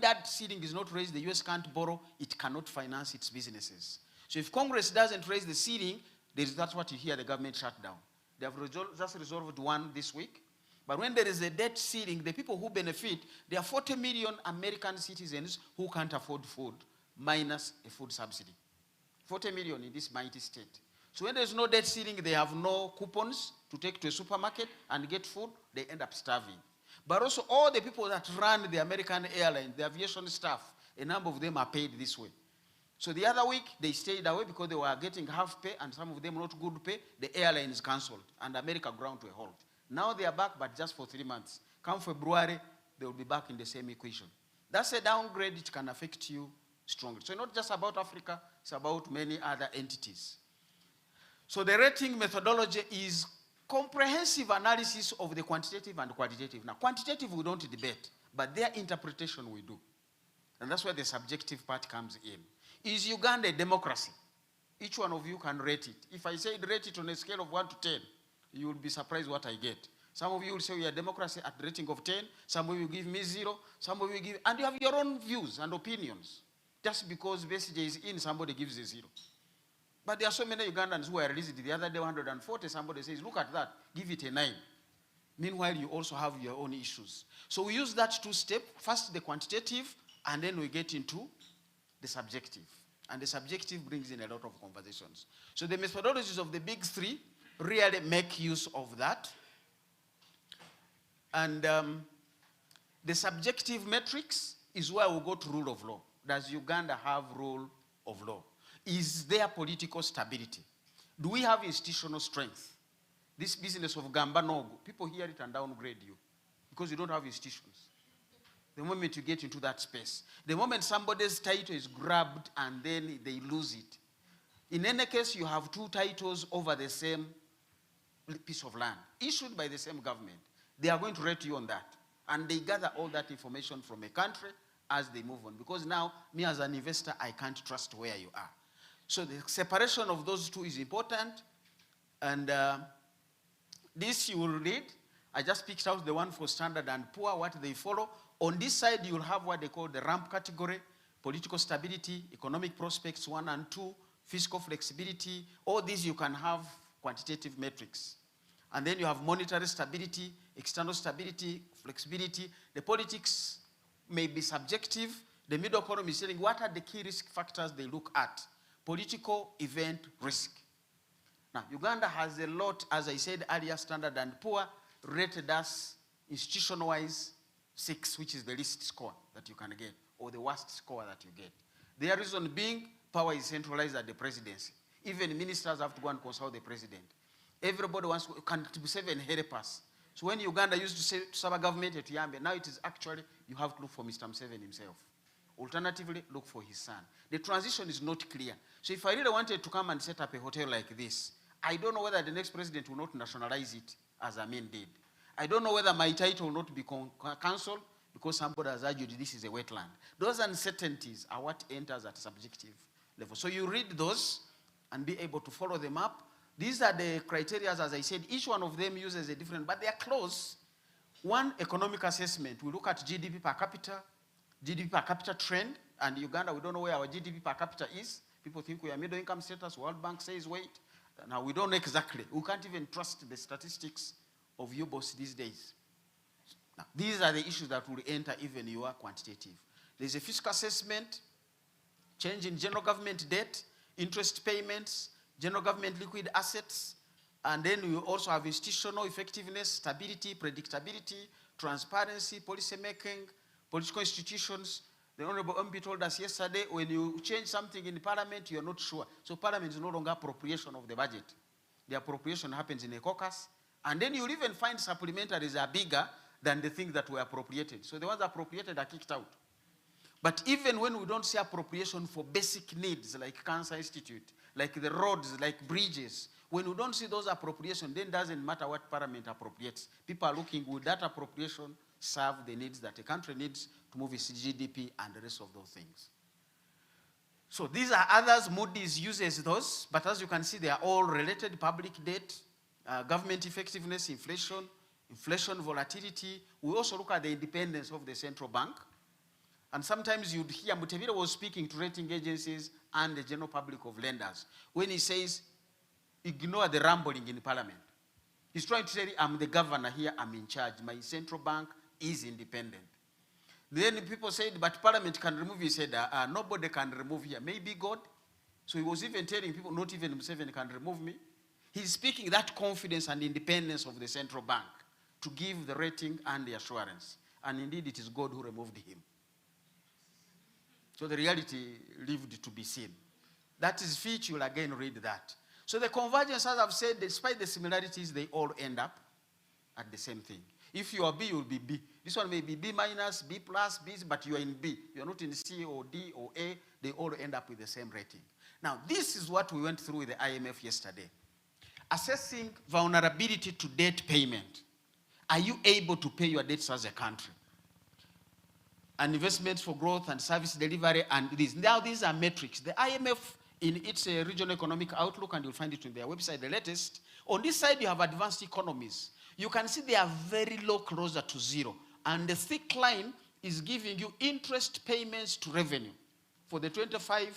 that ceiling is not raised, the US can't borrow, it cannot finance its businesses. So if Congress doesn't raise the ceiling, that's what you hear the government shut down. They have just resolved one this week. But when there is a debt ceiling, the people who benefit, there are 40 million American citizens who can't afford food, minus a food subsidy. 40 million in this mighty state. So when there's no debt ceiling, they have no coupons to take to a supermarket and get food, they end up starving. But also all the people that run the American airline, the aviation staff, a number of them are paid this way. So the other week, they stayed away because they were getting half pay and some of them not good pay. The airline is cancelled and America ground to a halt. Now they are back, but just for 3 months. Come February, they will be back in the same equation. That's a downgrade which can affect you strongly. So not just about Africa, it's about many other entities. So the rating methodology is comprehensive analysis of the quantitative and qualitative. Now, quantitative we don't debate, but their interpretation we do. And that's where the subjective part comes in. Is Uganda a democracy? Each one of you can rate it. If I say rate it on a scale of 1 to 10, you will be surprised what I get. Some of you will say we are a democracy at the rating of 10. Some of you will give me 0. Some of you give, and you have your own views and opinions. Just because BSJ is in, somebody gives a 0. But there are so many Ugandans who were released the other day, 140. Somebody says, look at that, give it a 9. Meanwhile, you also have your own issues. So we use that 2-step, first the quantitative, and then we get into the subjective. And the subjective brings in a lot of conversations. So the methodologies of the big 3 really make use of that. And the subjective metrics is where we go to rule of law. Does Uganda have rule of law? Is there political stability? Do we have institutional strength? This business of Gamba Nogo, people hear it and downgrade you because you don't have institutions. The moment you get into that space, the moment somebody's title is grabbed and then they lose it. In any case, you have 2 titles over the same piece of land, issued by the same government. They are going to rate you on that. And they gather all that information from a country as they move on. Because now, me as an investor, I can't trust where you are. So the separation of those 2 is important. And this you will read. I just picked out the one for Standard and Poor, what they follow. On this side, you will have what they call the ramp category, political stability, economic prospects 1 and 2, fiscal flexibility. All these you can have quantitative metrics. And then you have monetary stability, external stability, flexibility. The politics may be subjective. The middle column is saying what are the key risk factors they look at. Political event risk. Now, Uganda has a lot, as I said earlier, Standard and Poor rated us institution-wise 6, which is the least score that you can get, or the worst score that you get. Their reason being, power is centralized at the presidency. Even ministers have to go and consult the president. Everybody wants to, can 7 help us. So when Uganda used to say to Saba government at Yambe, now it is actually, you have to look for Mr. Museveni himself. Alternatively, look for his son. The transition is not clear. So if I really wanted to come and set up a hotel like this, I don't know whether the next president will not nationalize it, as Amin did. I don't know whether my title will not be cancelled because somebody has argued this is a wetland. Those uncertainties are what enters at subjective level. So you read those and be able to follow them up. These are the criteria, as I said. Each one of them uses a different, but they are close. One, economic assessment. We look at GDP per capita trend, and Uganda, we don't know where our GDP per capita is. People think we are middle income status. World Bank says, wait. Now, we don't know exactly. We can't even trust the statistics of UBOS these days. Now, these are the issues that will enter even your quantitative. There's a fiscal assessment, change in general government debt, interest payments, general government liquid assets, and then we also have institutional effectiveness, stability, predictability, transparency, policy making, political institutions. The Honorable MP told us yesterday, when you change something in Parliament, you're not sure. So Parliament is no longer appropriation of the budget. The appropriation happens in a caucus, and then you'll even find supplementaries are bigger than the things that were appropriated. So the ones appropriated are kicked out. But even when we don't see appropriation for basic needs like Cancer Institute, like the roads, like bridges, when we don't see those appropriations, then it doesn't matter what Parliament appropriates. People are looking, will that appropriation serve the needs that a country needs to move its GDP and the rest of those things. So these are others. Moody's uses those, but as you can see, they are all related: public debt, government effectiveness, inflation volatility. We also look at the independence of the central bank. And sometimes you'd hear Mutevira was speaking to rating agencies and the general public of lenders when he says, ignore the rambling in parliament. He's trying to say, I'm the governor here, I'm in charge. My central bank is independent. Then people said, but parliament can remove. He said, nobody can remove here. Maybe God. So he was even telling people, not even Museveni can remove me. He's speaking that confidence and independence of the central bank to give the rating and the assurance. And indeed, it is God who removed him. So the reality lived to be seen. That is Fitch, you'll again read that. So the convergence, as I've said, despite the similarities, they all end up at the same thing. If you are B, you'll be B. This one may be B minus, B plus, B, but you are in B. You're not in C or D or A. They all end up with the same rating. Now, this is what we went through with the IMF yesterday. Assessing vulnerability to debt payment. Are you able to pay your debts as a country? And investments for growth and service delivery and this. Now these are metrics. The IMF in its regional economic outlook, and you'll find it on their website, the latest. On this side, you have advanced economies. You can see they are very low, closer to zero. And the thick line is giving you interest payments to revenue for the 25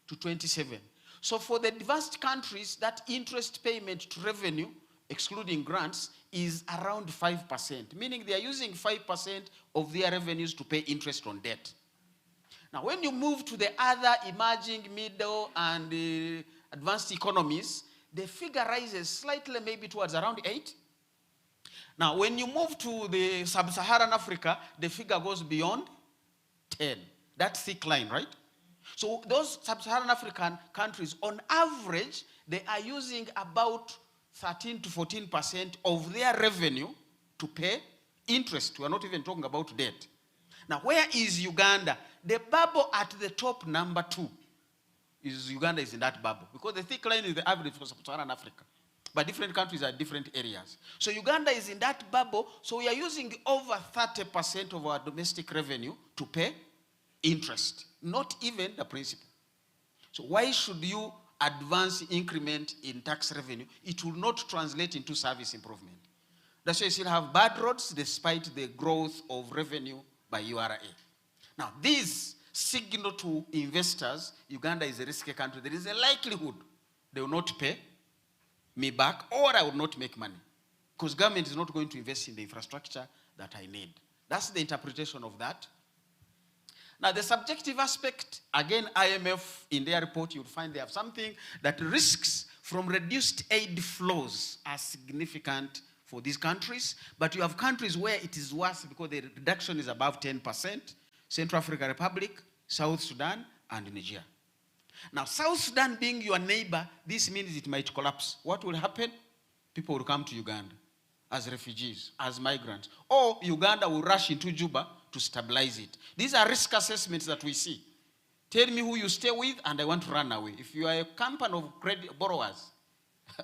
to 27. So for the advanced countries, that interest payment to revenue, excluding grants, is around 5%, meaning they are using 5% of their revenues to pay interest on debt. Now, when you move to the other emerging, middle, and advanced economies, the figure rises slightly, maybe towards around 8. Now, when you move to the sub-Saharan Africa, the figure goes beyond 10. That's thick line, right? So those sub-Saharan African countries, on average, they are using about 13 to 14% of their revenue to pay interest. We are not even talking about debt. Now, where is Uganda? The bubble at the top, number 2, is Uganda is in that bubble. Because the thick line is the average for sub-Saharan Africa. But different countries are different areas. So Uganda is in that bubble. So we are using over 30% of our domestic revenue to pay interest, not even the principal. So why should you advance increment in tax revenue? It will not translate into service improvement. That's why you still have bad roads despite the growth of revenue by URA. Now, these signal to investors, Uganda is a risky country. There is a likelihood they will not pay me back, or I will not make money, because government is not going to invest in the infrastructure that I need. That's the interpretation of that. Now, the subjective aspect, again, IMF, in their report, you'll find they have something that risks from reduced aid flows are significant for these countries, but you have countries where it is worse because the reduction is above 10%, Central African Republic, South Sudan, and Niger. Now, South Sudan being your neighbor, this means it might collapse. What will happen? People will come to Uganda as refugees, as migrants, or Uganda will rush into Juba to stabilize it. These are risk assessments that we see. Tell me who you stay with, and I want to run away. If you are a company of credit borrowers,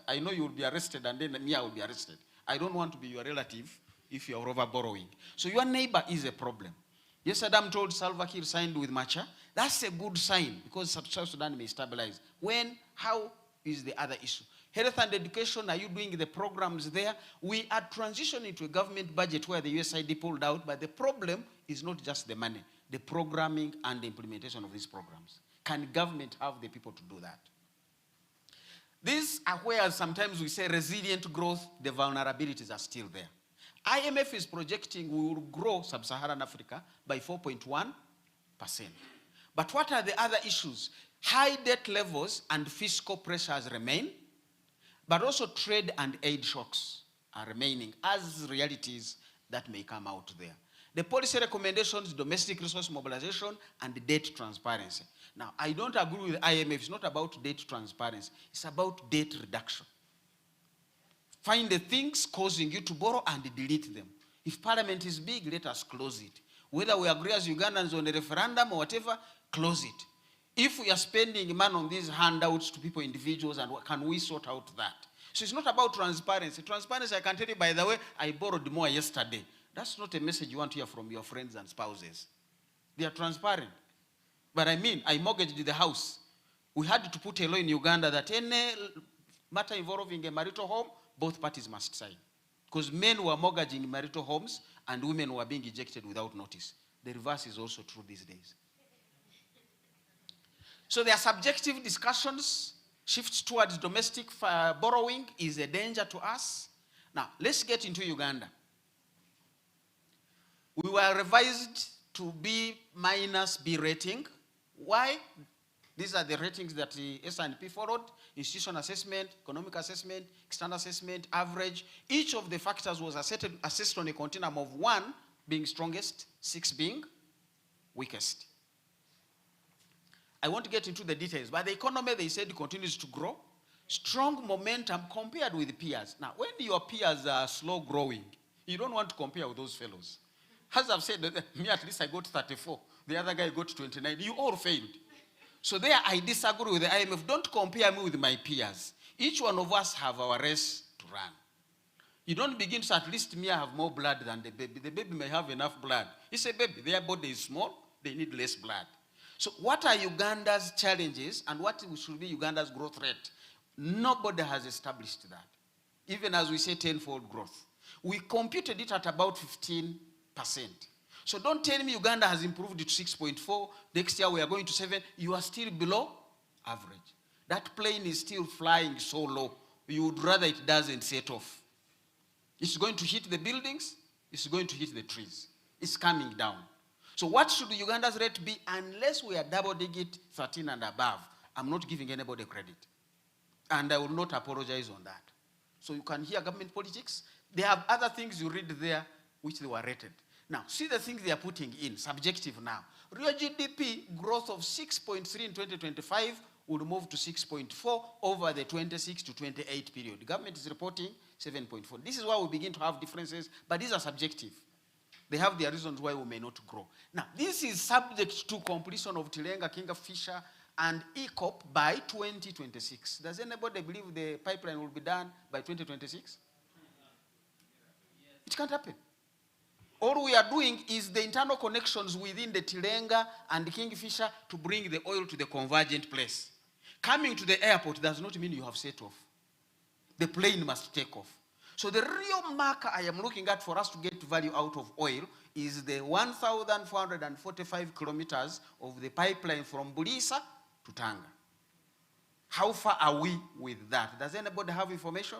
I know you will be arrested, and then me, I will be arrested. I don't want to be your relative if you are over borrowing. So your neighbor is a problem. Yes, Saddam told Salva Kiir signed with Macha. That's a good sign because South Sudan may stabilize. When, how is the other issue? Health and education, are you doing the programs there? We are transitioning to a government budget where the USAID pulled out, but the problem is not just the money, the programming and the implementation of these programs. Can government have the people to do that? These are where sometimes we say resilient growth, the vulnerabilities are still there. IMF is projecting we will grow sub-Saharan Africa by 4.1%. But what are the other issues? High debt levels and fiscal pressures remain, but also trade and aid shocks are remaining as realities that may come out there. The policy recommendations, domestic resource mobilization, and debt transparency. Now, I don't agree with IMF. It's not about debt transparency. It's about debt reduction. Find the things causing you to borrow and delete them. If parliament is big, let us close it. Whether we agree as Ugandans on a referendum or whatever, close it. If we are spending money on these handouts to people, individuals, and can we sort out that? So it's not about transparency. Transparency, I can tell you, by the way, I borrowed more yesterday. That's not a message you want to hear from your friends and spouses. They are transparent. But I mean, I mortgaged the house. We had to put a law in Uganda that any matter involving a marital home, both parties must sign. Because men were mortgaging marital homes and women were being ejected without notice. The reverse is also true these days. So their subjective discussions, shifts towards domestic borrowing is a danger to us. Now, let's get into Uganda. We were revised to B minus B rating. Why? These are the ratings that the S&P followed: institutional assessment, economic assessment, external assessment, average. Each of the factors was assessed on a continuum of 1 being strongest, 6 being weakest. I won't get into the details, but the economy, they said, continues to grow. Strong momentum compared with peers. Now, when your peers are slow growing, you don't want to compare with those fellows. As I've said, me at least I got 34. The other guy got 29. You all failed. So there I disagree with the IMF. Don't compare me with my peers. Each one of us have our race to run. You don't begin to say, at least me I have more blood than the baby. The baby may have enough blood. It's a baby. Their body is small. They need less blood. So what are Uganda's challenges and what should be Uganda's growth rate? Nobody has established that. Even as we say tenfold growth. We computed it at about 15%. So don't tell me Uganda has improved it to 6.4. Next year we are going to 7. You are still below average. That plane is still flying so low. You would rather it doesn't set off. It's going to hit the buildings. It's going to hit the trees. It's coming down. So what should Uganda's rate be unless we are double digit 13 and above? I'm not giving anybody credit. And I will not apologize on that. So you can hear government politics. They have other things you read there which they were rated. Now, see the things they are putting in, subjective now. Real GDP growth of 6.3 in 2025 will move to 6.4 over the 26 to 28 period. The government is reporting 7.4. This is why we begin to have differences, but these are subjective. They have their reasons why we may not grow. Now, this is subject to completion of Tilenga, Kingfisher, and ECOP by 2026. Does anybody believe the pipeline will be done by 2026? It can't happen. All we are doing is the internal connections within the Tilenga and the Kingfisher to bring the oil to the convergent place. Coming to the airport does not mean you have set off. The plane must take off. So the real marker I am looking at for us to get value out of oil is the 1,445 kilometers of the pipeline from Bulisa to Tanga. How far are we with that? Does anybody have information?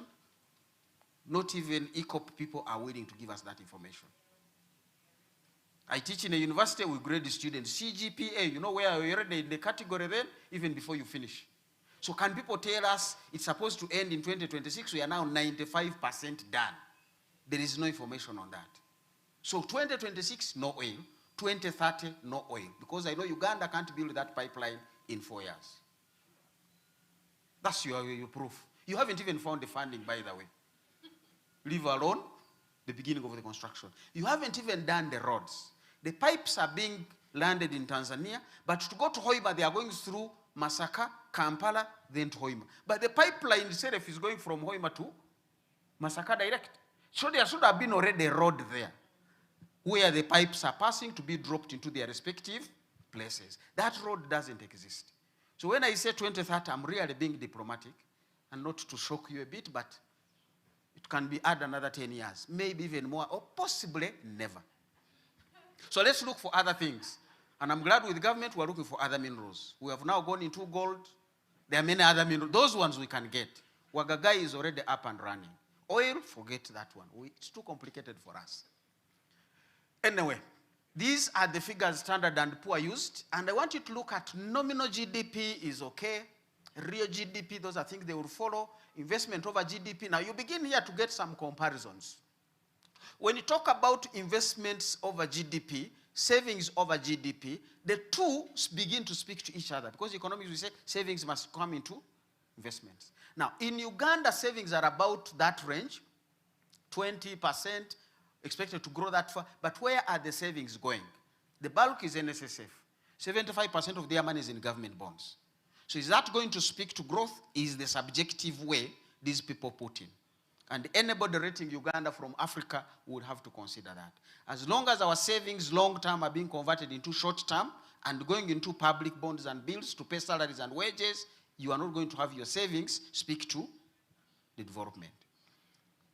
Not even ECOP people are willing to give us that information. I teach in a university, we grade the students. CGPA, you know where you're already in the category then, even before you finish. So can people tell us it's supposed to end in 2026? We are now 95% done. There is no information on that. So 2026, no oil. 2030, no oil. Because I know Uganda can't build that pipeline in 4 years. That's your proof. You haven't even found the funding, by the way. Leave alone the beginning of the construction. You haven't even done the roads. The pipes are being landed in Tanzania, but to go to Hoima, they are going through Masaka, Kampala, then to Hoima. But the pipeline itself is going from Hoima to Masaka direct. So there should have been already a road there where the pipes are passing to be dropped into their respective places. That road doesn't exist. So when I say 2030, I'm really being diplomatic, and not to shock you a bit, but it can be add another 10 years, maybe even more, or possibly never. So let's look for other things. And I'm glad with the government we're looking for other minerals. We have now gone into gold. There are many other minerals. Those ones we can get. Wagagai is already up and running. Oil, forget that one. It's too complicated for us. Anyway, these are the figures Standard and Poor used. And I want you to look at nominal GDP is okay. Real GDP, those are things they will follow. Investment over GDP. Now you begin here to get some comparisons. When you talk about investments over GDP, savings over GDP, the two begin to speak to each other. Because economics, we say savings must come into investments. Now, in Uganda, savings are about that range, 20%, expected to grow that far. But where are the savings going? The bulk is NSSF. 75% of their money is in government bonds. So is that going to speak to growth? Is the subjective way these people put in. And anybody rating Uganda from Africa would have to consider that. As long as our savings long-term are being converted into short-term and going into public bonds and bills to pay salaries and wages, you are not going to have your savings speak to the development.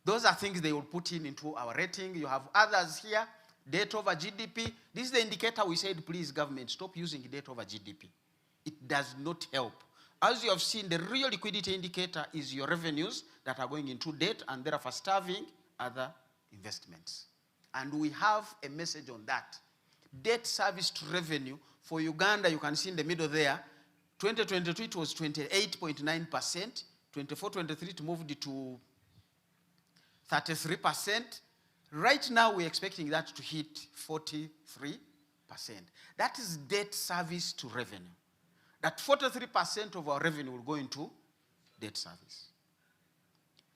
Those are things they will put into our rating. You have others here. Debt over GDP. This is the indicator we said, please, government, stop using debt over GDP. It does not help. As you have seen, the real liquidity indicator is your revenues that are going into debt and therefore starving other investments. And we have a message on that. Debt service to revenue for Uganda, you can see in the middle there, 2022 it was 28.9%, 24-23 it moved to 33%. Right now we're expecting that to hit 43%. That is debt service to revenue. That 43% of our revenue will go into debt service.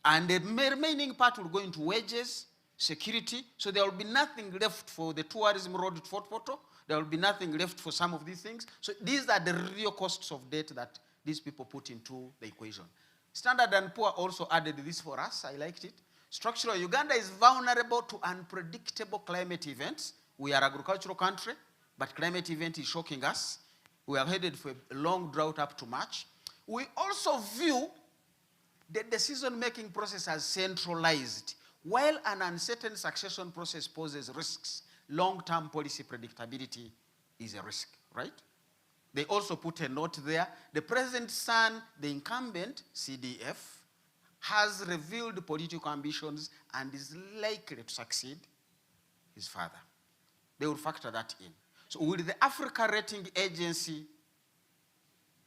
And the remaining part will go into wages, security, so there will be nothing left for the tourism road to Fort Portal. There will be nothing left for some of these things. So these are the real costs of debt that these people put into the equation. Standard & Poor also added this for us. I liked it. Structural, Uganda is vulnerable to unpredictable climate events. We are an agricultural country, but climate event is shocking us. We are headed for a long drought up to March. We also view the decision-making process as centralized. While an uncertain succession process poses risks, long-term policy predictability is a risk, right? They also put a note there. The president's son, the incumbent, CDF, has revealed political ambitions and is likely to succeed his father. They will factor that in. So will the Africa Rating Agency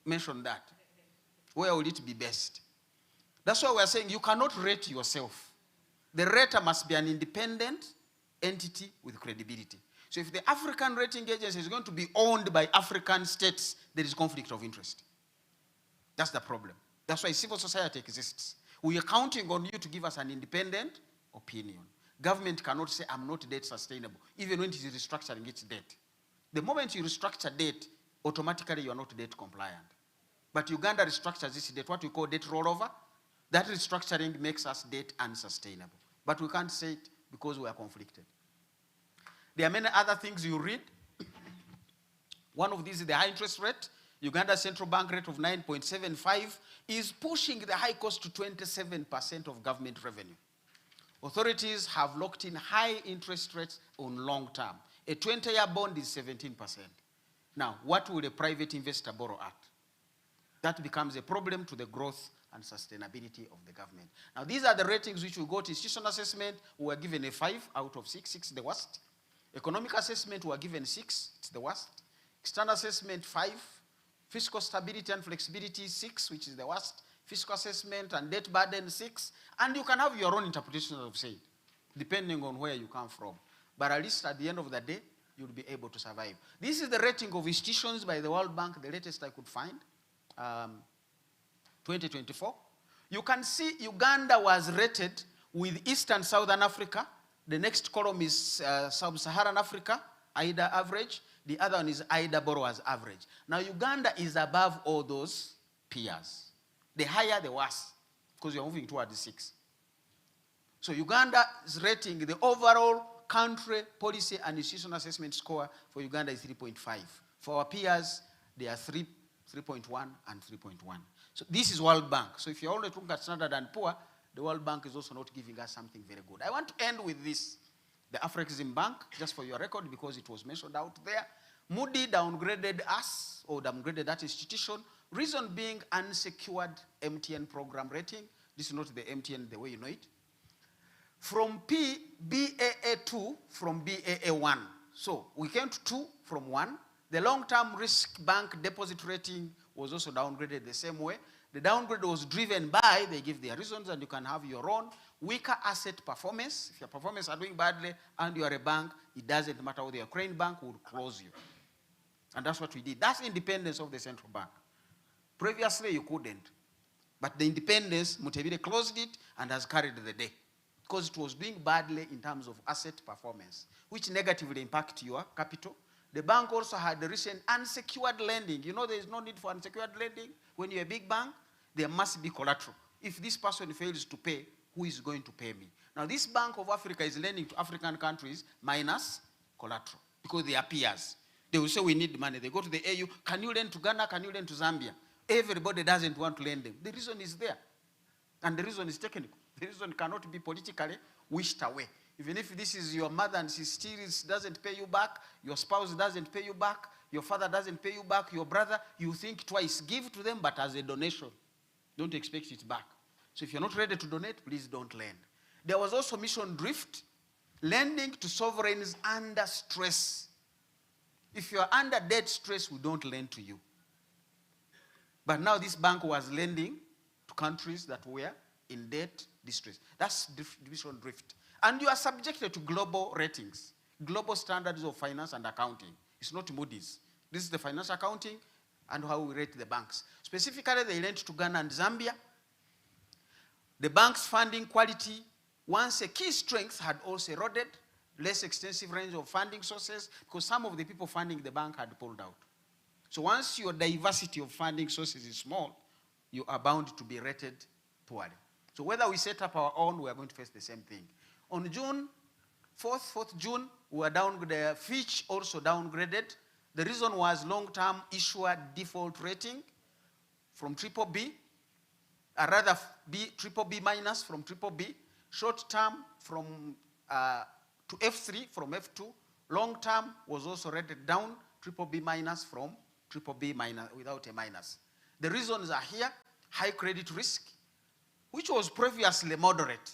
mention that? Where will it be best? That's why we're saying you cannot rate yourself. The rater must be an independent entity with credibility. So if the African Rating Agency is going to be owned by African states, there is conflict of interest. That's the problem. That's why civil society exists. We are counting on you to give us an independent opinion. Government cannot say, I'm not debt sustainable, even when it is restructuring its debt. The moment you restructure debt, automatically you are not debt compliant. But Uganda restructures this debt, what we call debt rollover. That restructuring makes us debt unsustainable. But we can't say it because we are conflicted. There are many other things you read. One of these is the high interest rate. Uganda's central bank rate of 9.75 is pushing the high cost to 27% of government revenue. Authorities have locked in high interest rates on long term. A 20-year bond is 17%. Now, what will a private investor borrow at? That becomes a problem to the growth and sustainability of the government. Now, these are the ratings which we got. Institutional assessment, we were given a 5 out of 6, 6 the worst. Economic assessment, we were given 6, it's the worst. External assessment, 5. Fiscal stability and flexibility, 6, which is the worst. Fiscal assessment and debt burden, 6. And you can have your own interpretation of say, depending on where you come from. But at least at the end of the day, you'll be able to survive. This is the rating of institutions by the World Bank, the latest I could find, 2024. You can see Uganda was rated with East and Southern Africa. The next column is Sub-Saharan Africa, IDA average. The other one is IDA borrowers average. Now Uganda is above all those peers. The higher, the worse, because you're moving towards the 6. So Uganda's rating, the overall country policy and institutional assessment score for Uganda is 3.5. For our peers, they are 3.1 and 3.1. So this is World Bank. So if you're only looking at Standard & Poor, the World Bank is also not giving us something very good. I want to end with this. The Afrexim Bank, just for your record, because it was mentioned out there. Moody downgraded us, or downgraded that institution, reason being unsecured MTN program rating. This is not the MTN the way you know it. From BAA2 from BAA1. So we came to 2 from 1. The long-term risk bank deposit rating was also downgraded the same way. The downgrade was driven by, they give their reasons and you can have your own, weaker asset performance. If your performance are doing badly and you are a bank, it doesn't matter whether your Crane Bank will close you. And that's what we did. That's independence of the central bank. Previously, you couldn't. But the independence, Mutebile closed it and has carried the day. Because it was doing badly in terms of asset performance, which negatively impact your capital. The bank also had the recent unsecured lending. You know there is no need for unsecured lending. When you're a big bank, there must be collateral. If this person fails to pay, who is going to pay me? Now this Bank of Africa is lending to African countries minus collateral because they are peers. They will say we need money. They go to the AU, can you lend to Ghana, can you lend to Zambia? Everybody doesn't want to lend them. The reason is there. And the reason is technical. The reason cannot be politically wished away. Even if this is your mother and she still doesn't pay you back, your spouse doesn't pay you back, your father doesn't pay you back, your brother, you think twice. Give to them, but as a donation. Don't expect it back. So if you're not ready to donate, please don't lend. There was also mission drift, lending to sovereigns under stress. If you're under debt stress, we don't lend to you. But now this bank was lending to countries that were in debt distress. That's mission drift. And you are subjected to global ratings, global standards of finance and accounting. It's not Moody's. This is the financial accounting and how we rate the banks. Specifically, they lent to Ghana and Zambia. The bank's funding quality, once a key strength, had also eroded, less extensive range of funding sources, because some of the people funding the bank had pulled out. So once your diversity of funding sources is small, you are bound to be rated poorly. So whether we set up our own, we are going to face the same thing. On June 4th June, we were downgraded. Fitch also downgraded. The reason was long-term issuer default rating from BBB, rather BBB minus from BBB, short-term from to F3 from F2. Long-term was also rated down, BBB minus from BBB minus without a minus. The reasons are here: high credit risk, which was previously moderate.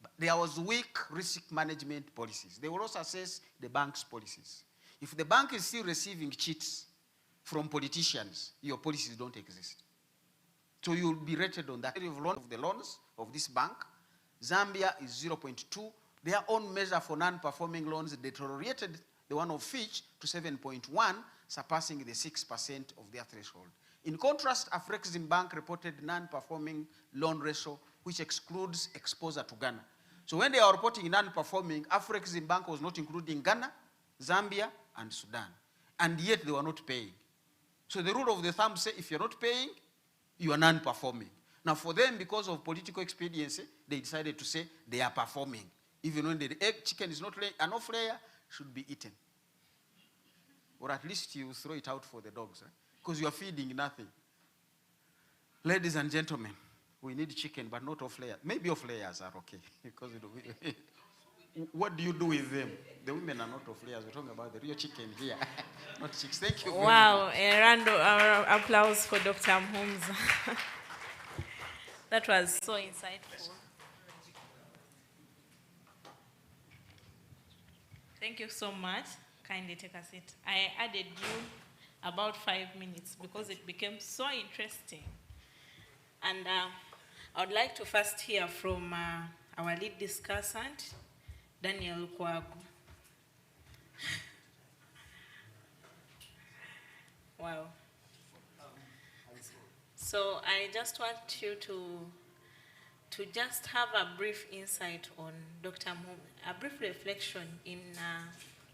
But there was weak risk management policies. They will also assess the bank's policies. If the bank is still receiving cheats from politicians, your policies don't exist. So you'll be rated on that. Of the loans of this bank, Zambia is 0.2. Their own measure for non-performing loans deteriorated the one of Fitch to 7.1, surpassing the 6% of their threshold. In contrast, Afrexim Bank reported non-performing loan ratio, which excludes exposure to Ghana. So when they are reporting non-performing, Afrexim Bank was not including Ghana, Zambia, and Sudan. And yet they were not paying. So the rule of the thumb says if you're not paying, you are non-performing. Now for them, because of political expediency, they decided to say they are performing. Even when the egg chicken is not laying, an off-layer should be eaten. Or at least you throw it out for the dogs, right? Because you are feeding nothing. Ladies and gentlemen, we need chicken, but not off-layers. Maybe off-layers are okay. Because what do you do with them? The women are not off-layers. We're talking about the real chicken here. Not chicks. Thank you very much. Wow, a round of applause for Dr. Mhumza. That was so insightful. Thank you so much. Kindly take a seat. I added you about 5 minutes because it became so interesting. And I would like to first hear from our lead discussant, Daniel Kwagu. Wow. So I just want you to just have a brief insight on Dr. Mhumza, a brief reflection in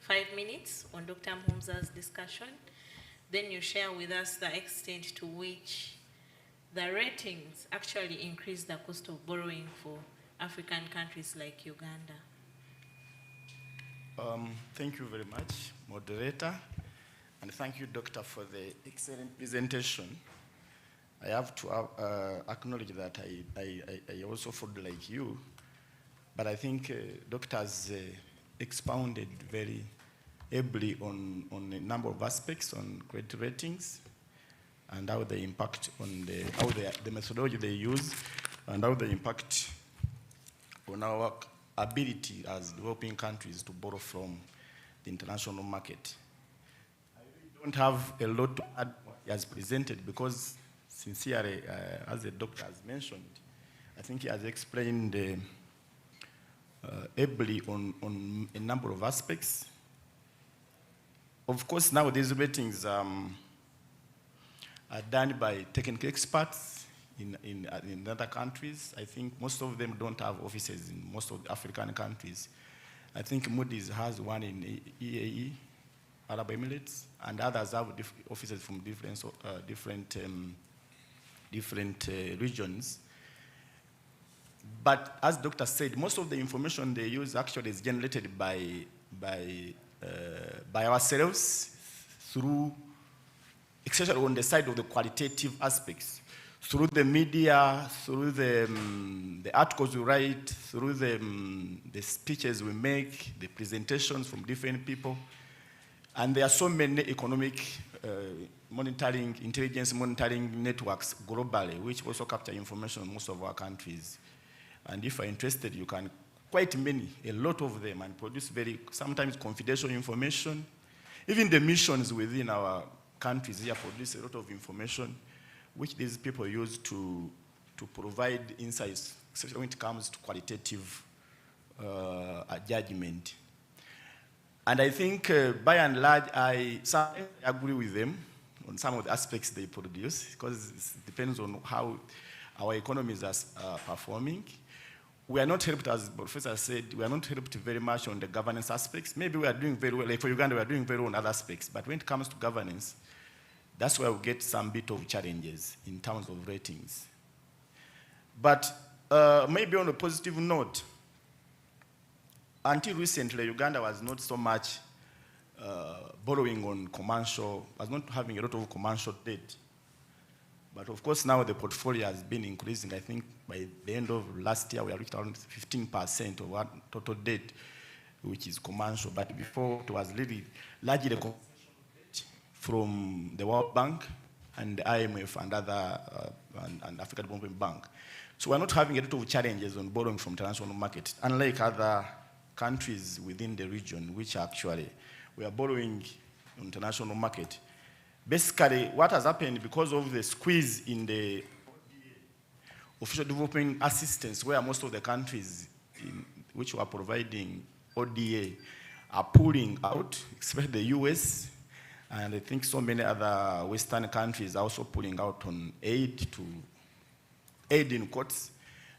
5 minutes on Dr. Mhumza's discussion. Then you share with us the extent to which the ratings actually increase the cost of borrowing for African countries like Uganda. Thank you very much, moderator. And thank you, Doctor, for the excellent presentation. I have to acknowledge that I also feel like you, but I think Doctor has expounded very ably on a number of aspects on credit ratings and how they impact on the methodology they use and how they impact on our ability as developing countries to borrow from the international market. I really don't have a lot to add what he has presented because sincerely, as the doctor has mentioned, I think he has explained ably on a number of aspects. Of course, now these ratings are done by technical experts in other countries. I think most of them don't have offices in most of the African countries. I think Moody's has one in EAE, Arab Emirates, and others have offices from different regions. But as Doctor said, most of the information they use actually is generated by ourselves through, especially on the side of the qualitative aspects. through the media, through the articles we write, through the speeches we make, the presentations from different people. And there are so many economic monitoring, intelligence monitoring networks globally, which also capture information in most of our countries. And if you're interested, you can, quite many, a lot of them, and produce very, sometimes confidential information. Even the missions within our countries here produce a lot of information, which these people use to provide insights, especially when it comes to qualitative judgment. And I think, by and large, I agree with them on some of the aspects they produce, because it depends on how our economies are performing. We are not helped, as the professor said, we are not helped very much on the governance aspects. Maybe we are doing very well, like for Uganda, we are doing very well on other aspects, but when it comes to governance, that's where we get some bit of challenges in terms of ratings. But maybe on a positive note, until recently, Uganda was not so much borrowing on commercial, was not having a lot of commercial debt. But of course, now the portfolio has been increasing. I think by the end of last year, we reached around 15% of our total debt, which is commercial. But before, it was really largely from the World Bank and the IMF and other, and African Development Bank. So we're not having a lot of challenges on borrowing from international market, unlike other countries within the region, which actually we are borrowing on international market. Basically, what has happened because of the squeeze in the official development assistance, where most of the countries which were providing ODA are pulling out, especially the US, and I think so many other Western countries are also pulling out on aid in quotes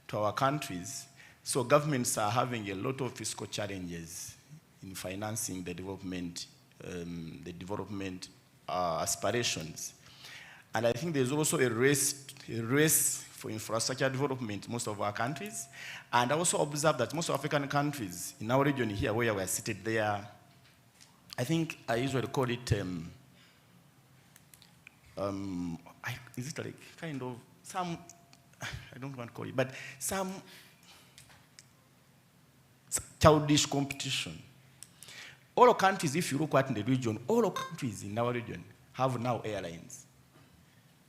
to our countries. So governments are having a lot of fiscal challenges in financing the development aspirations. And I think there's also a race for infrastructure development in most of our countries. And I also observe that most African countries in our region here, where we are seated there, I think I usually call it, is it like kind of some, I don't want to call it, but some childish competition. All countries, if you look at in the region, all countries in our region have now airlines.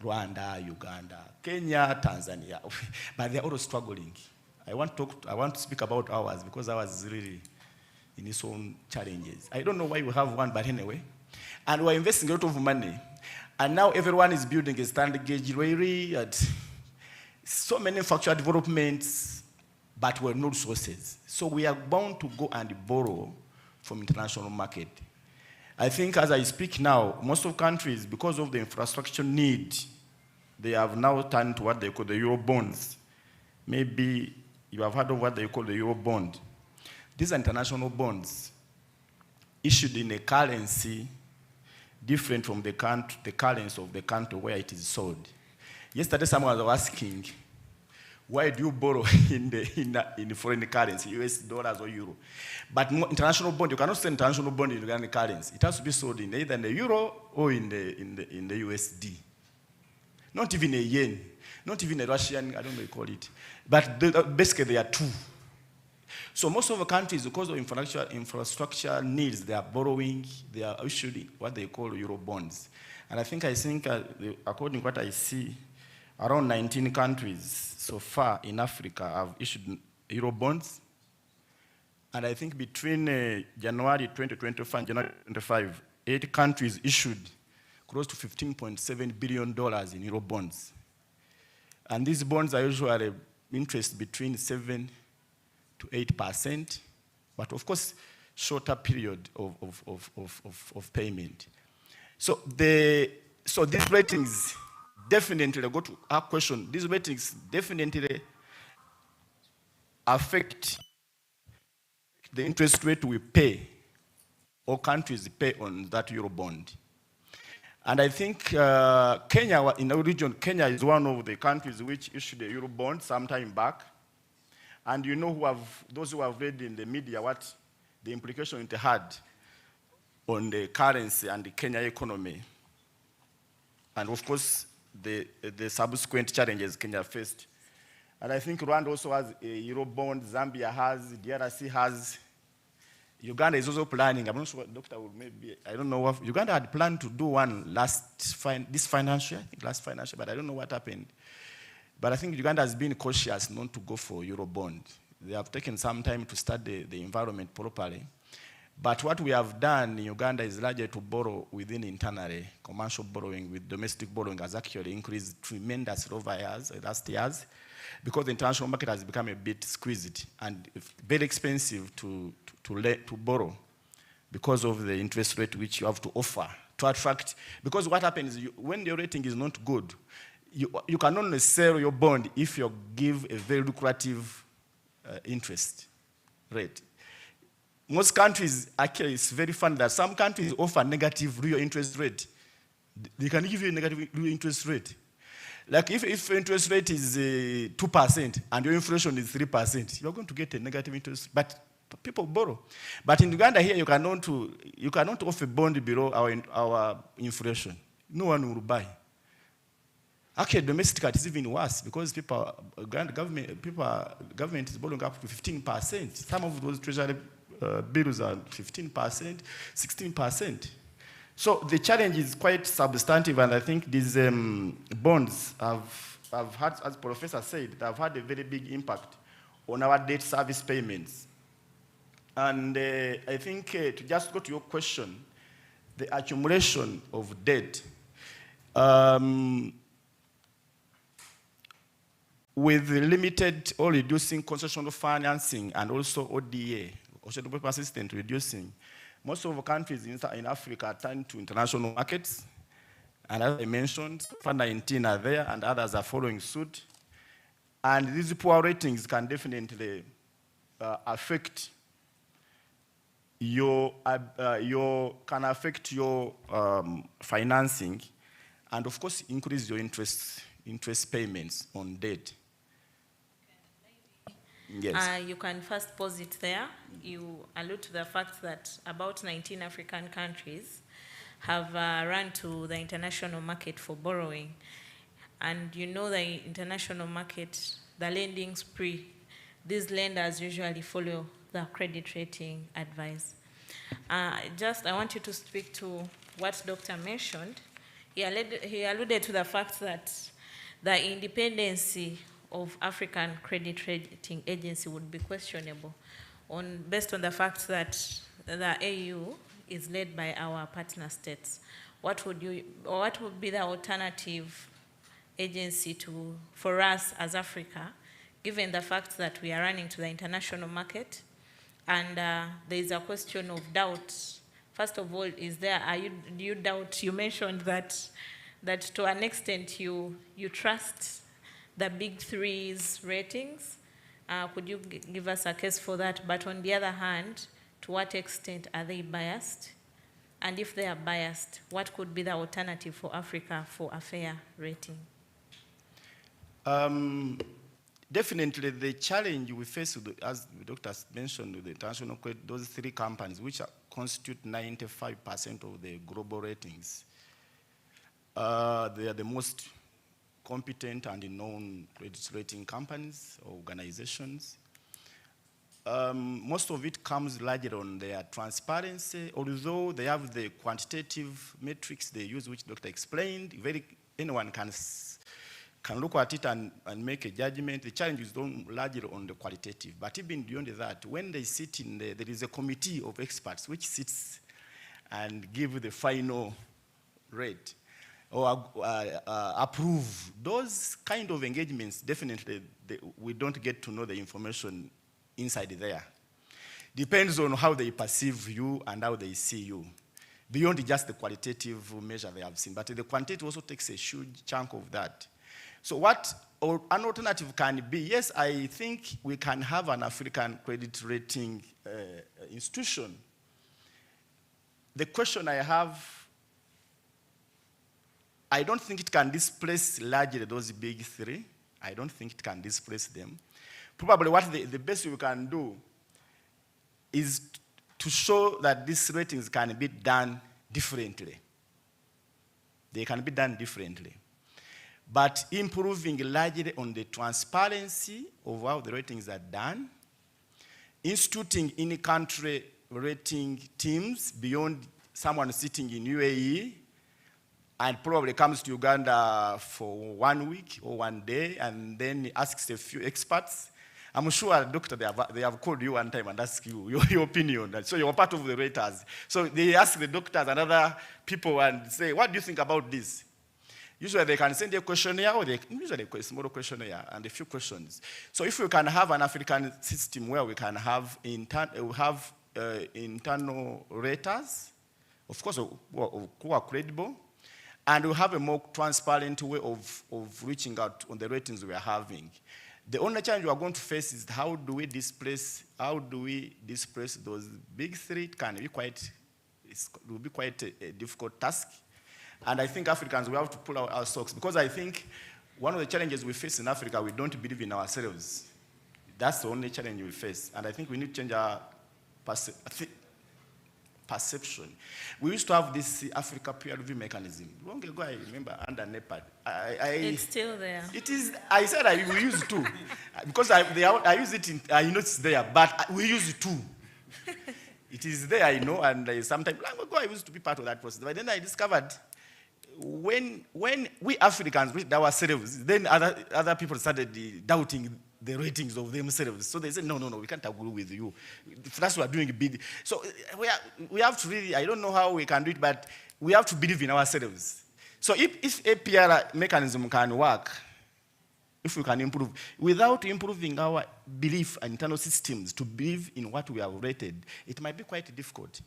Rwanda, Uganda, Kenya, Tanzania, but they're all struggling. I want to speak about ours because ours is really in its own challenges. I don't know why we have one, but anyway. And we're investing a lot of money. And now everyone is building a standard gauge railway at so many infrastructure developments, but we're no resources. So we are bound to go and borrow from international market. I think as I speak now, most of countries, because of the infrastructure need, they have now turned to what they call the Euro bonds. Maybe you have heard of what they call the Euro bond. These are international bonds issued in a currency different from the currency of the country where it is sold. Yesterday, someone was asking, why do you borrow in foreign currency, US dollars or euro? But international bond, you cannot sell international bond in Ugandan currency. It has to be sold in either in the euro or in the USD. Not even a yen, not even a Russian, I don't know what you call it. But basically, there are two. So most of the countries, because of infrastructure needs, they are borrowing, they are issuing what they call euro bonds. And I think according to what I see, around 19 countries so far in Africa have issued euro bonds. And I think between January 2025 and January 2025, 8 countries issued close to $15.7 billion in euro bonds. And these bonds are usually interest between 7 to 8%, but of course, shorter period of payment. So these ratings definitely, go to our question, these ratings definitely affect the interest rate we pay, or countries pay on that euro bond. And I think Kenya, in our region, Kenya is one of the countries which issued a euro bond some time back. And you know those who have read in the media what the implication it had on the currency and the Kenya economy. And of course, the subsequent challenges Kenya faced. And I think Rwanda also has a Eurobond, Zambia has, DRC has, Uganda is also planning. I'm not sure what Doctor will maybe, I don't know what, Uganda had planned to do one this financial, I think last financial, but I don't know what happened. But I think Uganda has been cautious not to go for Eurobond. They have taken some time to study the environment properly. But what we have done in Uganda is largely to borrow within internally. Commercial borrowing with domestic borrowing has actually increased tremendously over last years, because the international market has become a bit squeezed and very expensive to borrow because of the interest rate which you have to offer to attract. Because what happens is when your rating is not good, you can only sell your bond if you give a very lucrative interest rate. Most countries, actually, it's very funny that some countries offer negative real interest rate. They can give you a negative real interest rate. Like if interest rate is 2% and your inflation is 3%, you're going to get a negative interest, but people borrow. But in Uganda here, you cannot offer bond below our inflation. No one will buy. Actually, domestically, it's even worse because government is borrowing up to 15%. Some of those treasury bills are 15%, 16%. So the challenge is quite substantive, and I think these bonds have had, as Professor said, they have had a very big impact on our debt service payments. And I think to just go to your question, the accumulation of debt with limited or reducing concessional financing and also ODA, also persistent reducing, most of the countries in Africa turn to international markets. And as I mentioned, for 19 are there and others are following suit. And these poor ratings can definitely affect your financing, and of course increase your interest payments on debt. Yes. You can first pause it there. You allude to the fact that about 19 African countries have run to the international market for borrowing. And you know the international market, the lending spree, these lenders usually follow the credit rating advice. I want you to speak to what Doctor mentioned. He alluded to the fact that the independency of African credit rating agency would be questionable based on the fact that the AU is led by our partner states. What would be the alternative agency for us as Africa, given the fact that we are running to the international market, and there is a question of doubt? First of all, do you doubt? You mentioned that to an extent you trust the big three's ratings. Could you give us a case for that? But on the other hand, to what extent are they biased? And if they are biased, what could be the alternative for Africa for a fair rating? Definitely, the challenge we face, as the doctors mentioned, with the international credit, those three companies, which constitute 95% of the global ratings, they are the most competent and known credit rating companies, organizations. Most of it comes largely on their transparency, although they have the quantitative metrics they use, which Doctor explained. Anyone can look at it and make a judgment. The challenge is largely on the qualitative. But even beyond that, when they sit there is a committee of experts which sits and give the final rate or approve. Those kind of engagements, definitely, we don't get to know the information inside there. Depends on how they perceive you and how they see you, beyond just the qualitative measure they have seen. But the quantitative also takes a huge chunk of that. So an alternative can be, yes, I think we can have an African credit rating institution. The question I have, I don't think it can displace largely those big three. I don't think it can displace them. Probably what the best we can do is to show that these ratings can be done differently. They can be done differently. but improving largely on the transparency of how the ratings are done, instituting in-country rating teams beyond someone sitting in UAE and probably comes to Uganda for 1 week or 1 day and then asks a few experts. I'm sure, doctor, they have called you one time and asked you your opinion. So you're part of the raters. So they ask the doctors and other people and say, what do you think about this? Usually they can send a questionnaire, or usually a small questionnaire and a few questions. So if we can have an African system where we can have internal raters, of course, who are credible, and we have a more transparent way of reaching out on the ratings we are having. The only challenge we are going to face is how do we displace those big three? It will be quite a difficult task. And I think Africans, we have to pull out our socks, because I think one of the challenges we face in Africa, we don't believe in ourselves. That's the only challenge we face. And I think we need to change our perception. We used to have this Africa peer review mechanism. Long ago, I remember, under NEPAD. It's still there. It is, I said we use it too. Because I use it, I know it's there, but we use it too. It is there, I know, and sometimes, long ago, I used to be part of that process. But then I discovered when we Africans reached ourselves, then other people started doubting the ratings of themselves. So they said, no, we can't agree with you. That's what we're doing bid. So we have to really, I don't know how we can do it, but we have to believe in ourselves. So if a PR mechanism can work, if we can improve, without improving our belief and internal systems to believe in what we have rated, it might be quite difficult.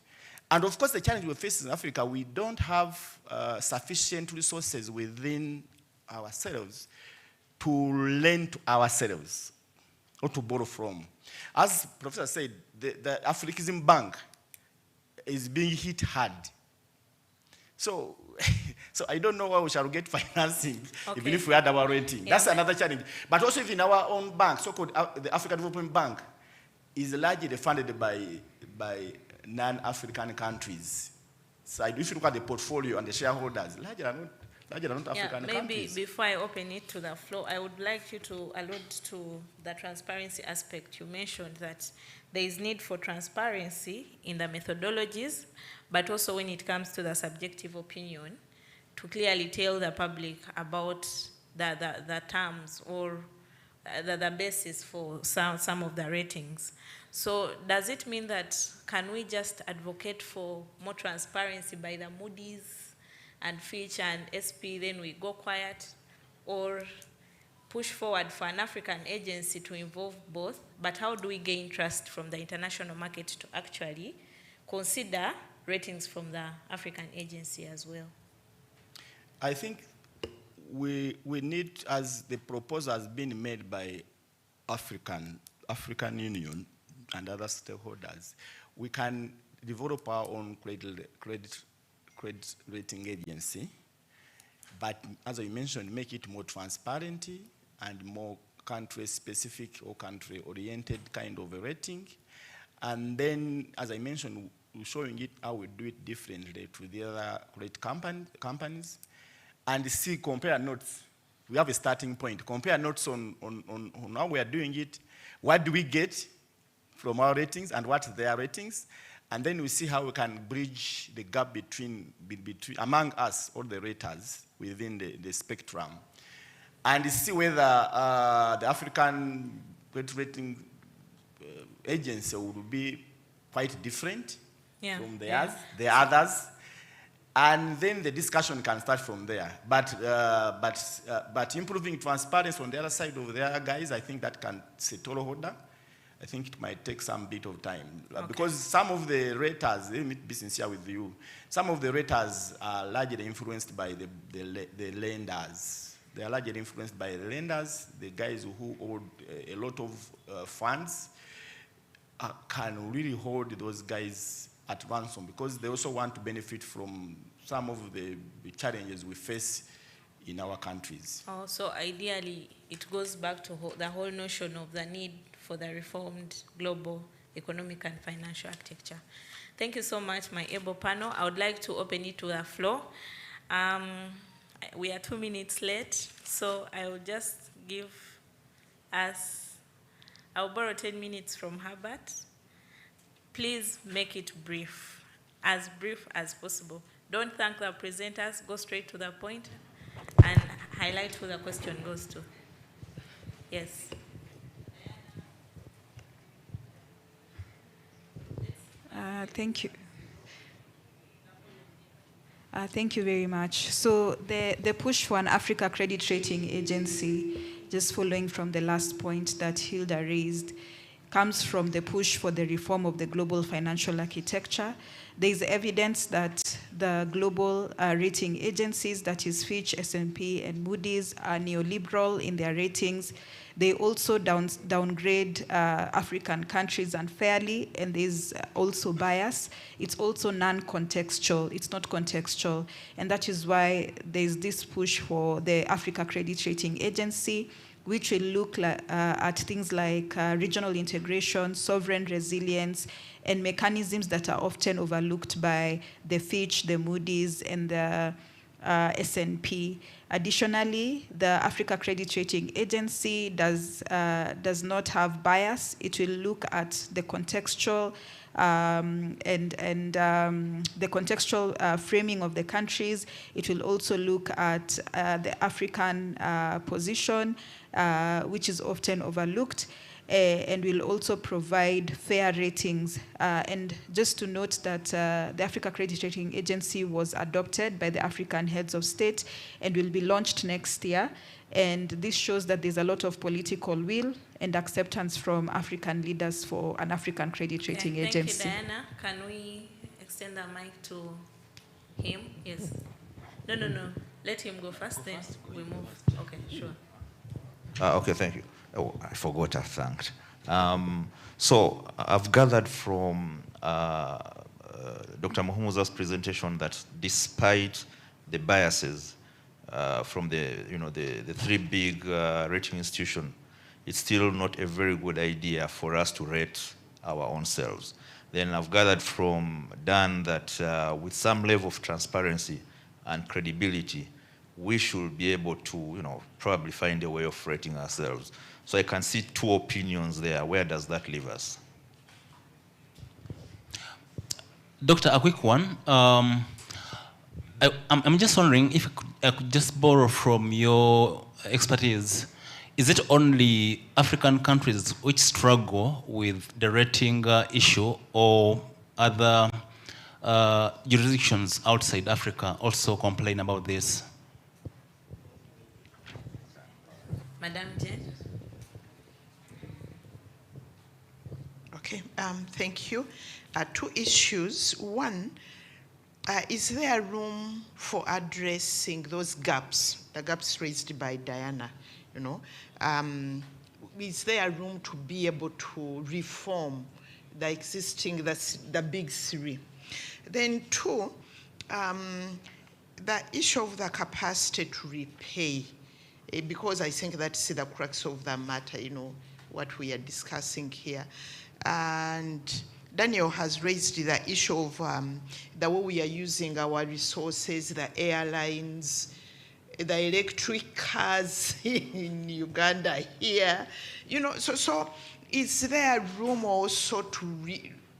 And of course, the challenge we face in Africa, we don't have sufficient resources within ourselves to lend to ourselves or to borrow from. As Professor said, the Africanism Bank is being hit hard. So I don't know where we shall get financing, even if we had our rating. That's another challenge. But also even our own bank, so-called the African Development Bank, is largely funded by non-African countries. So if you look at the portfolio and the shareholders, largely are not African countries. Maybe before I open it to the floor, I would like you to allude to the transparency aspect. You mentioned that there is need for transparency in the methodologies, but also when it comes to the subjective opinion, to clearly tell the public about the terms or the basis for some of the ratings. So does it mean that can we just advocate for more transparency by the Moody's and Fitch and SP, then we go quiet, or push forward for an African agency to involve both? But how do we gain trust from the international market to actually consider ratings from the African agency as well? I think we need, as the proposal has been made by African Union and other stakeholders, we can develop our own credit rating agency, but as I mentioned, make it more transparent and more country-specific or country-oriented kind of a rating. And then, as I mentioned, we're showing it how we do it differently to the other great companies, and see, compare notes. We have a starting point. Compare notes on how we are doing it. What do we get from our ratings and what their ratings? And then we see how we can bridge the gap between among us, all the raters within the spectrum, and see whether the African credit rating agency will be quite different from the others. And then the discussion can start from there. But improving transparency on the other side of the other guys, I think that can settle order. I think it might take some bit of time. Because some of the raters, let me be sincere with you, some of the raters are largely influenced by the lenders. They are largely influenced by the lenders, the guys who hold a lot of funds can really hold those guys at ransom, because they also want to benefit from some of the challenges we face in our countries. So ideally, it goes back to the whole notion of the need for the reformed global economic and financial architecture. Thank you so much, my able panel. I would like to open it to the floor. I we are 2 minutes late, so I will just give us, I'll borrow 10 minutes from Herbert. Please make it brief as possible. Don't thank the presenters, go straight to the point and highlight who the question goes to. Yes. Thank you. Thank you very much. So the push for an Africa credit rating agency, just following from the last point that Hilda raised, comes from the push for the reform of the global financial architecture. There is evidence that the global rating agencies, that is Fitch, S&P, and Moody's, are neoliberal in their ratings. They also downgrade African countries unfairly, and there's also bias. It's also non-contextual. It's not contextual. And that is why there's this push for the Africa Credit Rating Agency, which will look at things like regional integration, sovereign resilience, and mechanisms that are often overlooked by the Fitch, the Moody's, and the S&P. Additionally, the Africa Credit Rating Agency does not have bias. It will look at the contextual the contextual framing of the countries. It will also look at the African position, which is often overlooked, and will also provide fair ratings. And just to note that the Africa Credit Rating Agency was adopted by the African heads of state and will be launched next year. And this shows that there's a lot of political will and acceptance from African leaders for an African credit rating agency. Thank you, Diana. Can we extend the mic to him? Yes. No. Let him go first, then we move. Okay, sure. Okay, thank you. Oh, I forgot I thanked. So I've gathered from Dr. Muhumuza's presentation that despite the biases from the three big rating institutions, it's still not a very good idea for us to rate our own selves. Then I've gathered from Dan that with some level of transparency and credibility, we should be able to, probably find a way of rating ourselves. So I can see two opinions there. Where does that leave us? Doctor, a quick one. I'm just wondering if I could just borrow from your expertise. Is it only African countries which struggle with the rating issue, or other jurisdictions outside Africa also complain about this? Madam Jane. Okay, thank you. Two issues. One, is there room for addressing those gaps, the gaps raised by Diana, is there room to be able to reform the existing, the big three? Then two, the issue of the capacity to repay, because I think that's the crux of the matter, what we are discussing here. And Daniel has raised the issue of the way we are using our resources, the airlines, the electric cars in Uganda here. So is there room also to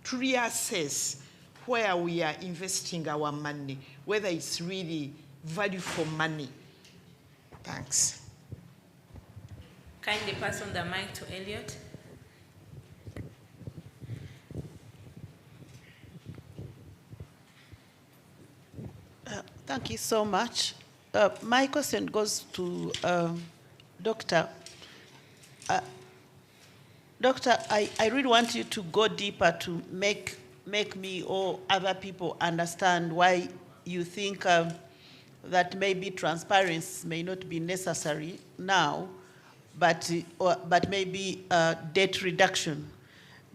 reassess where we are investing our money, whether it's really value for money? Thanks. Kindly pass on the mic to Elliot. Thank you so much. My question goes to Doctor. Doctor, I really want you to go deeper to make me or other people understand why you think that maybe transparency may not be necessary now, but maybe debt reduction.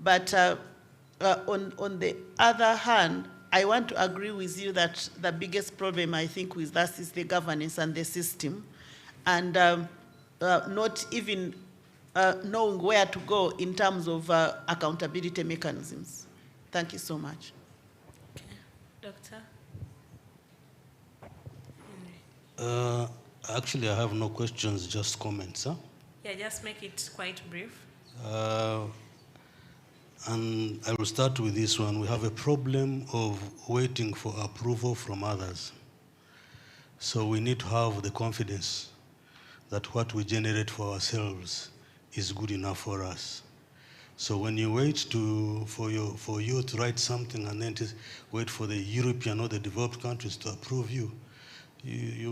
But on the other hand, I want to agree with you that the biggest problem, I think, with us is the governance and the system, and not even knowing where to go in terms of accountability mechanisms. Thank you so much. Okay. Doctor? Actually, I have no questions, just comments. Huh? Yeah, just make it quite brief. And I will start with this one. We have a problem of waiting for approval from others. So we need to have the confidence that what we generate for ourselves is good enough for us. So when you wait for you to write something and then wait for the European or the developed countries to approve you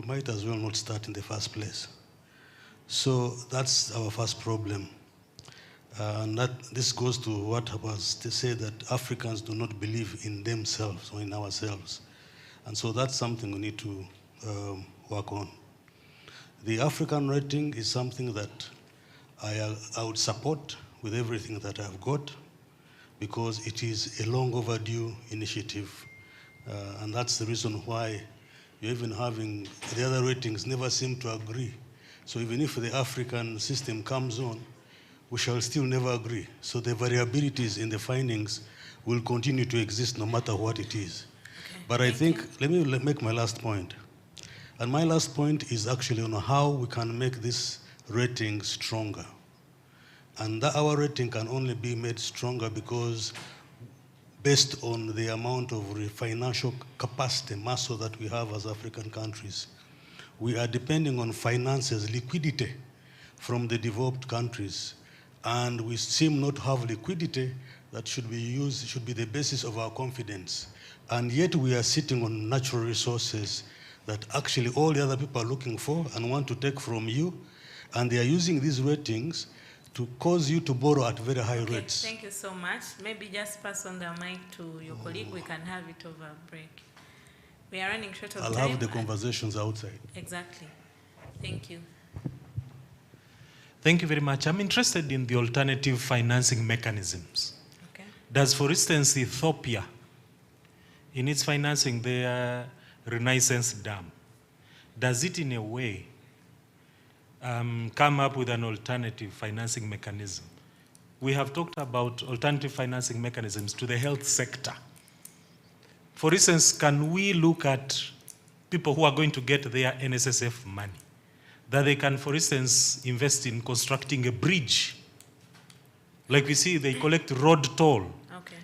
might as well not start in the first place. So that's our first problem. And this goes to what was to say that Africans do not believe in themselves or in ourselves. And so that's something we need to work on. The African rating is something that I would support with everything that I've got, because it is a long overdue initiative. And that's the reason why you're even having the other ratings never seem to agree. So even if the African system comes on, we shall still never agree. So the variabilities in the findings will continue to exist no matter what it is. Okay. But I think, let me make my last point. And my last point is actually on how we can make this rating stronger. And our rating can only be made stronger because based on the amount of financial capacity, muscle that we have as African countries, we are depending on finances, liquidity from the developed countries. And we seem not to have liquidity that should be the basis of our confidence. And yet we are sitting on natural resources that actually all the other people are looking for and want to take from you. And they are using these ratings to cause you to borrow at very high rates. Thank you so much. Maybe just pass on the mic to your colleague. We can have it over a break. We are running short of time. I'll have the conversations outside. Exactly. Thank you. Thank you very much. I'm interested in the alternative financing mechanisms. Okay. Does, for instance, Ethiopia, in its financing their Renaissance Dam, does it in a way come up with an alternative financing mechanism? We have talked about alternative financing mechanisms to the health sector. For instance, can we look at people who are going to get their NSSF money, that they can, for instance, invest in constructing a bridge? Like we see, they collect road toll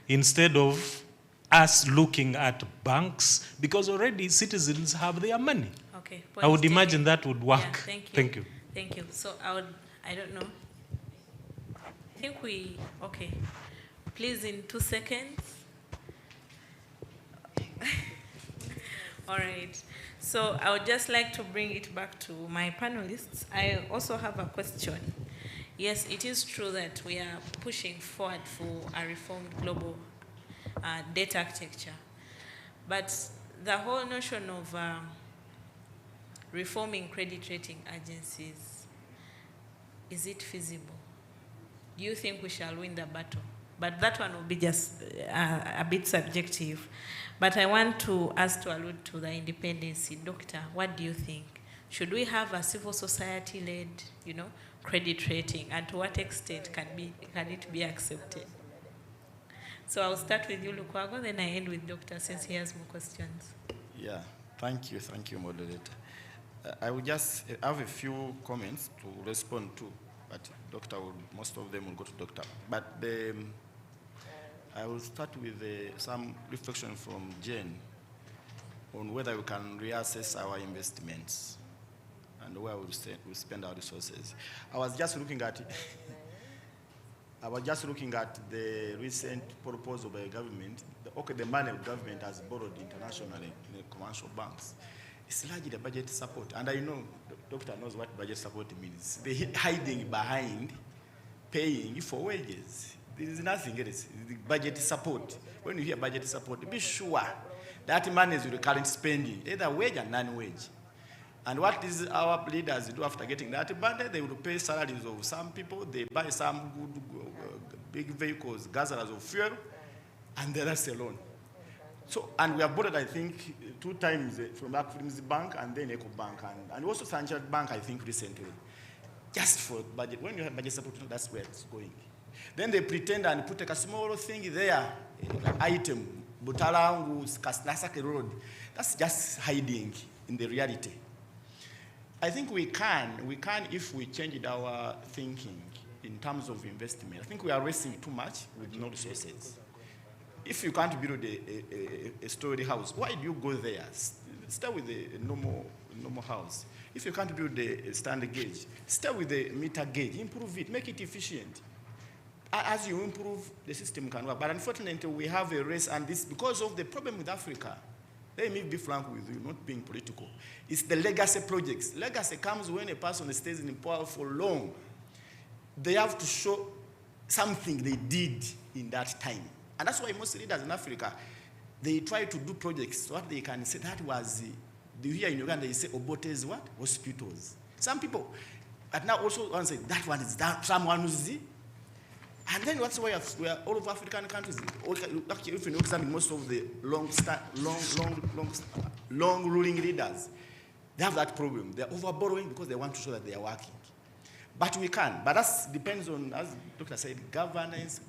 instead of us looking at banks, because already citizens have their money. Okay. I would imagine that would work. Yeah, thank you. Thank you. Thank you. So I don't know. I think okay. Please, in 2 seconds. All right. So I would just like to bring it back to my panelists. I also have a question. Yes, it is true that we are pushing forward for a reformed global data architecture. But the whole notion of reforming credit rating agencies, is it feasible? Do you think we shall win the battle? But that one will be just a bit subjective. But I want to ask to allude to the independency. Doctor, what do you think? Should we have a civil society-led, credit rating, and to what extent can it be accepted? So I'll start with you, Lukwago, then I end with Doctor, since he has more questions. Yeah, thank you, moderator. I will just have a few comments to respond to, but most of them will go to Doctor. But I will start with some reflection from Jane on whether we can reassess our investments and where we spend our resources. I was just looking at the recent proposal by the government. The money the government has borrowed internationally in the commercial banks. It's largely budget support. And I know the doctor knows what budget support means. They're hiding behind paying for wages. There is nothing else. The budget support. When you hear budget support, be sure that money is recurrent spending, either wage and non-wage. And what is our leaders do after getting that money? They will pay salaries of some people. They buy some good, big vehicles, guzzlers of fuel, and the rest alone. So, and we have borrowed, I think, 2 times from Afrims Bank and then Eco Bank and also Sanchard Bank, I think, recently. Just for budget. When you have budget support, that's where it's going. Then they pretend and put a small thing there, item, Butalangu, Kasnasake Road. That's just hiding in the reality. I think we can if we changed our thinking in terms of investment. I think we are wasting too much with no resources. If you can't build a story house, why do you go there? Stay with a normal house. If you can't build a standard gauge, stay with the meter gauge, improve it, make it efficient. As you improve, the system can work. But unfortunately, we have a race, and this because of the problem with Africa. Let me be frank with you, not being political. It's the legacy projects. Legacy comes when a person stays in power for long. They have to show something they did in that time. And that's why most leaders in Africa, they try to do projects so that they can say that was, here in Uganda, they say Obote's what? Hospitals. Some people, but now also want to say that one is that, someone who's the, and then that's why we are all over African countries. Actually, if you examine most of the long ruling leaders, they have that problem. They're over-borrowing because they want to show that they are working. But we can. But that depends on, as the doctor said, governance.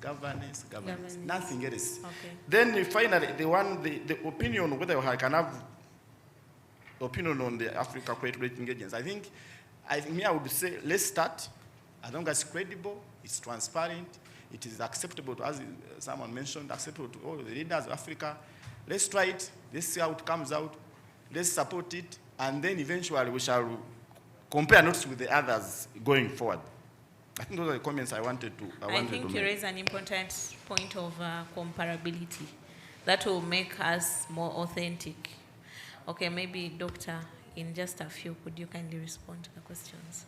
Nothing else. Okay. Then finally, the opinion, whether I can have opinion on the Africa credit rating agencies. I think I would say, let's start. As long as it's credible, it's transparent, it is acceptable to, as someone mentioned, acceptable to all the leaders of Africa. Let's try it. Let's see how it comes out. Let's support it. And then eventually we shall compare notes with the others going forward. I think those are the comments I wanted to make. I think you raise an important point of comparability. That will make us more authentic. Okay, maybe Doctor, in just a few, could you kindly respond to the questions?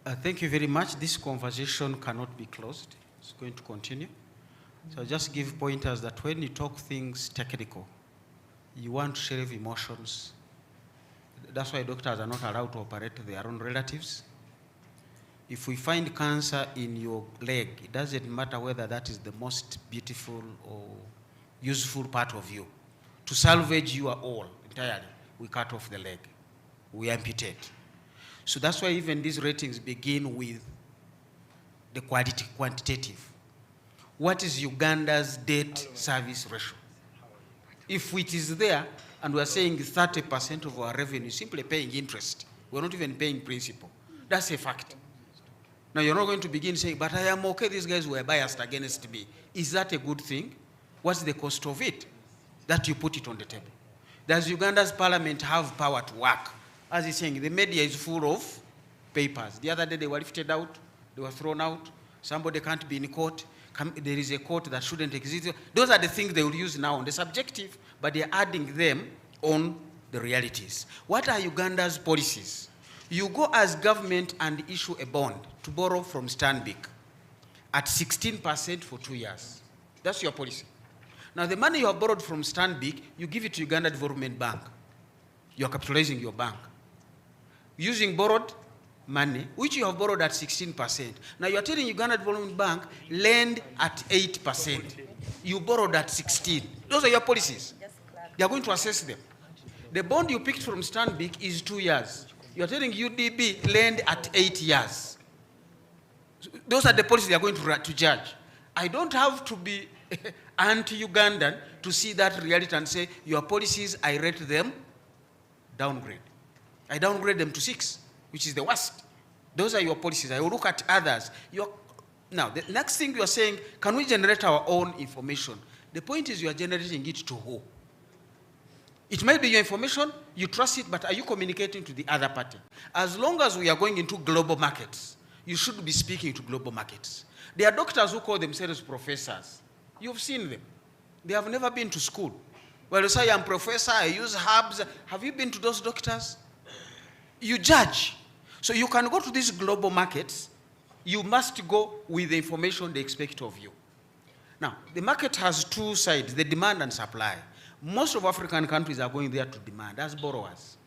Thank you very much. This conversation cannot be closed. It's going to continue. So I'll just give pointers that when you talk things technical, you want to share emotions. That's why doctors are not allowed to operate their own relatives. If we find cancer in your leg, it doesn't matter whether that is the most beautiful or useful part of you. To salvage you all entirely, we cut off the leg. We amputate. So that's why even these ratings begin with the quantitative. What is Uganda's debt service ratio? If it is there, and we're saying 30% of our revenue is simply paying interest, we're not even paying principal. That's a fact. Now you're not going to begin saying, but I am okay, these guys were biased against me. Is that a good thing? What's the cost of it? That you put it on the table. Does Uganda's parliament have power to work? As he's saying, the media is full of papers. The other day they were lifted out, they were thrown out. Somebody can't be in court. There is a court that shouldn't exist. Those are the things they will use now on the subjective, but they're adding them on the realities. What are Uganda's policies? You go as government and issue a bond to borrow from Stanbic at 16% for 2 years. That's your policy. Now the money you have borrowed from Stanbic, you give it to Uganda Development Bank. You're capitalizing your bank. Using borrowed money, which you have borrowed at 16%. Now you're telling Uganda Development Bank, lend at 8%. You borrowed at 16. Those are your policies. They are going to assess them. The bond you picked from Stanbic is 2 years. You're telling UDB, lend at 8 years. Those are the policies they are going to judge. I don't have to be anti-Ugandan to see that reality and say, your policies, I rate them downgrade. I downgrade them to 6, which is the worst. Those are your policies. I will look at others. Now, the next thing you are saying, can we generate our own information? The point is you are generating it to who? It might be your information, you trust it, but are you communicating to the other party? As long as we are going into global markets, you should be speaking to global markets. There are doctors who call themselves professors. You've seen them. They have never been to school. Well, you say, I'm professor, I use herbs. Have you been to those doctors? You judge. So you can go to these global markets. You must go with the information they expect of you. Now, the market has two sides, the demand and supply. Most of African countries are going there to demand as borrowers.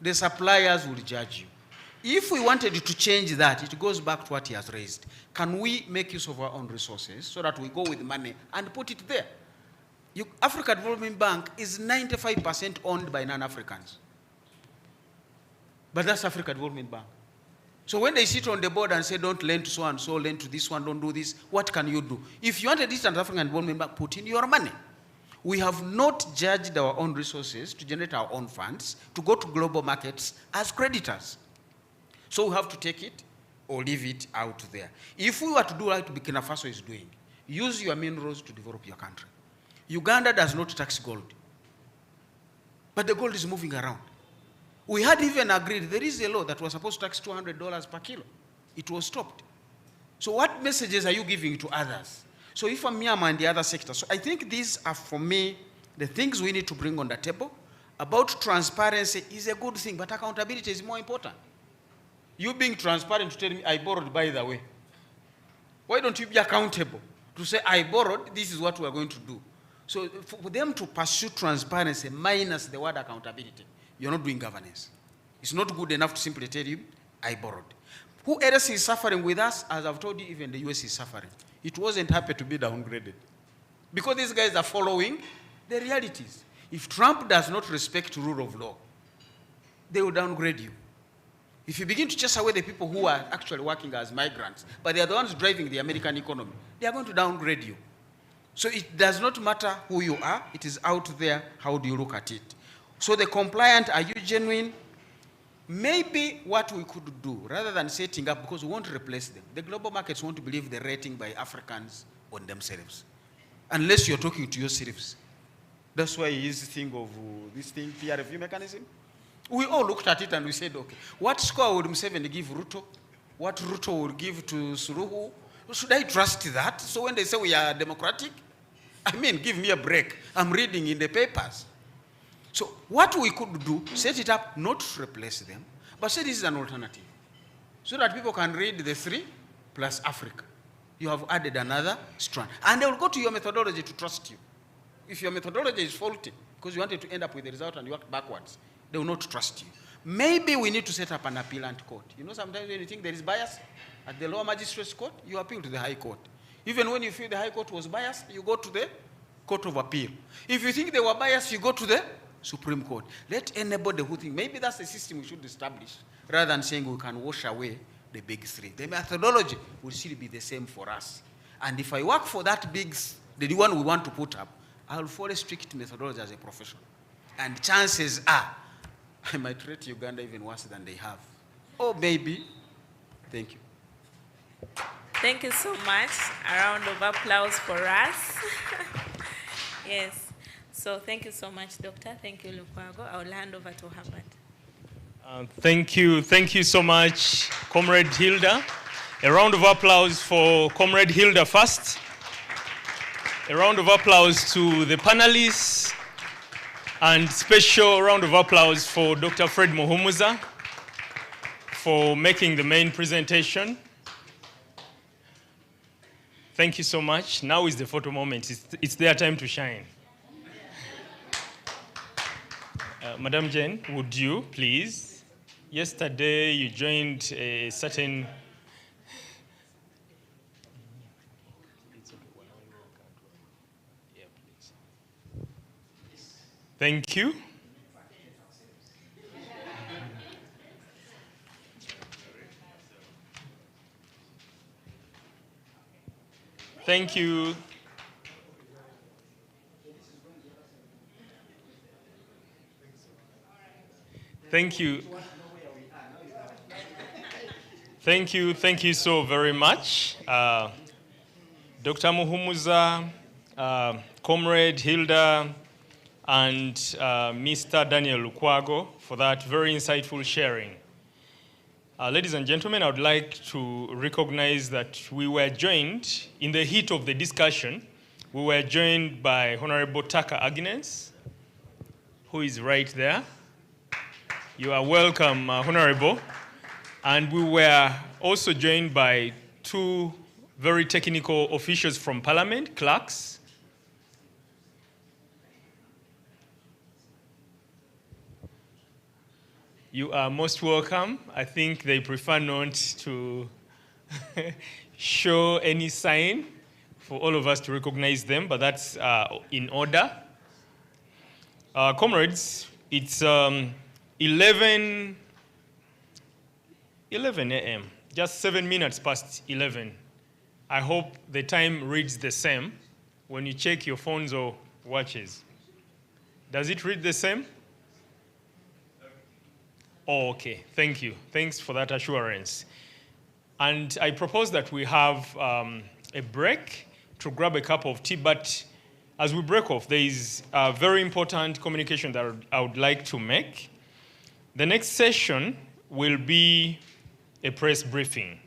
The suppliers will judge you. If we wanted to change that, it goes back to what he has raised. Can we make use of our own resources so that we go with money and put it there? Africa Development Bank is 95% owned by non-Africans. But that's Africa Development Bank. So when they sit on the board and say, don't lend to so and so, lend to this one, don't do this, what can you do? If you wanted this African Development Bank, put in your money. We have not judged our own resources to generate our own funds to go to global markets as creditors. So we have to take it or leave it out there. If we were to do like Burkina Faso is doing, use your minerals to develop your country. Uganda does not tax gold, but the gold is moving around. We had even agreed, there is a law that was supposed to tax $200 per kilo. It was stopped. So what messages are you giving to others? So if I'm Myanmar and the other sectors, so I think these are, for me, the things we need to bring on the table. About transparency is a good thing, but accountability is more important. You being transparent to tell me, I borrowed by the way. Why don't you be accountable to say, I borrowed, this is what we are going to do. So for them to pursue transparency minus the word accountability, you're not doing governance. It's not good enough to simply tell you, I borrowed. Who else is suffering with us? As I've told you, even the US is suffering. It wasn't happy to be downgraded. Because these guys are following the realities. If Trump does not respect rule of law, they will downgrade you. If you begin to chase away the people who are actually working as migrants, but they are the ones driving the American economy, they are going to downgrade you. So it does not matter who you are, it is out there, how do you look at it? So the compliant, are you genuine? Maybe what we could do, rather than setting up, because we won't replace them, the global markets won't believe the rating by Africans on themselves, unless you're talking to yourselves. That's why his thing of this thing, peer review mechanism. We all looked at it and we said, okay, what score would Museveni give Ruto? What Ruto would give to Suruhu? Should I trust that? So when they say we are democratic, I mean, give me a break. I'm reading in the papers. So what we could do, set it up, not to replace them, but say this is an alternative. So that people can read the 3 plus Africa. You have added another strand. And they will go to your methodology to trust you. If your methodology is faulty, because you wanted to end up with the result and you work backwards, they will not trust you. Maybe we need to set up an appellant court. You know, sometimes when you think there is bias at the lower magistrates court, you appeal to the high court. Even when you feel the high court was biased, you go to the court of appeal. If you think they were biased, you go to the Supreme Court. Let anybody who think, maybe that's the system we should establish, rather than saying we can wash away the big 3. The methodology will still be the same for us. And if I work for that the one we want to put up, I will follow strict methodology as a profession. And chances are, I might rate Uganda even worse than they have. Or maybe. Thank you. Thank you so much. A round of applause for us. Yes. So thank you so much, Doctor. Thank you, Lukwago. I will hand over to Herbert. Thank you so much, Comrade Hilda. A round of applause for Comrade Hilda first. A round of applause to the panelists. And special round of applause for Dr. Fred Muhumuza for making the main presentation. Thank you so much. Now is the photo moment. It's their time to shine. Madam Jane, would you please? Yesterday you joined a certain... Thank you. Thank you. Thank you. Thank you so very much. Dr. Muhumuza, Comrade Hilda, and Mr. Daniel Lukwago for that very insightful sharing. Ladies and gentlemen, I would like to recognize that we were joined, in the heat of the discussion, we were joined by Honorable Taka Agnes, who is right there. You are welcome, Honorable. And we were also joined by 2 very technical officials from Parliament, clerks. You are most welcome. I think they prefer not to show any sign for all of us to recognize them, but that's in order. Comrades, it's 11 a.m., just 7 minutes past 11. I hope the time reads the same when you check your phones or watches. Does it read the same? Oh, okay, thank you. Thanks for that assurance. And I propose that we have a break to grab a cup of tea, but as we break off, there is a very important communication that I would like to make. The next session will be a press briefing.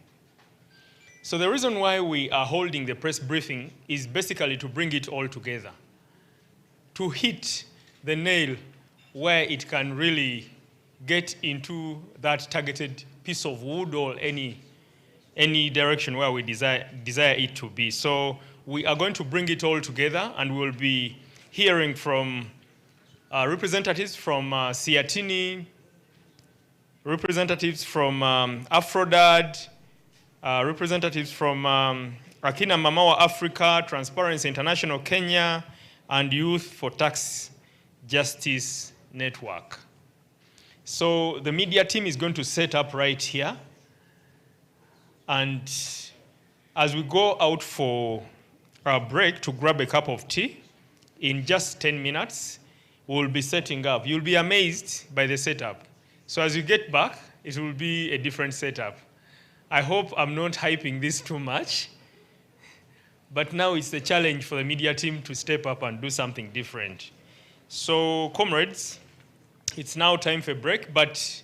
So the reason why we are holding the press briefing is basically to bring it all together, to hit the nail where it can really get into that targeted piece of wood or any direction where we desire it to be. So we are going to bring it all together, and we'll be hearing from representatives from Siatini, representatives from Afrodad, representatives from Akina Mamawa Africa, Transparency International Kenya, and Youth for Tax Justice Network. So the media team is going to set up right here. And as we go out for a break to grab a cup of tea, in just 10 minutes, we'll be setting up. You'll be amazed by the setup. So as you get back, it will be a different setup. I hope I'm not hyping this too much, but now it's the challenge for the media team to step up and do something different. So comrades, it's now time for a break, but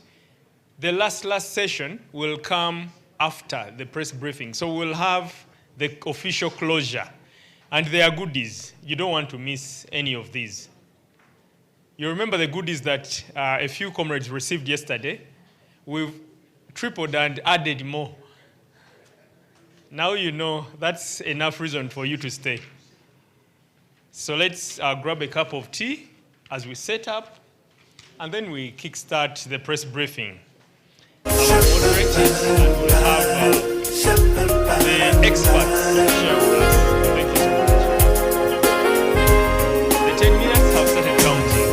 the last session will come after the press briefing. So we'll have the official closure, and there are goodies. You don't want to miss any of these. You remember the goodies that a few comrades received yesterday? We've tripled and added more. Now you know that's enough reason for you to stay. So let's grab a cup of tea as we set up, and then we kickstart the press briefing. I will moderate it, and we'll have the experts share with us. Thank you so much. The 10 minutes have started counting.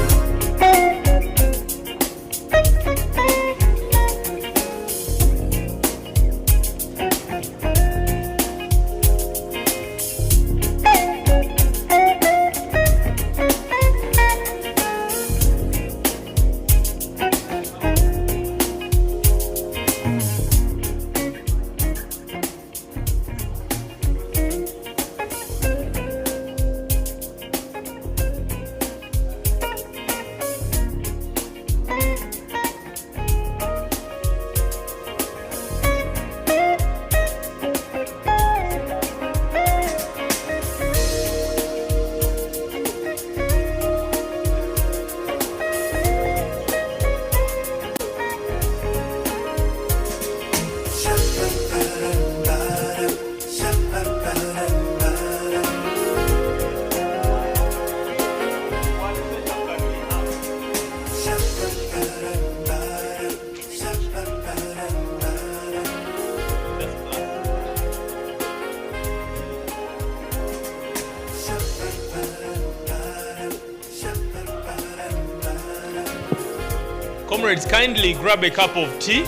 Comrades, kindly grab a cup of tea.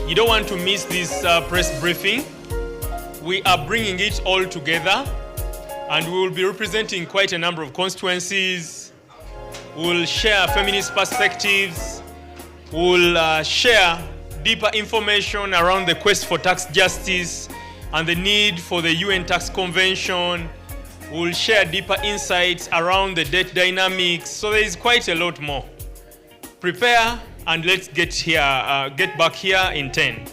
You don't want to miss this press briefing. We are bringing it all together, and we will be representing quite a number of constituencies. We'll share feminist perspectives. We'll share deeper information around the quest for tax justice and the need for the UN Tax Convention. We'll share deeper insights around the debt dynamics. So there is quite a lot more. Prepare, and let's get back here in 10.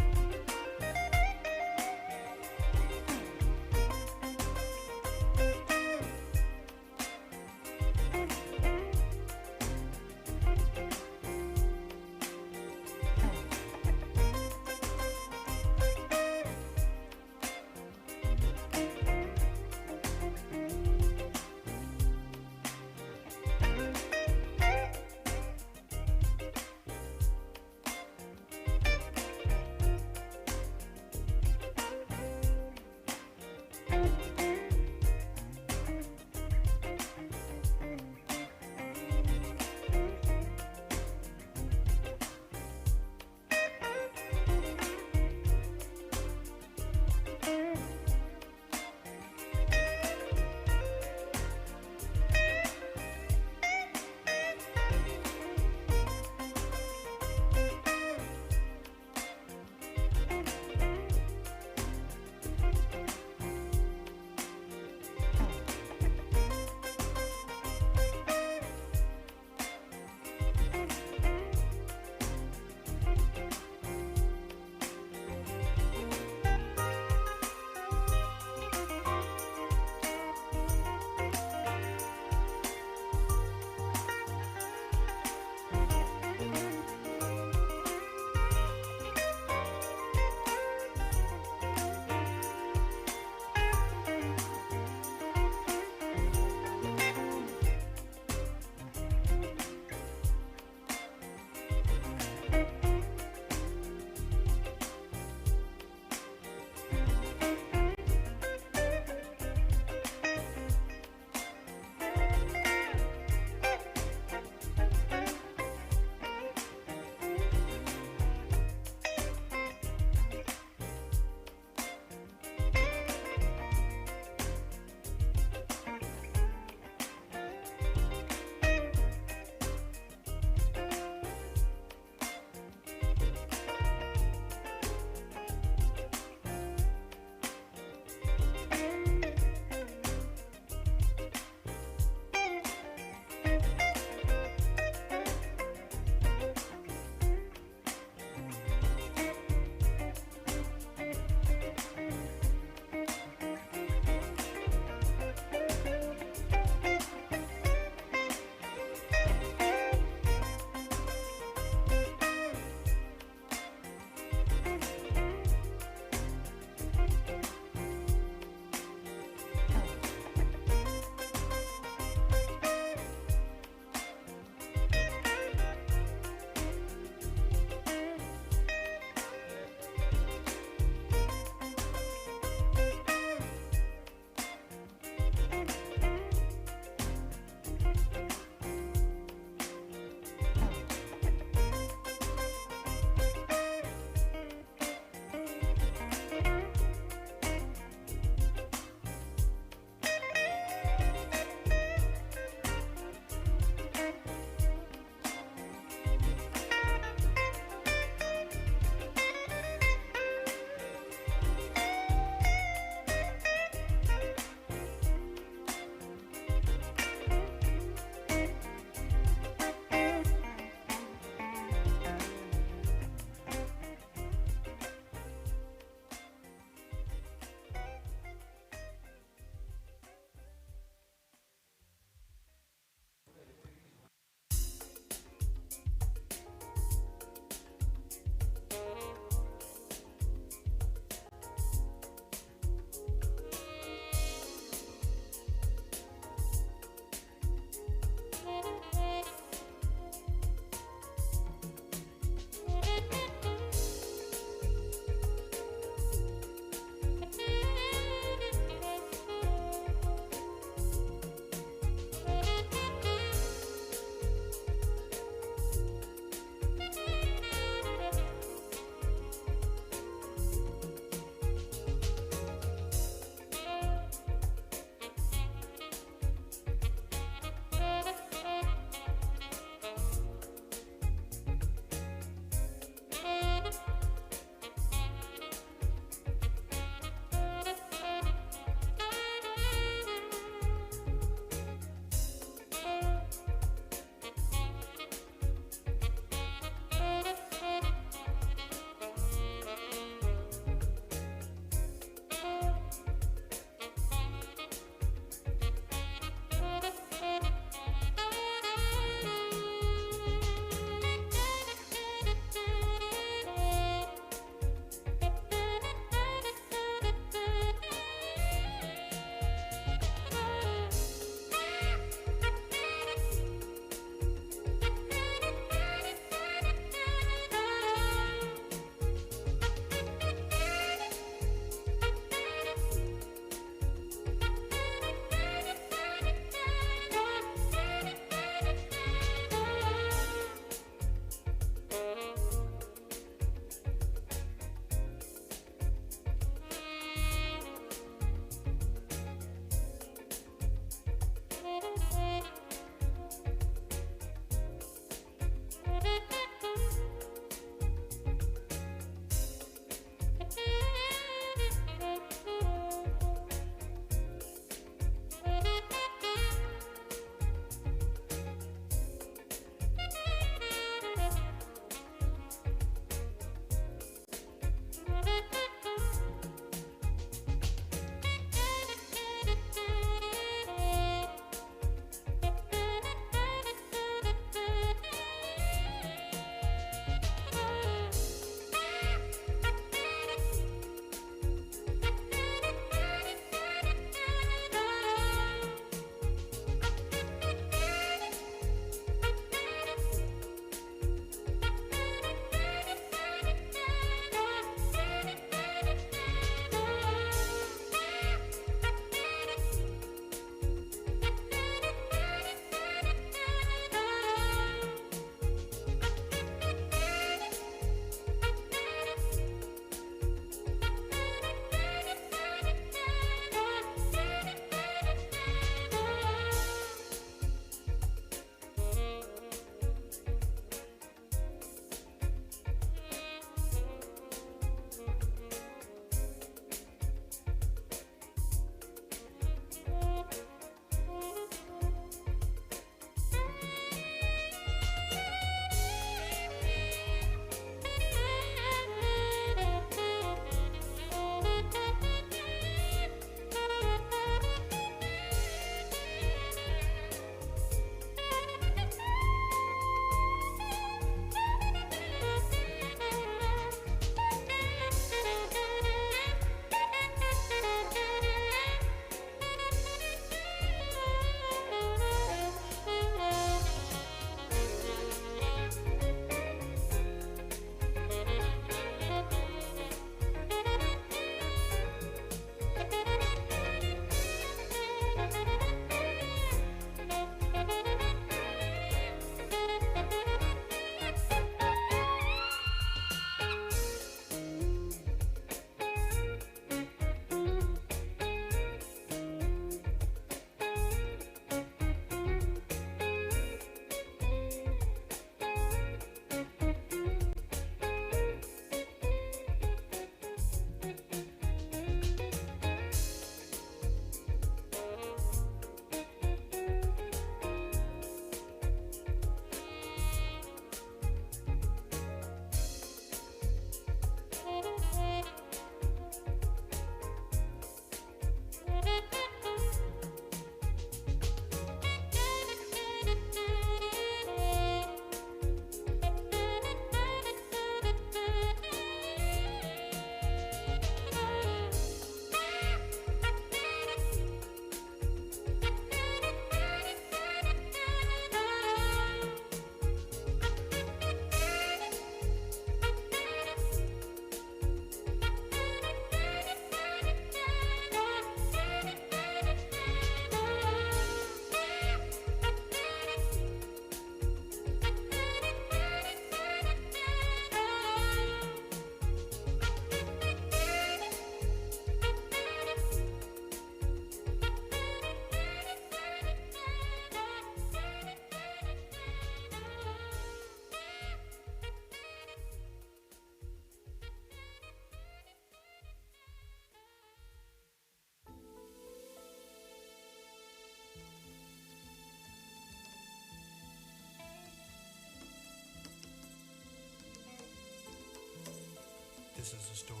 This is the story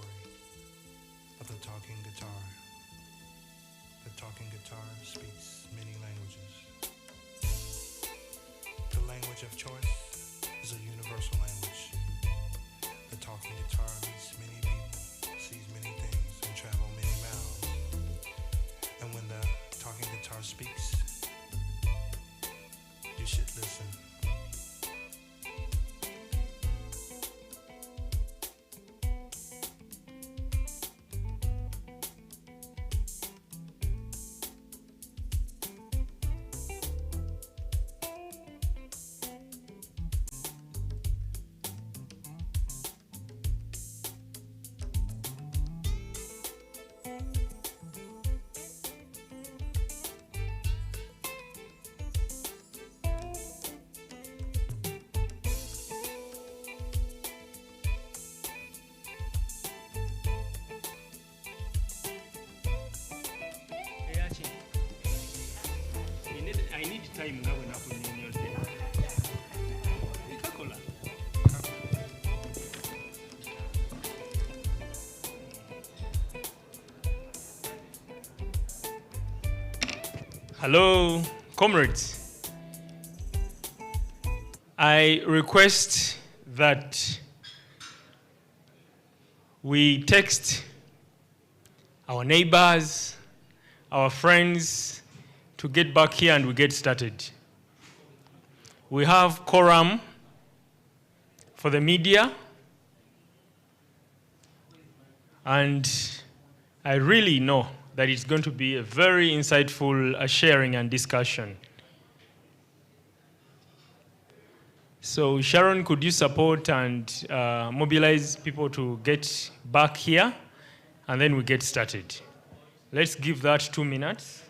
of the talking guitar. The talking guitar speaks many languages. The language of choice is a universal language. The talking guitar meets many people, sees many things, and travels many miles. And when the talking guitar speaks, you should listen. I need time now when I'm in your day. Coca-Cola. Hello, comrades. I request that we text our neighbors, our friends, to get back here and we get started. We have quorum for the media, and I really know that it's going to be a very insightful sharing and discussion. So Sharon, could you support and mobilize people to get back here, and then we get started. Let's give that 2 minutes.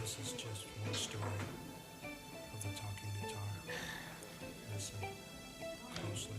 This is just one story of the talking guitar. Listen closely.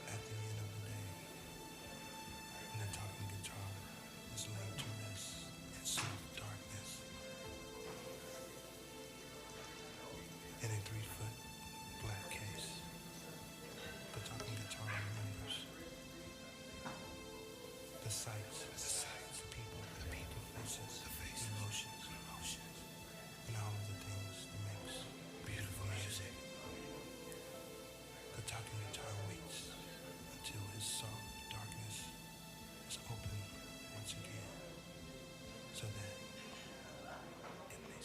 At the end of the day, the talking guitar is laid to rest in soft darkness. In a 3-foot black case, the talking guitar remembers the sights, the people, the faces, emotions, and all of the things that makes beautiful music. The talking guitar waits until his soft darkness is open once again, so that it may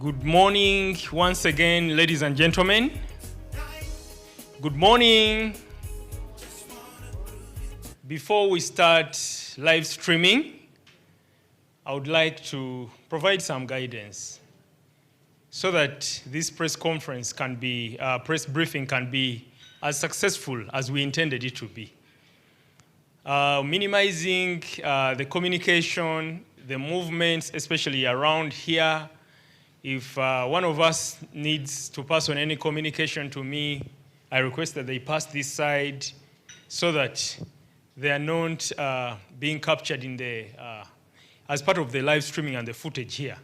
Good morning once again, ladies and gentlemen. Good morning. Before we start live streaming, I would like to provide some guidance so that this press conference can be, press briefing can be as successful as we intended it to be. Minimizing the communication, the movements, especially around here. If one of us needs to pass on any communication to me, I request that they pass this side so that they are not being captured in the, as part of the live streaming and the footage here.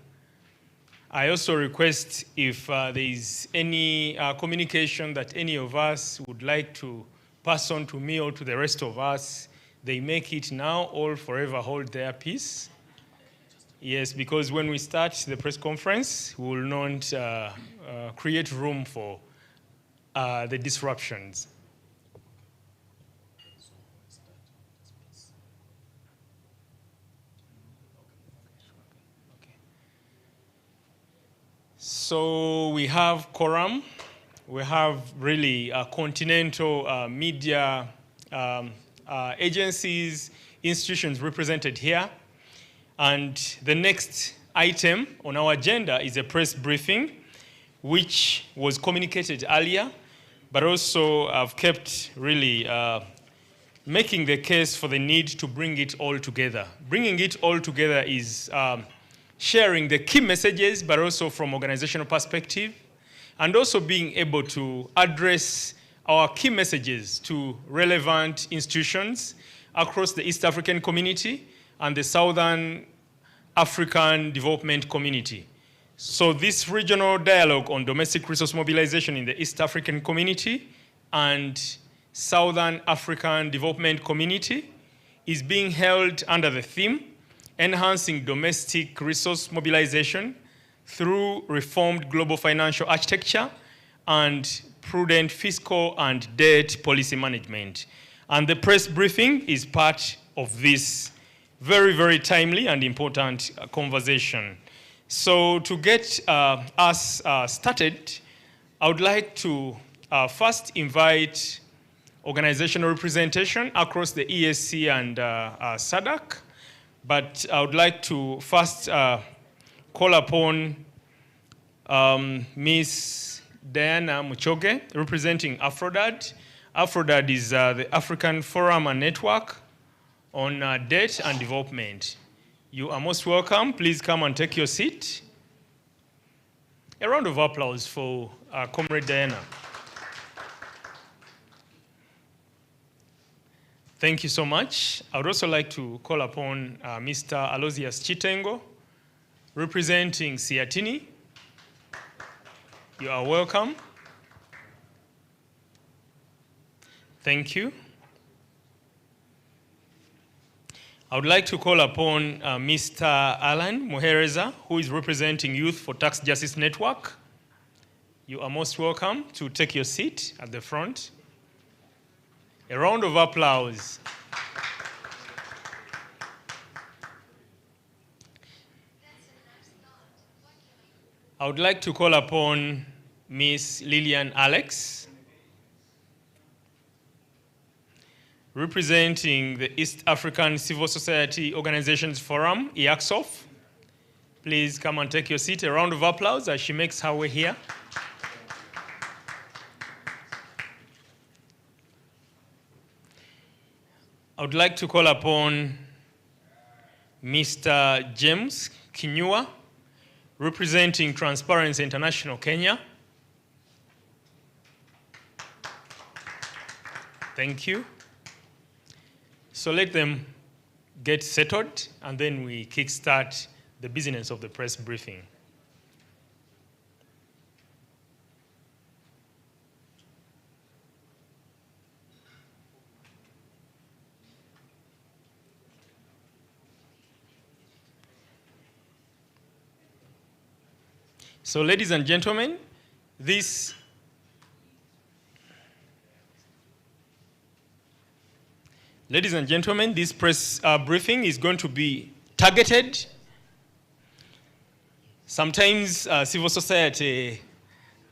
I also request if there is any communication that any of us would like to pass on to me or to the rest of us, they make it now or forever hold their peace. Yes, because when we start the press conference, we will not create room for the disruptions. So we have quorum. We have really continental media agencies, institutions represented here. And the next item on our agenda is a press briefing, which was communicated earlier, but also I've kept really making the case for the need to bring it all together. Bringing it all together is sharing the key messages, but also from organizational perspective, and also being able to address our key messages to relevant institutions across the East African community and the Southern African development community. So this regional dialogue on domestic resource mobilization in the East African community and Southern African development community is being held under the theme, enhancing domestic resource mobilization through reformed global financial architecture and prudent fiscal and debt policy management. And the press briefing is part of this very, very timely and important conversation. So to get us started, I would like to first invite organizational representation across the ESC and SADC, but I would like to first call upon Ms. Diana Muchoge, representing AFRODAD. AFRODAD is the African Forum and Network on Debt and Development. You are most welcome. Please come and take your seat. A round of applause for Comrade Diana. Thank you so much. I would also like to call upon Mr. Aloysius Chitengo, representing Siatini. You are welcome. Thank you. I would like to call upon Mr. Alan Muhereza, who is representing Youth for Tax Justice Network. You are most welcome to take your seat at the front. A round of applause. I would like to call upon Ms. Lillian Alex, representing the East African Civil Society Organizations Forum, EACSOF. Please come and take your seat. A round of applause as she makes her way here. I would like to call upon Mr. James Kinyua, representing Transparency International Kenya. Thank you. So let them get settled, and then we kickstart the business of the press briefing. So ladies and gentlemen, this press briefing is going to be targeted Sometimes civil society,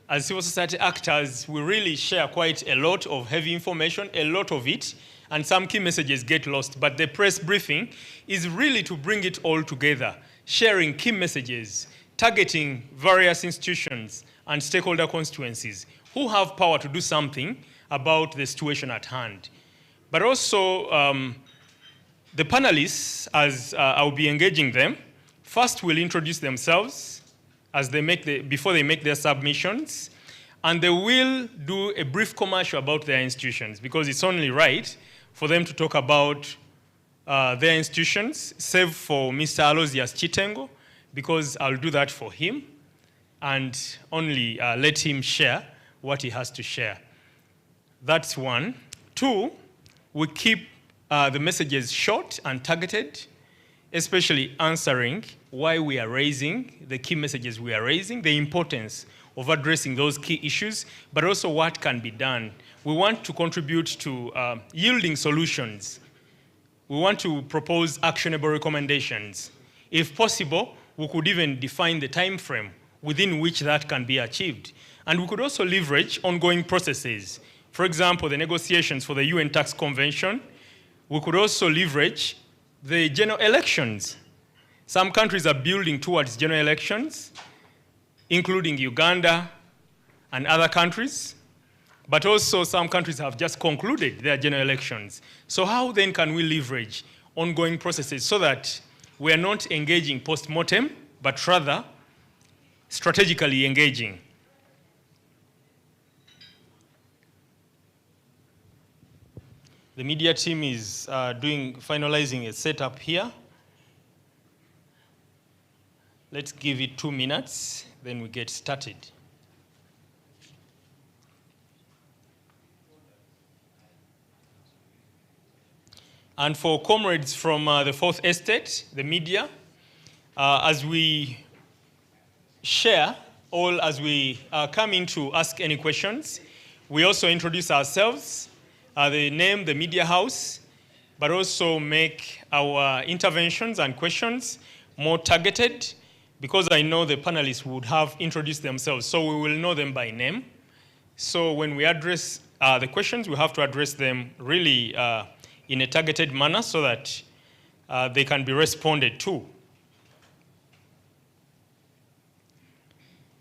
as civil society actors, we really share quite a lot of heavy information, a lot of it, and some key messages get lost. But the press briefing is really to bring it all together, sharing key messages, targeting various institutions and stakeholder constituencies who have power to do something about the situation at hand. But also, the panelists, as I'll be engaging them, first will introduce themselves as they before they make their submissions, and they will do a brief commercial about their institutions, because it's only right for them to talk about their institutions, save for Mr. Aloysius Chitengo, because I'll do that for him, and only let him share what he has to share. That's one. Two, we keep the messages short and targeted, especially answering why we are raising, the key messages we are raising, the importance of addressing those key issues, but also what can be done. We want to contribute to yielding solutions. We want to propose actionable recommendations. If possible, we could even define the time frame within which that can be achieved. And we could also leverage ongoing processes. For example, the negotiations for the UN Tax Convention. We could also leverage the general elections. Some countries are building towards general elections, including Uganda and other countries. But also some countries have just concluded their general elections. So how then can we leverage ongoing processes so that we are not engaging post-mortem, but rather strategically engaging? The media team is finalizing a setup here. Let's give it 2 minutes, then we get started. And for comrades from the Fourth Estate, the media, as we share, as we come in to ask any questions, we also introduce ourselves, the name, the media house, but also make our interventions and questions more targeted, because I know the panelists would have introduced themselves, so we will know them by name. So when we address the questions, we have to address them really in a targeted manner so that they can be responded to.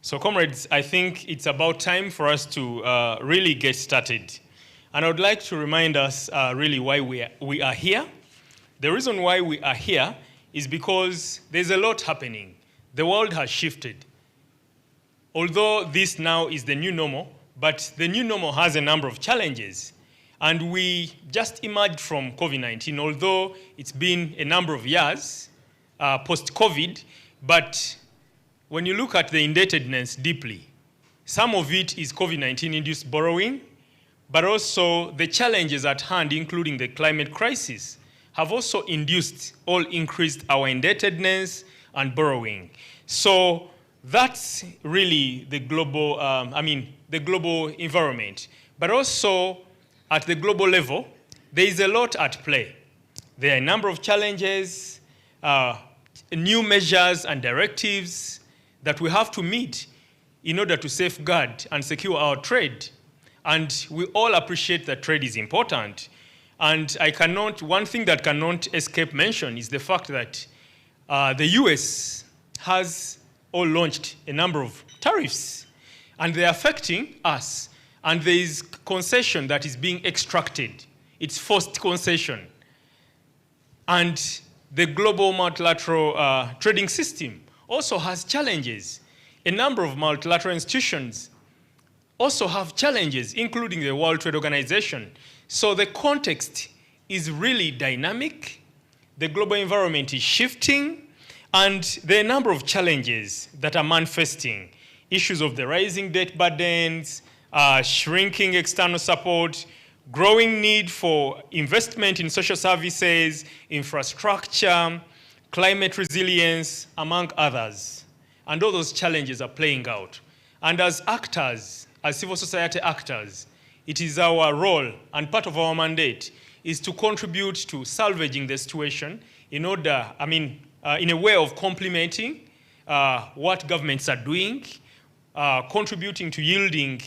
So comrades, I think it's about time for us to really get started. And I would like to remind us really why we are here. The reason why we are here is because there's a lot happening. The world has shifted. Although this now is the new normal, but the new normal has a number of challenges. And we just emerged from COVID-19, although it's been a number of years post-COVID, but when you look at the indebtedness deeply, some of it is COVID-19 induced borrowing, but also the challenges at hand, including the climate crisis, have also increased our indebtedness and borrowing. So that's really the global, the global environment. But also at the global level, there is a lot at play. There are a number of challenges, new measures and directives that we have to meet in order to safeguard and secure our trade. And we all appreciate that trade is important. And one thing that cannot escape mention is the fact that the US has all launched a number of tariffs, and they're affecting us. And there is concession that is being extracted. It's forced concession. And the global multilateral trading system also has challenges. A number of multilateral institutions also have challenges, including the World Trade Organization. So the context is really dynamic. The global environment is shifting, and there are a number of challenges that are manifesting. Issues of the rising debt burdens, shrinking external support, growing need for investment in social services, infrastructure, climate resilience, among others. And all those challenges are playing out. And as actors, as civil society actors, it is our role and part of our mandate is to contribute to salvaging the situation in a way of complementing what governments are doing, contributing to yielding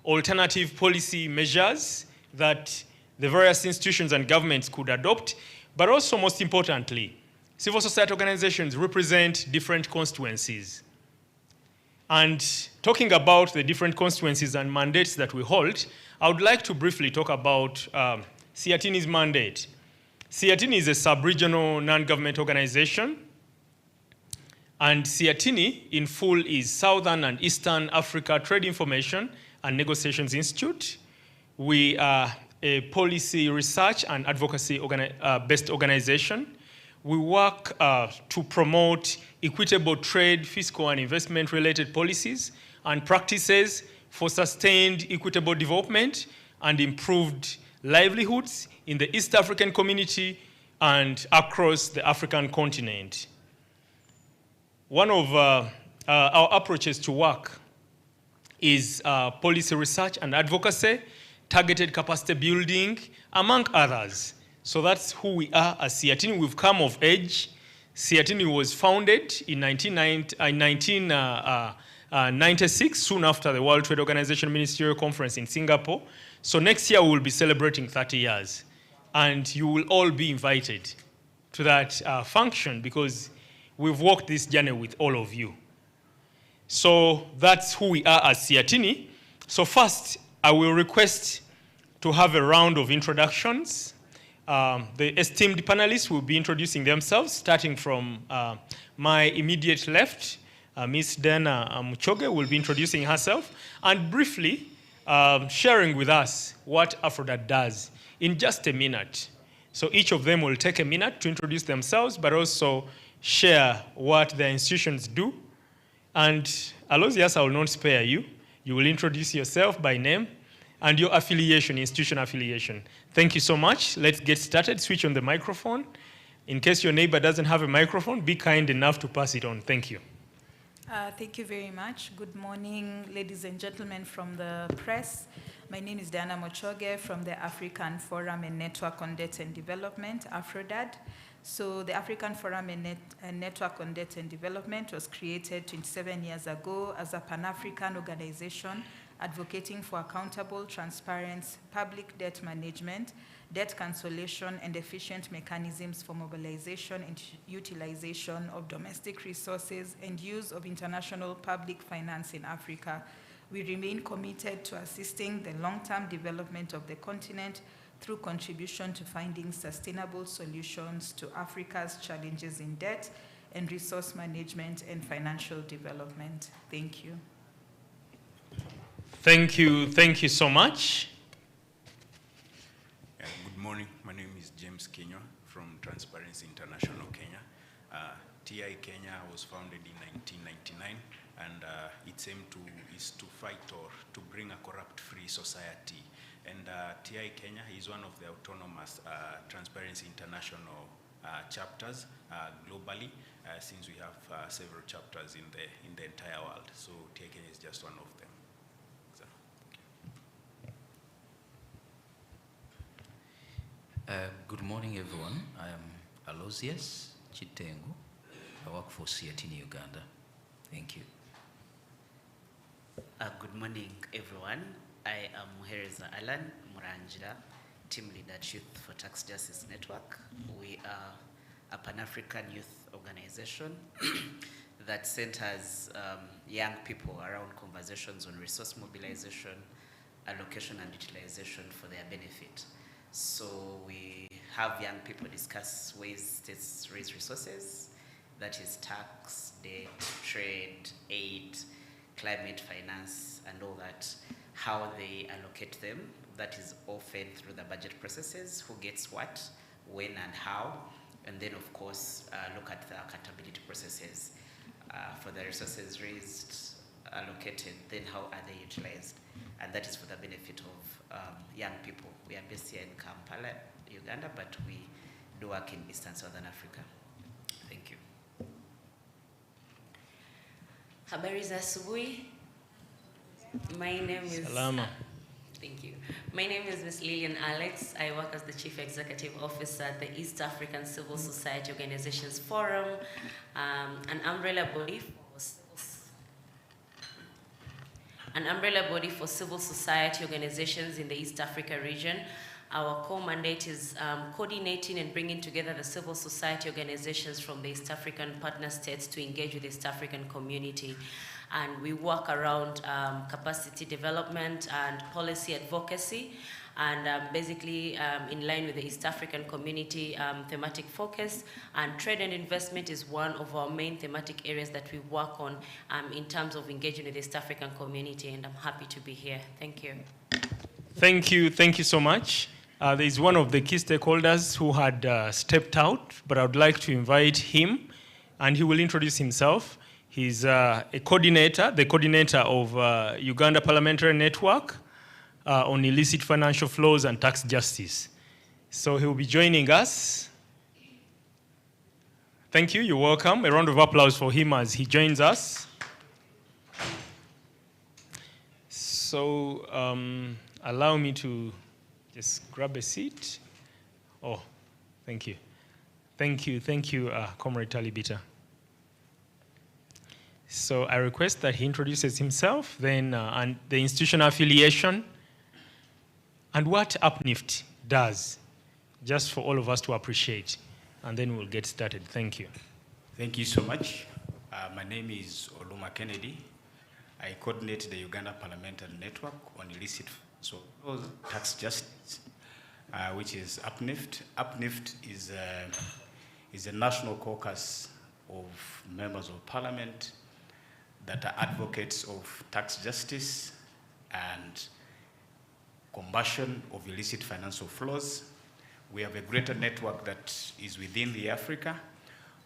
alternative policy measures that the various institutions and governments could adopt, but also most importantly, civil society organizations represent different constituencies. And talking about the different constituencies and mandates that we hold, I would like to briefly talk about CIATINI's mandate. CIATINI is a sub-regional non-government organization, and CIATINI in full is Southern and Eastern Africa Trade Information and Negotiations Institute. We are a policy research and advocacy based organization. We work to promote equitable trade, fiscal, and investment-related policies and practices for sustained equitable development and improved livelihoods in the East African community and across the African continent. One of our approaches to work is policy research and advocacy, targeted capacity building, among others. So that's who we are as CIATINI. We've come of age. CIATINI was founded in 1996, soon after the World Trade Organization Ministerial Conference in Singapore. So next year we will be celebrating 30 years. And you will all be invited to that function because we've walked this journey with all of you. So that's who we are as CIATINI. So first, I will request to have a round of introductions. The esteemed panelists will be introducing themselves, starting from my immediate left. Ms. Dana Muchoge will be introducing herself and briefly sharing with us what AFRODAT does in just a minute. So each of them will take a minute to introduce themselves, but also share what their institutions do. And Aloysius, I will not spare you. You will introduce yourself by name and your affiliation, institution affiliation. Thank you so much. Let's get started. Switch on the microphone. In case your neighbor doesn't have a microphone, be kind enough to pass it on. Thank you. Thank you very much. Good morning, ladies and gentlemen from the press. My name is Diana Mochoge from the African Forum and Network on Debt and Development, AFRODAD. So the African Forum and Network on Debt and Development was created 27 years ago as a Pan-African organization advocating for accountable, transparent public debt management, debt cancellation, and efficient mechanisms for mobilization and utilization of domestic resources and use of international public finance in Africa. We remain committed to assisting the long-term development of the continent through contribution to finding sustainable solutions to Africa's challenges in debt and resource management and financial development. Thank you. Thank you so much. Good morning. My name is James Kenya from Transparency International Kenya. TI Kenya was founded in 1999, and its aim is to fight or to bring a corrupt-free society. And TI Kenya is one of the autonomous Transparency International chapters globally, since we have several chapters in the entire world. So TI Kenya is just one of them. Good morning, everyone. I am Aloysius Chitengo. I work for CIATINI Uganda. Thank you. Good morning, everyone. I am Hereza Alan Murangira, Team Leader Youth for Tax Justice Network. We are a Pan-African youth organization that centers young people around conversations on resource mobilization, allocation, and utilization for their benefit. So we have young people discuss ways states raise resources, that is tax, debt, trade, aid, climate finance, and all that, how they allocate them. That is often through the budget processes, who gets what, when and how, and then of course look at the accountability processes for the resources raised, allocated, then how are they utilized, and that is for the benefit of young people. We are based here in Kampala, Uganda, but we do work in East and Southern Africa. Thank you. Habari za asubuhi. My name is Salama. Thank you. My name is Ms. Lillian Alex. I work as the Chief Executive Officer at the East African Civil Society Organizations Forum, an umbrella body an umbrella body for civil society organizations in the East Africa region. Our core mandate is coordinating and bringing together the civil society organizations from the East African partner states to engage with the East African community. And we work around capacity development and policy advocacy, and basically in line with the East African community thematic focus. And trade and investment is one of our main thematic areas that we work on in terms of engaging with the East African community, and I'm happy to be here. Thank you. Thank you so much. There is one of the key stakeholders who had stepped out, but I would like to invite him, and he will introduce himself. He's a coordinator, the coordinator of Uganda Parliamentary Network on illicit financial flows and tax justice. So he will be joining us. Thank you, you're welcome. A round of applause for him as he joins us. So allow me to just grab a seat. Oh, thank you. Thank you, Comrade Talibita. So I request that he introduces himself, then and the institutional affiliation, and what UPNIFT does, just for all of us to appreciate, and then we'll get started. Thank you. Thank you so much. My name is Oluma Kennedy. I coordinate the Uganda Parliamentary Network on illicit tax justice, which is UPNIFT. UPNIFT is a national caucus of members of parliament that are advocates of tax justice and combating of illicit financial flows. We have a greater network that is within the Africa,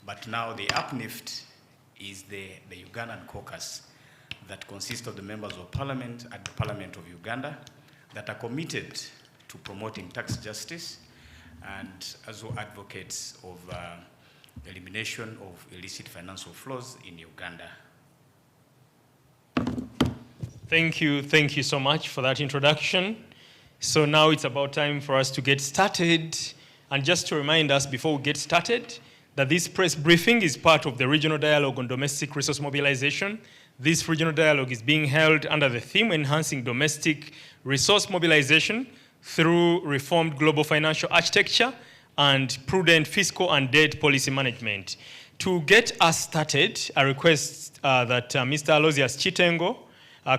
but now the UPNIFT is the Ugandan caucus that consists of the members of parliament at the Parliament of Uganda that are committed to promoting tax justice and also advocates of elimination of illicit financial flows in Uganda. Thank you so much for that introduction. So now it's about time for us to get started. And just to remind us before we get started, that this press briefing is part of the Regional Dialogue on Domestic Resource Mobilization. This regional dialogue is being held under the theme Enhancing Domestic Resource Mobilization through Reformed Global Financial Architecture and Prudent Fiscal and Debt Policy Management. To get us started, I request that Mr. Aloysius Chitengo,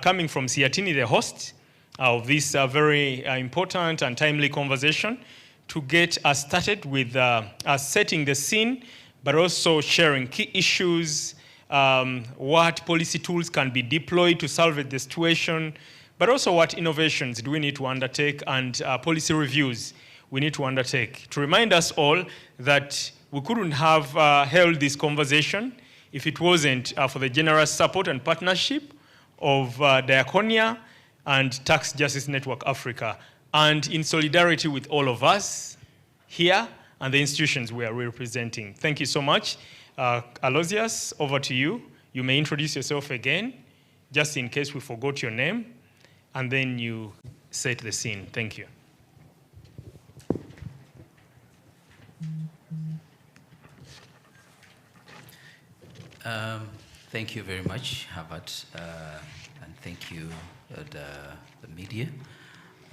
coming from Siatini, the host of this very important and timely conversation, to get us started with us setting the scene, but also sharing key issues, what policy tools can be deployed to salvage the situation, but also what innovations do we need to undertake and policy reviews we need to undertake. To remind us all that we couldn't have held this conversation if it wasn't for the generous support and partnership of Diaconia and Tax Justice Network Africa, and in solidarity with all of us here and the institutions we are representing. Thank you so much. Aloysius, over to you. You may introduce yourself again, just in case we forgot your name, and then you set the scene. Thank you. Thank you very much, Herbert, and thank you, the media.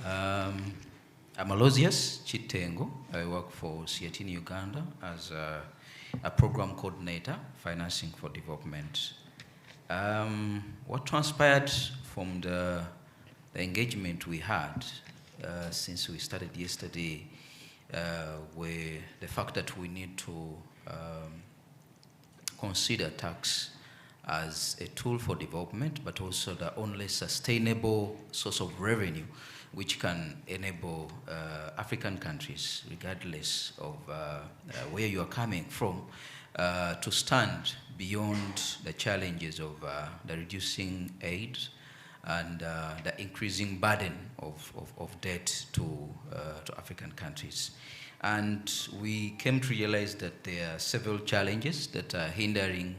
I'm Aloysius Chitengo. I work for Siatini Uganda as a program coordinator, financing for development. What transpired from the engagement we had since we started yesterday were the fact that we need to consider tax as a tool for development, but also the only sustainable source of revenue which can enable African countries, regardless of where you are coming from, to stand beyond the challenges of the reducing aid and the increasing burden of debt to African countries. And we came to realize that there are several challenges that are hindering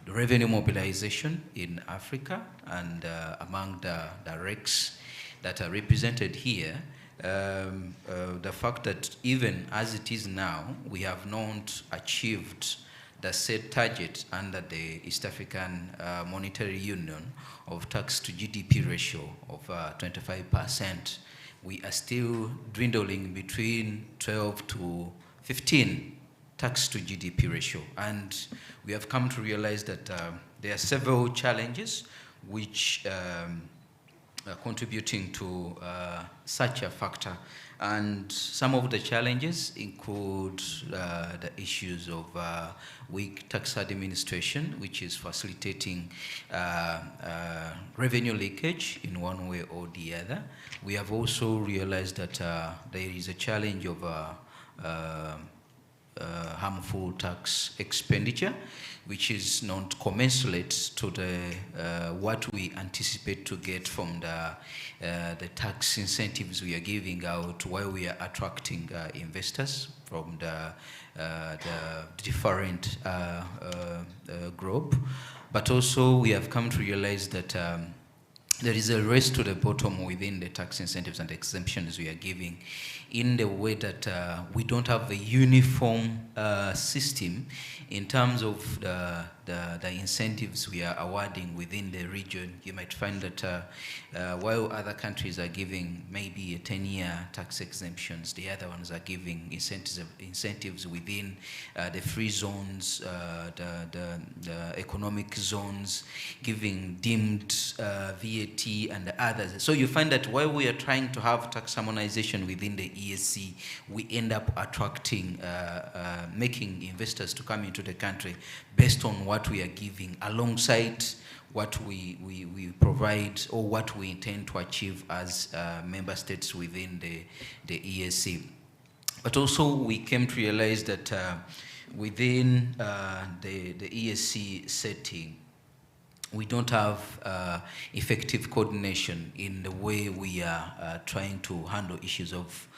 revenue mobilization in Africa, and among the RECs that are represented here, the fact that even as it is now, we have not achieved the set target under the East African Monetary Union of tax to GDP ratio of 25%. We are still dwindling between 12 to 15 tax to GDP ratio. And we have come to realize that there are several challenges which are contributing to such a factor. And some of the challenges include the issues of weak tax administration, which is facilitating revenue leakage in one way or the other. We have also realized that there is a challenge of harmful tax expenditure, which is not commensurate to the what we anticipate to get from the tax incentives we are giving out while we are attracting investors from the different group. But also we have come to realize that there is a race to the bottom within the tax incentives and exemptions we are giving, in the way that we don't have a uniform system in terms of the incentives we are awarding within the region. You might find that while other countries are giving maybe a 10-year tax exemptions, the other ones are giving incentives within the free zones, the economic zones, giving deemed VAT and the others. So you find that while we are trying to have tax harmonization within the ESC, we end up attracting, making investors to come into the country based on what we are giving alongside what we provide or what we intend to achieve as member states within the ESC. But also we came to realize that within the ESC setting, we don't have effective coordination in the way we are trying to handle issues of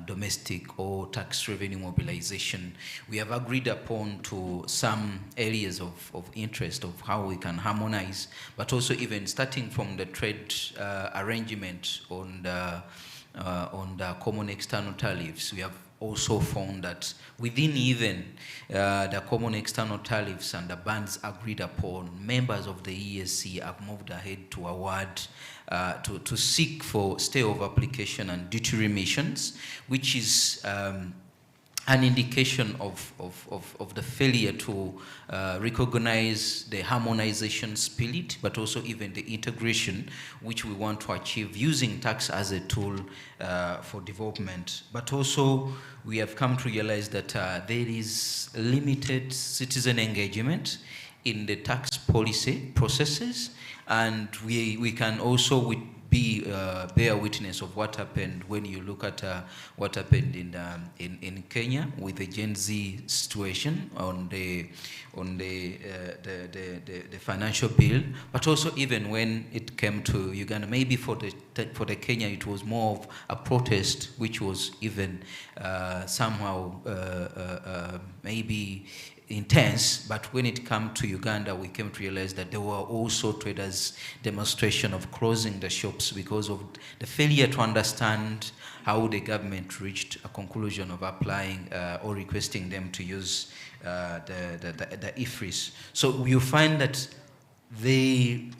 domestic or tax revenue mobilization. We have agreed upon to some areas of interest of how we can harmonize, but also even starting from the trade arrangement on the common external tariffs. We have also found that within even the common external tariffs and the bands agreed upon, members of the ESC have moved ahead to award, to seek for stay of application and duty remissions, which is an indication of the failure to recognize the harmonization spirit, but also even the integration which we want to achieve using tax as a tool for development. But also we have come to realize that there is limited citizen engagement in the tax policy processes, and we can also bear witness of what happened when you look at what happened in Kenya with the Gen Z situation on the financial bill, but also even when it came to Uganda. Maybe for the Kenya it was more of a protest, which was even somehow maybe intense, but when it came to Uganda, we came to realize that there were also traders' demonstration of closing the shops because of the failure to understand how the government reached a conclusion of applying or requesting them to use the IFRIS. So you find that the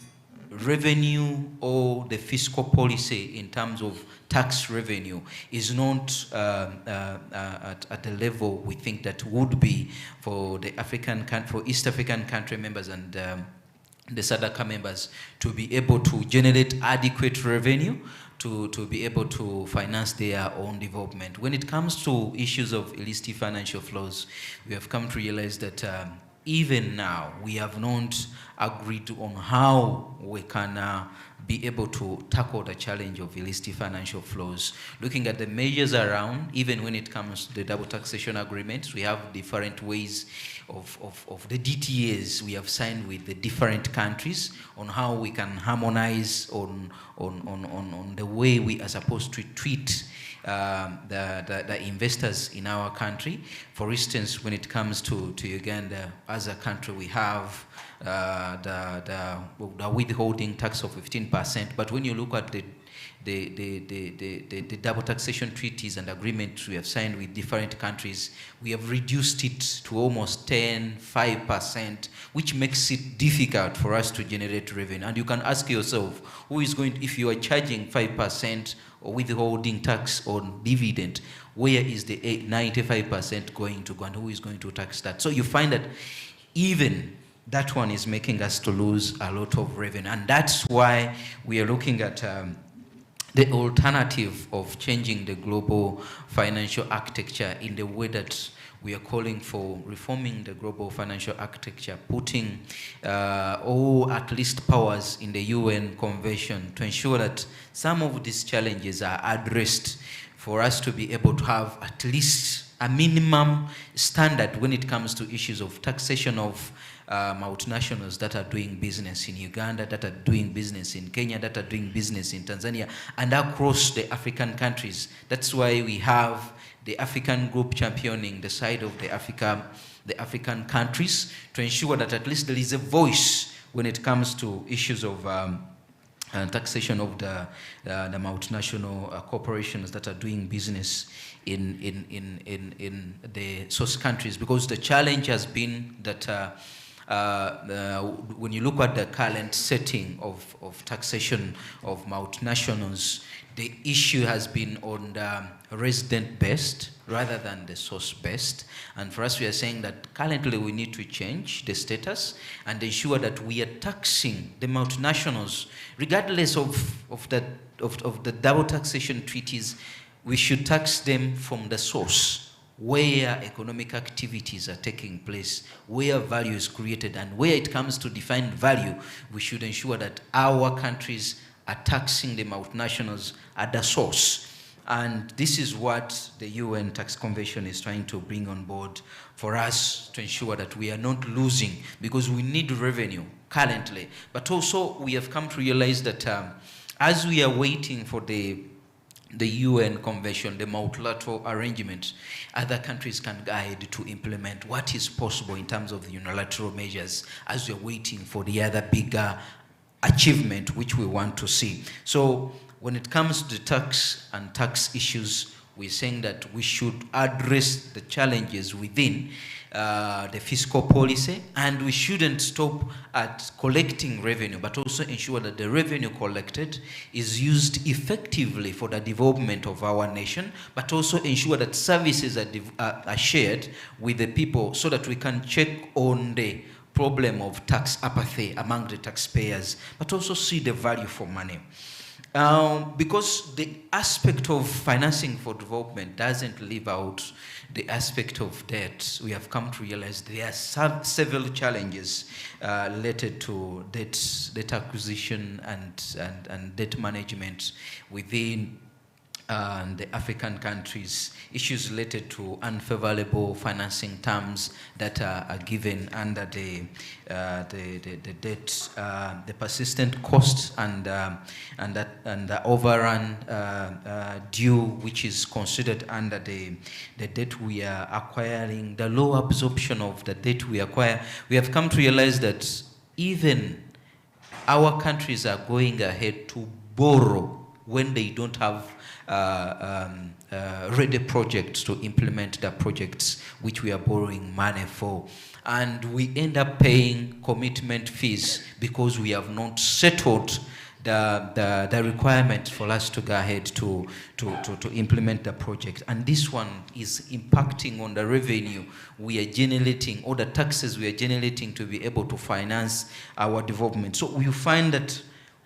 revenue or the fiscal policy in terms of tax revenue is not at the level we think that would be for the for East African country members and the SADC members to be able to generate adequate revenue to be able to finance their own development. When it comes to issues of illicit financial flows, we have come to realize that even now we have not agreed on how we can be able to tackle the challenge of illicit financial flows. Looking at the measures around, even when it comes to the double taxation agreements, we have different ways of the DTAs we have signed with the different countries on how we can harmonize on the way we are supposed to treat the investors in our country. For instance, when it comes to Uganda, as a country, we have the withholding tax of 15%, but when you look at the double taxation treaties and agreements we have signed with different countries, we have reduced it to almost 5%, which makes it difficult for us to generate revenue. And you can ask yourself, who is going to, if you are charging 5% or withholding tax on dividend, where is the 95% going to go, and who is going to tax that? So you find that even that one is making us to lose a lot of revenue. And that's why we are looking at the alternative of changing the global financial architecture in the way that we are calling for reforming the global financial architecture, putting all at least powers in the UN Convention to ensure that some of these challenges are addressed, for us to be able to have at least a minimum standard when it comes to issues of taxation of multinationals that are doing business in Uganda, that are doing business in Kenya, that are doing business in Tanzania, and across the African countries. That's why we have the African group championing the side of the African countries to ensure that at least there is a voice when it comes to issues of taxation of the multinational corporations that are doing business in the source countries. Because the challenge has been that when you look at the current setting of taxation of multinationals, the issue has been on the resident-based rather than the source-based. And for us, we are saying that currently we need to change the status and ensure that we are taxing the multinationals, regardless of the double taxation treaties. We should tax them from the source, where economic activities are taking place, where value is created, and where it comes to define value, we should ensure that our countries are taxing the multinationals at the source. And this is what the UN Tax Convention is trying to bring on board for us to ensure that we are not losing, because we need revenue currently. But also we have come to realize that as we are waiting for the UN Convention, the multilateral arrangement, other countries can guide to implement what is possible in terms of the unilateral measures as we are waiting for the other bigger achievement which we want to see. So when it comes to the tax and tax issues, we're saying that we should address the challenges within the fiscal policy, and we shouldn't stop at collecting revenue, but also ensure that the revenue collected is used effectively for the development of our nation, but also ensure that services are shared with the people so that we can check on the problem of tax apathy among the taxpayers, but also see the value for money. Because the aspect of financing for development doesn't leave out the aspect of debt. We have come to realize there are several challenges related to debt acquisition and debt management within the African countries, issues related to unfavorable financing terms that are given under the debt, the persistent costs and the overrun due, which is considered under the debt we are acquiring, the low absorption of the debt we acquire. We have come to realize that even our countries are going ahead to borrow when they don't have ready projects to implement the projects which we are borrowing money for. And we end up paying commitment fees because we have not settled the requirement for us to go ahead to implement the project. And this one is impacting on the revenue we are generating, or the taxes we are generating to be able to finance our development. So we find that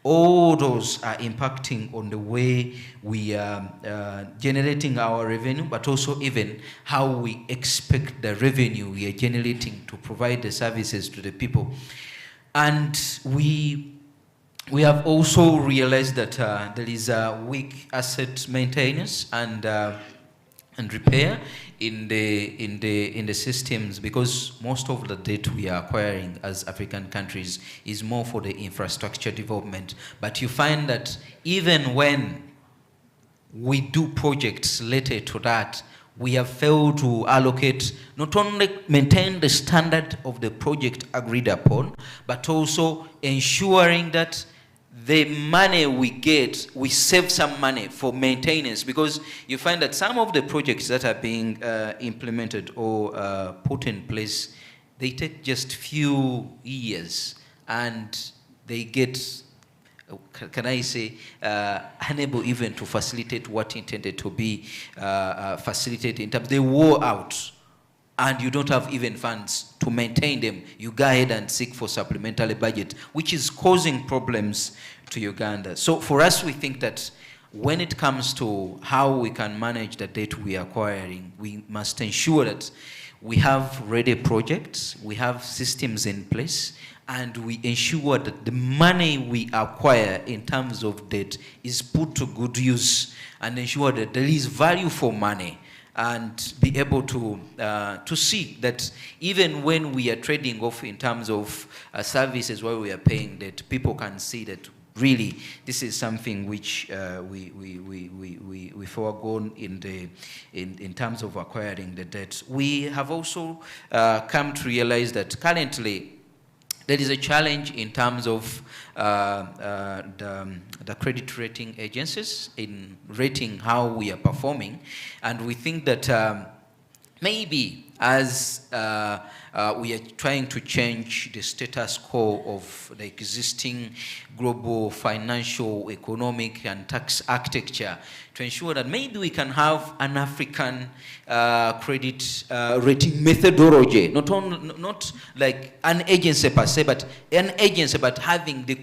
all those are impacting on the way we are generating our revenue, but also even how we expect the revenue we are generating to provide the services to the people. And we have also realized that there is a weak asset maintenance and repair in the systems, because most of the debt we are acquiring as African countries is more for the infrastructure development. But you find that even when we do projects related to that, we have failed to allocate, not only maintain the standard of the project agreed upon, but also ensuring that the money we get, we save some money for maintenance, because you find that some of the projects that are being implemented or put in place, they take just few years and they get, can I say, unable even to facilitate what intended to be facilitated in terms, they wore out and you don't have even funds to maintain them. You go ahead and seek for supplementary budget, which is causing problems to Uganda. So for us, we think that when it comes to how we can manage the debt we are acquiring, we must ensure that we have ready projects, we have systems in place, and we ensure that the money we acquire in terms of debt is put to good use, and ensure that there is value for money, and be able to see that even when we are trading off in terms of services where we are paying, that people can see that really this is something which we foregone in terms of acquiring the debt. We have also come to realize that currently there is a challenge in terms of the credit rating agencies in rating how we are performing, and we think that maybe as we are trying to change the status quo of the existing global financial, economic, and tax architecture, to ensure that maybe we can have an African credit rating methodology, not like an agency per se, but an agency, but having the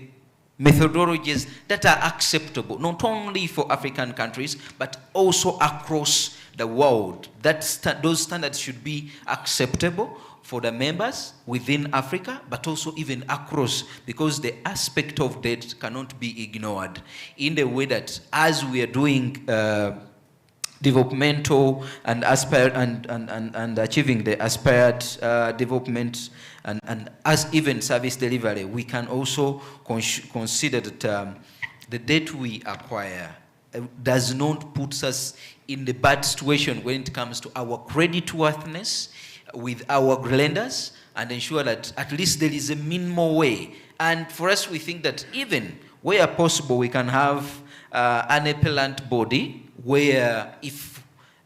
methodologies that are acceptable, not only for African countries, but also across the world. Those standards should be acceptable for the members within Africa, but also even across, because the aspect of debt cannot be ignored in the way that as we are doing developmental and achieving the aspired development and as even service delivery, we can also consider that the debt we acquire does not put us in the bad situation when it comes to our creditworthiness with our lenders, and ensure that at least there is a minimal way. And for us, we think that even where possible, we can have an appellant body where if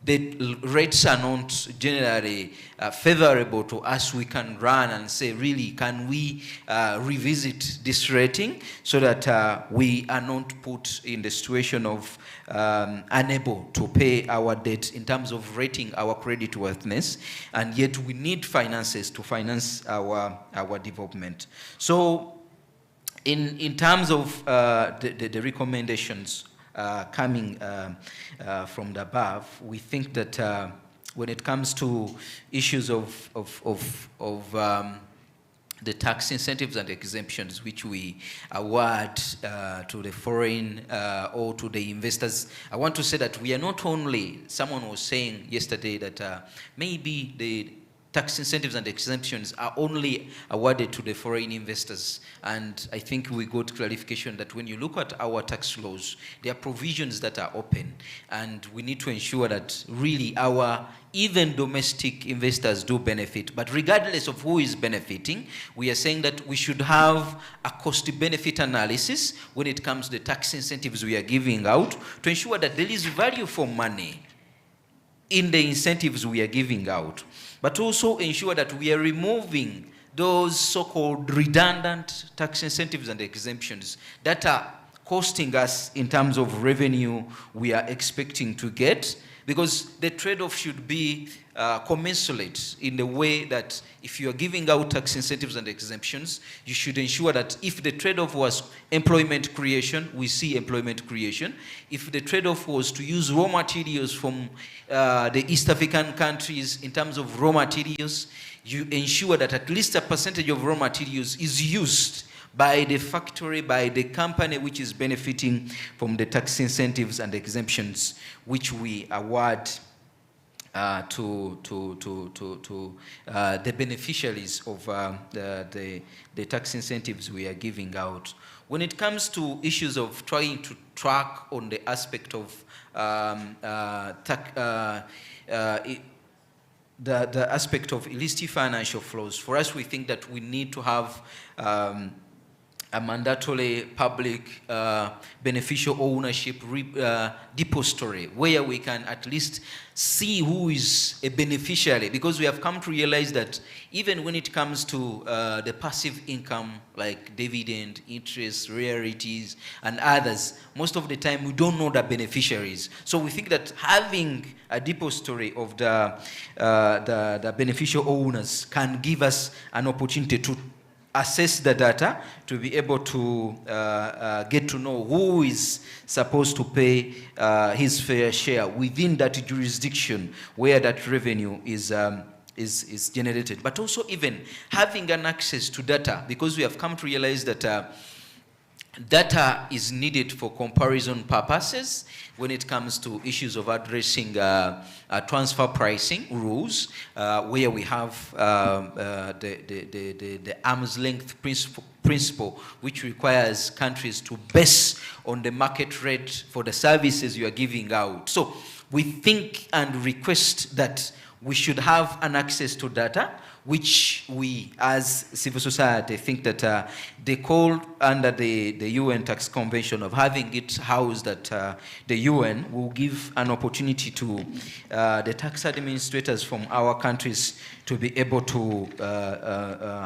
the rates are not generally favorable to us, we can run and say, really, can we revisit this rating so that we are not put in the situation of unable to pay our debt in terms of rating our creditworthiness, and yet we need finances to finance our development. So in terms of the recommendations coming from the above, we think that when it comes to issues of the tax incentives and exemptions which we award to the foreign or to the investors, I want to say that we are not only, someone was saying yesterday that maybe the tax incentives and exemptions are only awarded to the foreign investors. And I think we got clarification that when you look at our tax laws, there are provisions that are open, and we need to ensure that really our even domestic investors do benefit. But regardless of who is benefiting, we are saying that we should have a cost-benefit analysis when it comes to the tax incentives we are giving out, to ensure that there is value for money in the incentives we are giving out, but also ensure that we are removing those so-called redundant tax incentives and exemptions that are costing us in terms of revenue we are expecting to get, because the trade-off should be commensurate in the way that if you are giving out tax incentives and exemptions, you should ensure that if the trade-off was employment creation, we see employment creation. If the trade-off was to use raw materials from the East African countries in terms of raw materials, you ensure that at least a percentage of raw materials is used by the factory, by the company which is benefiting from the tax incentives and exemptions which we award to the beneficiaries of the tax incentives we are giving out. When it comes to issues of trying to track on the aspect of the aspect of illicit financial flows, for us we think that we need to have a mandatory public beneficial ownership depository where we can at least see who is a beneficiary, because we have come to realize that even when it comes to the passive income like dividend, interest, rarities, and others, most of the time we don't know the beneficiaries. So we think that having a depository of the beneficial owners can give us an opportunity to assess the data, to be able to get to know who is supposed to pay his fair share within that jurisdiction where that revenue is generated. But also even having an access to data, because we have come to realize that data is needed for comparison purposes when it comes to issues of addressing transfer pricing rules, where we have the arm's length principle, which requires countries to base on the market rate for the services you are giving out. So we think and request that we should have an access to data, which we as civil society think that they call under the UN Tax Convention of having it housed at the UN will give an opportunity to the tax administrators from our countries to be able to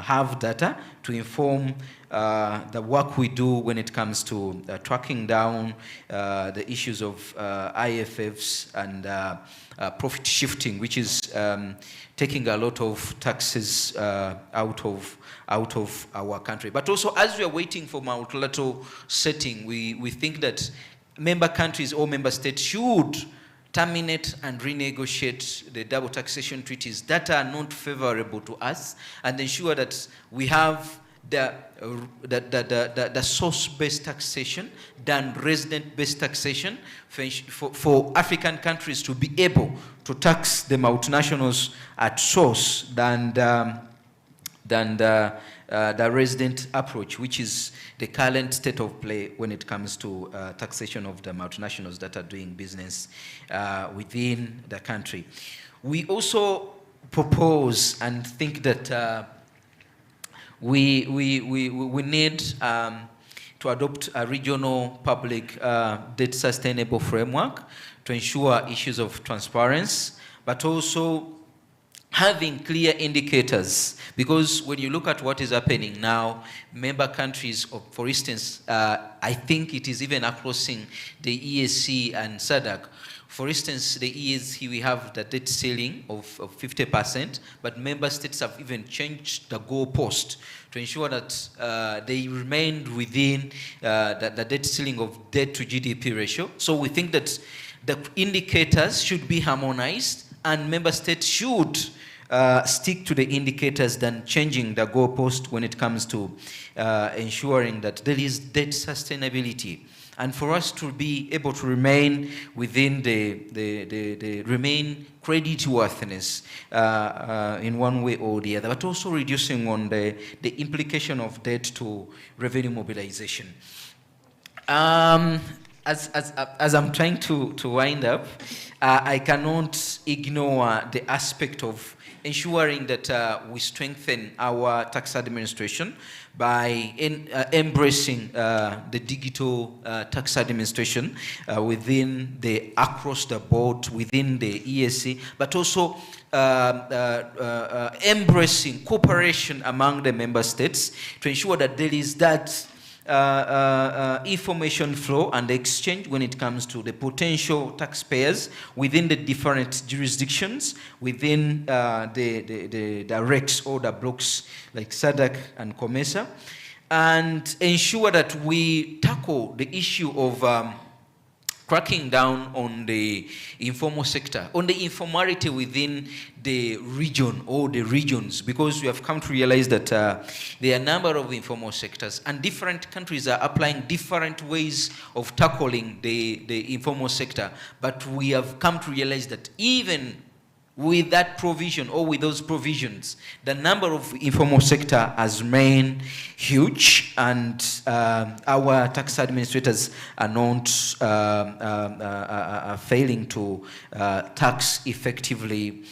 have data to inform the work we do when it comes to tracking down the issues of IFFs and profit shifting, which is taking a lot of taxes out of our country. But also, as we are waiting for multilateral setting, we think that member countries or member states should terminate and renegotiate the double taxation treaties that are not favorable to us, and ensure that we have the source-based taxation than resident-based taxation for African countries to be able to tax the multinationals at source than the resident approach, which is the current state of play when it comes to taxation of the multinationals that are doing business within the country. We also propose and think that we need to adopt a regional public debt sustainable framework to ensure issues of transparency, but also having clear indicators, because when you look at what is happening now, member countries, for instance, I think it is even crossing the EAC and SADC. For instance, the EAC, we have the debt ceiling of 50%, but member states have even changed the goalpost to ensure that they remained within the debt ceiling of debt to GDP ratio. So we think that the indicators should be harmonized, and member states should stick to the indicators than changing the goalpost when it comes to ensuring that there is debt sustainability. And for us to be able to remain within the remain creditworthiness in one way or the other, but also reducing on the implication of debt to revenue mobilization. As I'm trying to wind up, I cannot ignore the aspect of ensuring that we strengthen our tax administration by embracing the digital tax administration within the across the board, within the ESC, but also embracing cooperation among the member states to ensure that there is that information flow and exchange when it comes to the potential taxpayers within the different jurisdictions, within the RECs or the blocks like SADC and COMESA, and ensure that we tackle the issue of cracking down on the informal sector, on the informality within the region or the regions, because we have come to realize that there are a number of informal sectors and different countries are applying different ways of tackling the informal sector. But we have come to realize that even with that provision or with those provisions, the number of informal sector has remained huge, and our tax administrators are not failing to tax effectively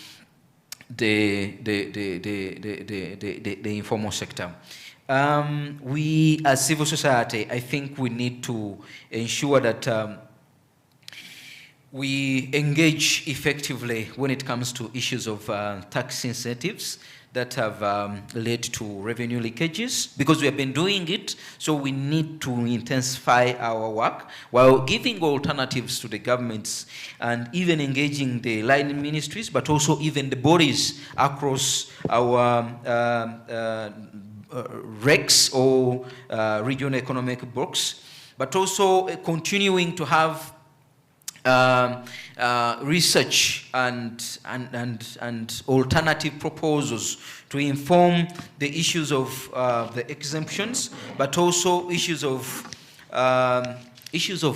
the informal sector. We as civil society, I think we need to ensure that we engage effectively when it comes to issues of tax incentives that have led to revenue leakages, because we have been doing it, so we need to intensify our work while giving alternatives to the governments and even engaging the line ministries, but also even the bodies across our RECs or regional economic blocks, but also continuing to have research and alternative proposals to inform the issues of the exemptions, but also issues of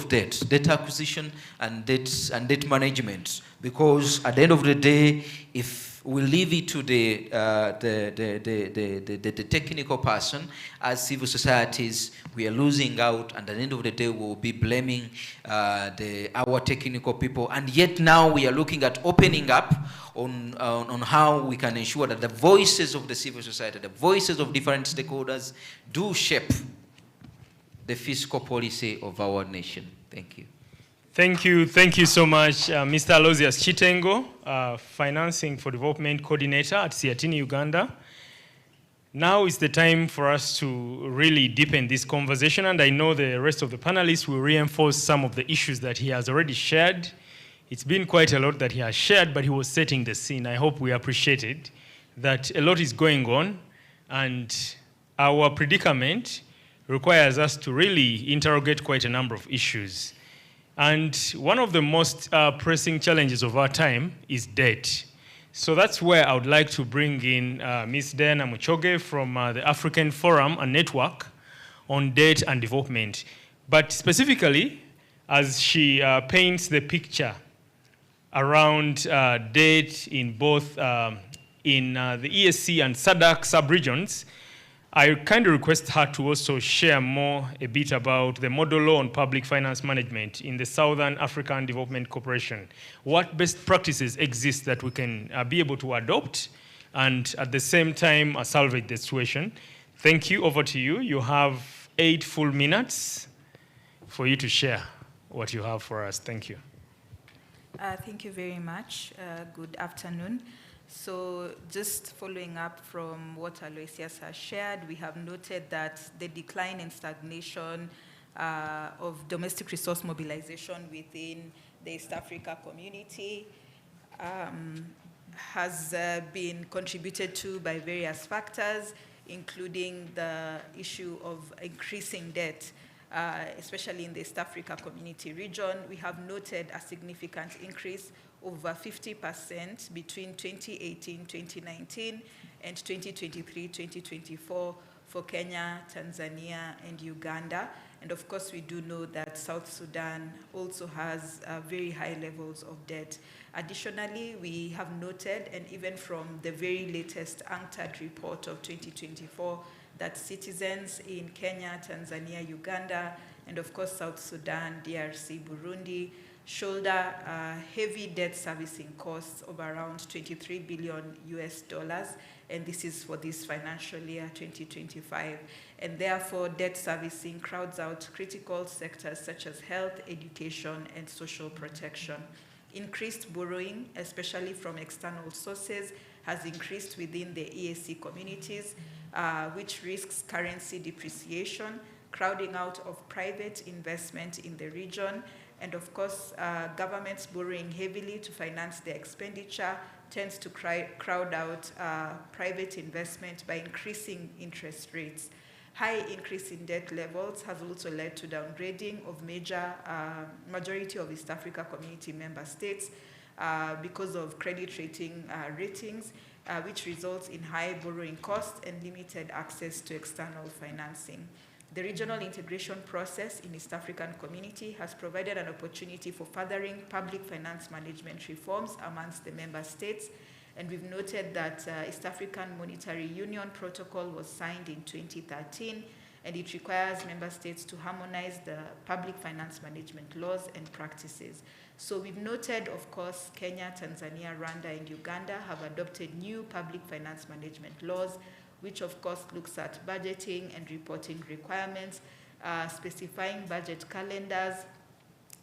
debt acquisition and debt management. Because at the end of the day, if we leave it to the technical person, as civil societies, we are losing out, and at the end of the day, we'll be blaming our technical people. And yet now we are looking at opening up on how we can ensure that the voices of the civil society, the voices of different stakeholders, do shape the fiscal policy of our nation. Thank you. Thank you so much, Mr. Aloysius Chitengo, Financing for Development Coordinator at Siatini, Uganda. Now is the time for us to really deepen this conversation, and I know the rest of the panelists will reinforce some of the issues that he has already shared. It's been quite a lot that he has shared, but he was setting the scene. I hope we appreciate it, that a lot is going on, and our predicament requires us to really interrogate quite a number of issues. And one of the most pressing challenges of our time is debt. So that's where I would like to bring in Ms. Diana Muchoge from the African Forum and Network on Debt and Development. But specifically, as she paints the picture around debt in both in the ESC and SADC sub-regions, I kindly request her to also share more a bit about the model law on public finance management in the Southern African Development Corporation. What best practices exist that we can be able to adopt and at the same time salvage the situation? Thank you. Over to you. You have 8 full minutes for you to share what you have for us. Thank you. Thank you very much. Good afternoon. So just following up from what Aloysius has shared, we have noted that the decline and stagnation of domestic resource mobilization within the East Africa community has been contributed to by various factors, including the issue of increasing debt, especially in the East Africa community region. We have noted a significant increase, over 50% between 2018, 2019, and 2023, 2024 for Kenya, Tanzania, and Uganda. And of course, we do know that South Sudan also has very high levels of debt. Additionally, we have noted, and even from the very latest UNCTAD report of 2024, that citizens in Kenya, Tanzania, Uganda, and of course South Sudan, DRC, Burundi, shoulder heavy debt servicing costs of around $23 billion US, and this is for this financial year 2025. And therefore, debt servicing crowds out critical sectors such as health, education, and social protection. Increased borrowing, especially from external sources, has increased within the EAC communities, which risks currency depreciation, crowding out of private investment in the region, and of course, governments borrowing heavily to finance their expenditure tends to crowd out private investment by increasing interest rates. High increase in debt levels has also led to downgrading of majority of East Africa community member states because of credit rating ratings, which results in high borrowing costs and limited access to external financing. The regional integration process in East African community has provided an opportunity for furthering public finance management reforms amongst the member states, and we've noted that East African Monetary Union Protocol was signed in 2013, and it requires member states to harmonize the public finance management laws and practices. So we've noted, of course, Kenya, Tanzania, Rwanda, and Uganda have adopted new public finance management laws, which of course looks at budgeting and reporting requirements, specifying budget calendars,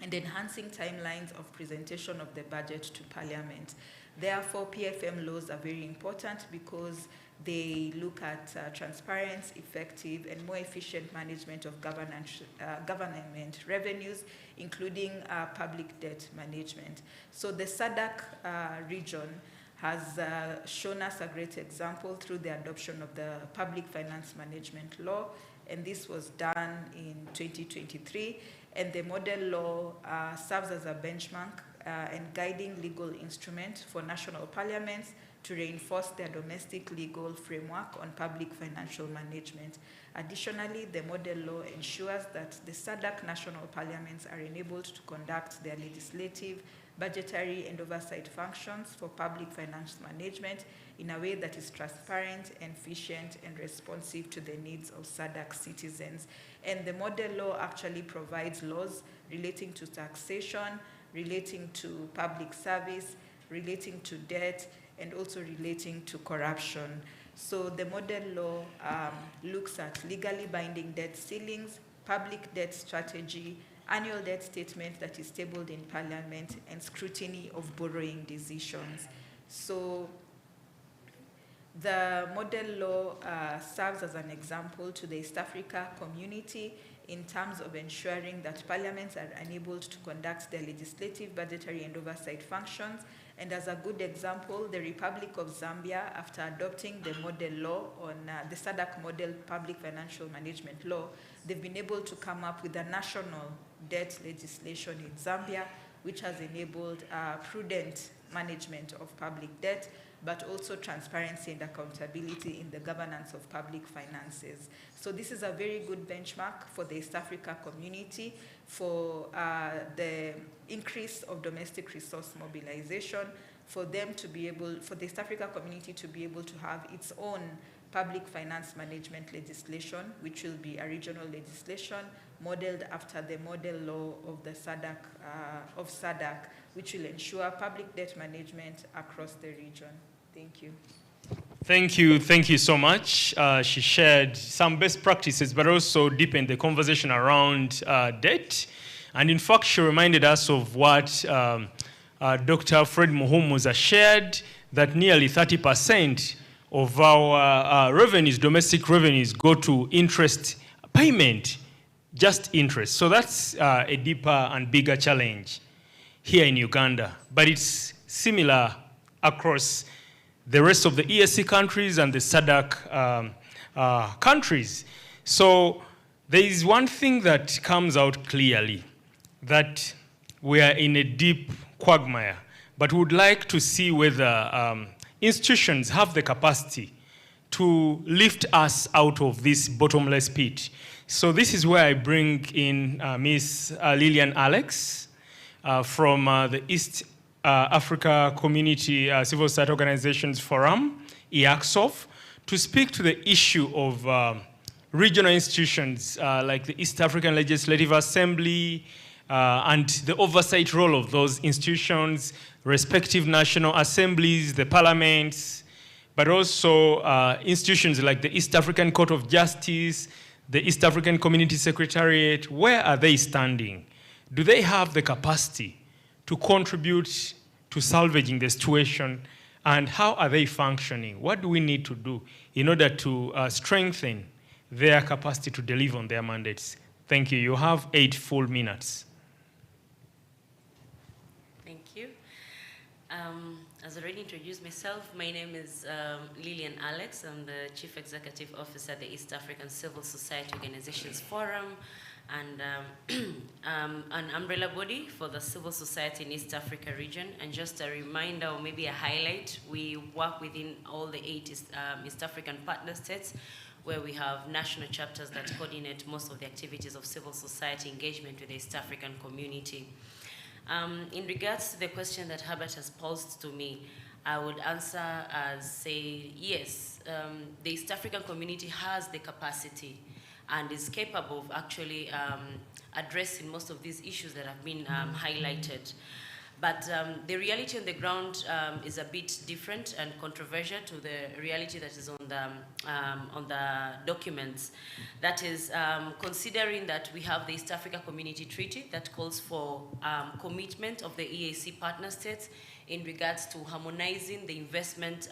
and enhancing timelines of presentation of the budget to Parliament. Therefore, PFM laws are very important because they look at transparent, effective, and more efficient management of government revenues, including public debt management. So the SADC region has shown us a great example through the adoption of the Public Finance Management Law, and this was done in 2023. And the model law serves as a benchmark and guiding legal instrument for national parliaments to reinforce their domestic legal framework on public financial management. Additionally, the model law ensures that the SADC national parliaments are enabled to conduct their legislative, budgetary, and oversight functions for public finance management in a way that is transparent, efficient, and responsive to the needs of SADC citizens. And the model law actually provides laws relating to taxation, relating to public service, relating to debt, and also relating to corruption. So the model law looks at legally binding debt ceilings, public debt strategy, annual debt statement that is tabled in Parliament, and scrutiny of borrowing decisions. So the model law serves as an example to the East Africa community in terms of ensuring that parliaments are enabled to conduct their legislative, budgetary, and oversight functions. And as a good example, the Republic of Zambia, after adopting the model law on the SADC model public financial management law, they've been able to come up with a national debt legislation in Zambia, which has enabled prudent management of public debt, but also transparency and accountability in the governance of public finances. So this is a very good benchmark for the East Africa community for the increase of domestic resource mobilization, for them to be able, for the East Africa community to be able to have its own public finance management legislation, which will be a regional legislation modeled after the model law of the SADC, which will ensure public debt management across the region. Thank you. Thank you so much. She shared some best practices, but also deepened the conversation around debt. And in fact, she reminded us of what Dr. Fred Muhumuza shared, that nearly 30% of our revenues, domestic revenues, go to interest payment, just interest. So that's a deeper and bigger challenge here in Uganda. But it's similar across the rest of the ESC countries and the SADC countries. So there is one thing that comes out clearly, that we are in a deep quagmire, but we would like to see whether institutions have the capacity to lift us out of this bottomless pit. So this is where I bring in Ms. Lillian Alex from the East Africa Community Civil Society Organizations Forum, EACSOF, to speak to the issue of regional institutions like the East African Legislative Assembly and the oversight role of those institutions, respective national assemblies, the parliaments, but also institutions like the East African Court of Justice, the East African Community Secretariat. Where are they standing? Do they have the capacity to contribute to salvaging the situation, and how are they functioning? What do we need to do in order to strengthen their capacity to deliver on their mandates? Thank you. You have 8 full minutes. Thank you. As I already introduced myself, my name is Lillian Alex. I'm the Chief Executive Officer at the East African Civil Society Organizations Forum, and an umbrella body for the civil society in East Africa region. And just a reminder, or maybe a highlight, we work within all the 8 East African partner states, where we have national chapters that coordinate most of the activities of civil society engagement with the East African community. In regards to the question that Herbert has posed to me, I would answer as say, yes, the East African community has the capacity and is capable of actually addressing most of these issues that have been highlighted. But the reality on the ground is a bit different and controversial to the reality that is on the documents. That is, considering that we have the East Africa Community Treaty that calls for commitment of the EAC partner states in regards to harmonizing the investment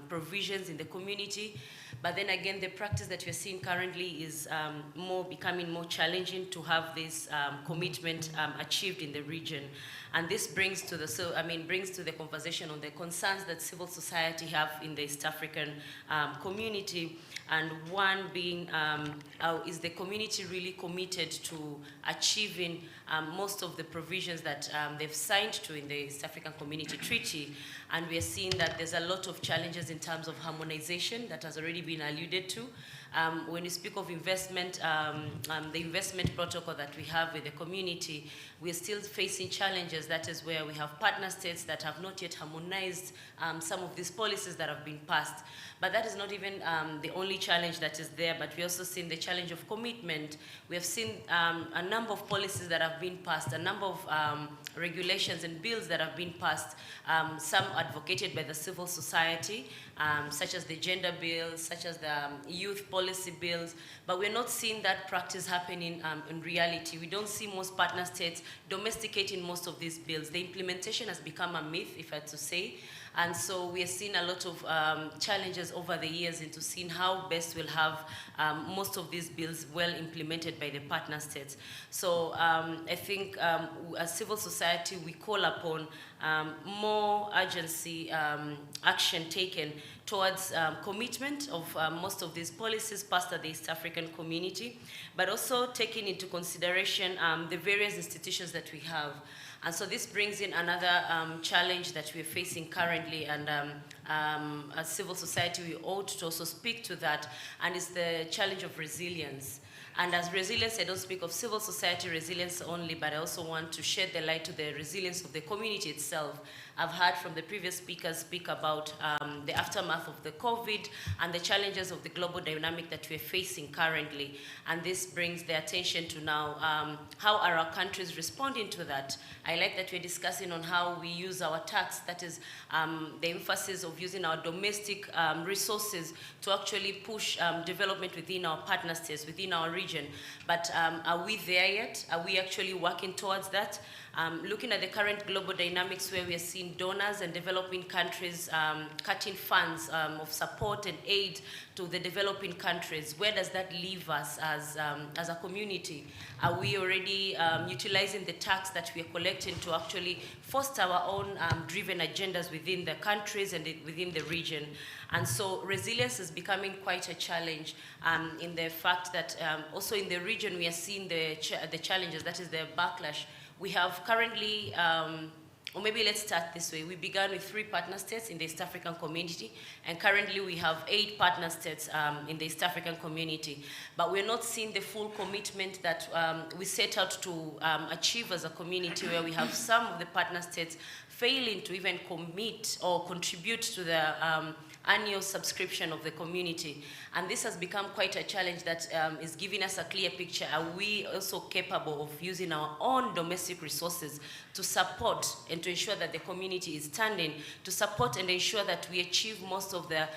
provisions in the community. But then again, the practice that we're seeing currently is becoming more challenging to have this commitment achieved in the region. And this brings to the conversation on the concerns that civil society have in the East African community. And one being, is the community really committed to achieving most of the provisions that they've signed to in the East African Community Treaty? And we are seeing that there's a lot of challenges in terms of harmonization that has already been alluded to. When you speak of investment, the investment protocol that we have with the community, we're still facing challenges. That is where we have partner states that have not yet harmonized some of these policies that have been passed. But that is not even the only challenge that is there, but we also seen the challenge of commitment. We have seen a number of policies that have been passed, a number of regulations and bills that have been passed, some advocated by the civil society, such as the gender bills, such as the youth policy bills, but we're not seeing that practice happening in reality. We don't see most partner states domesticating most of these bills. The implementation has become a myth, if I had to say. And so we are seeing a lot of challenges over the years into seeing how best we'll have most of these bills well implemented by the partner states. So I think as civil society, we call upon more urgency action taken towards commitment of most of these policies passed at the East African community, but also taking into consideration the various institutions that we have. And so this brings in another challenge that we're facing currently, and as civil society, we ought to also speak to that, and it's the challenge of resilience. And as resilience, I don't speak of civil society resilience only, but I also want to shed the light to the resilience of the community itself. I've heard from the previous speakers speak about the aftermath of the COVID and the challenges of the global dynamic that we're facing currently. And this brings the attention to now how are our countries responding to that. I like that we're discussing on how we use our tax, that is the emphasis of using our domestic resources to actually push development within our partner states, within our region. But are we there yet? Are we actually working towards that? Looking at the current global dynamics where we are seeing donors and developing countries cutting funds of support and aid to the developing countries, where does that leave us as a community? Are we already utilizing the tax that we are collecting to actually foster our own driven agendas within the countries and within the region? And so resilience is becoming quite a challenge in the fact that also in the region we are seeing the challenges, that is the backlash. We have currently, or maybe let's start this way. We began with 3 partner states in the East African community, and currently we have 8 partner states in the East African community. But we're not seeing the full commitment that we set out to achieve as a community, where we have some of the partner states failing to even commit or contribute to the annual subscription of the community. And this has become quite a challenge that is giving us a clear picture. Are we also capable of using our own domestic resources to support and to ensure that the community is standing, to support and ensure that we achieve most of the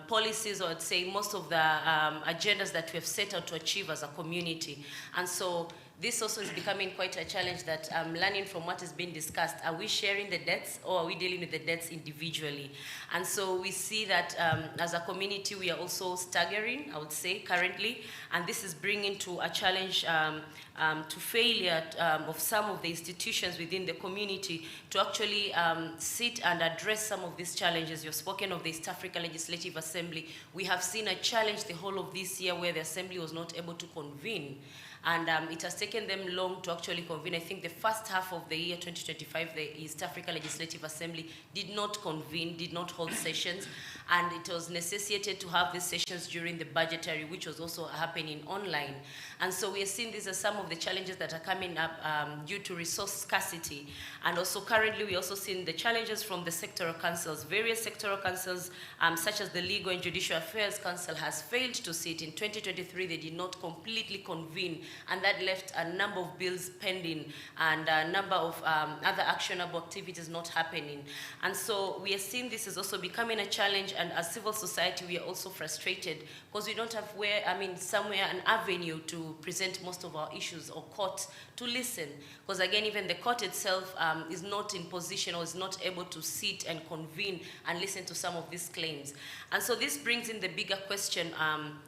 policies, or I'd say most of the agendas that we have set out to achieve as a community? And so this also is becoming quite a challenge that learning from what has been discussed. Are we sharing the debts, or are we dealing with the debts individually? And so we see that as a community, we are also staggering, I would say, currently. And this is bringing to a challenge to failure of some of the institutions within the community to actually sit and address some of these challenges. You've spoken of the East Africa Legislative Assembly. We have seen a challenge the whole of this year where the Assembly was not able to convene. And it has taken them long to actually convene. I think the first half of the year, 2025, the East Africa Legislative Assembly did not convene, did not hold sessions. and it was necessitated to have these sessions during the budgetary, which was also happening online. And so we are seeing these as some of the challenges that are coming up due to resource scarcity. And also currently we also seen the challenges from the sectoral councils. Various sectoral councils, such as the Legal and Judicial Affairs Council, has failed to sit. In 2023, they did not completely convene, and that left a number of bills pending and a number of other actionable activities not happening. And so we are seeing this is also becoming a challenge, and as civil society, we are also frustrated because we don't have somewhere an avenue to present most of our issues, or court to listen. Because again, even the court itself is not in position or is not able to sit and convene and listen to some of these claims. And so this brings in the bigger question,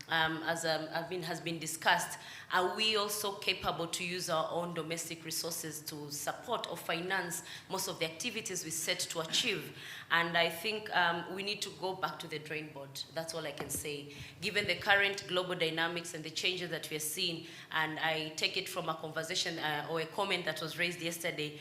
as has been discussed. Are we also capable to use our own domestic resources to support or finance most of the activities we set to achieve? And I think we need to go back to the drawing board. That's all I can say. Given the current global dynamics and the changes that we are seeing, and I take it from a conversation or a comment that was raised yesterday,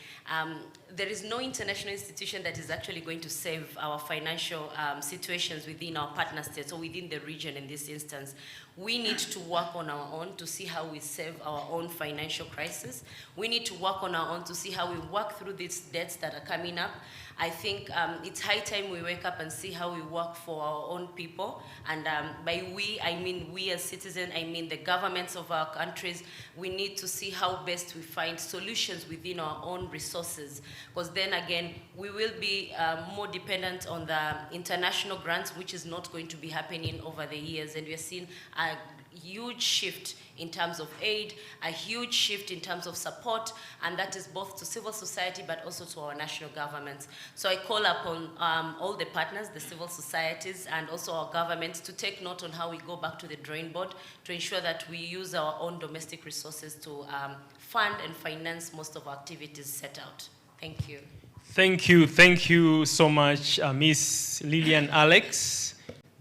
there is no international institution that is actually going to save our financial situations within our partner states or within the region in this instance. We need to work on our own to see how we save our own financial crisis. We need to work on our own to see how we work through these debts that are coming up. I think it's high time we wake up and see how we work for our own people. And by we, I mean we as citizens, I mean the governments of our countries. We need to see how best we find solutions within our own resources. Because then again, we will be more dependent on the international grants, which is not going to be happening over the years. And we are seeing a huge shift in terms of aid, a huge shift in terms of support, and that is both to civil society but also to our national governments. So I call upon all the partners, the civil societies, and also our governments to take note on how we go back to the drawing board to ensure that we use our own domestic resources to fund and finance most of our activities set out. Thank you. Thank you so much, Miss Lillian Alex,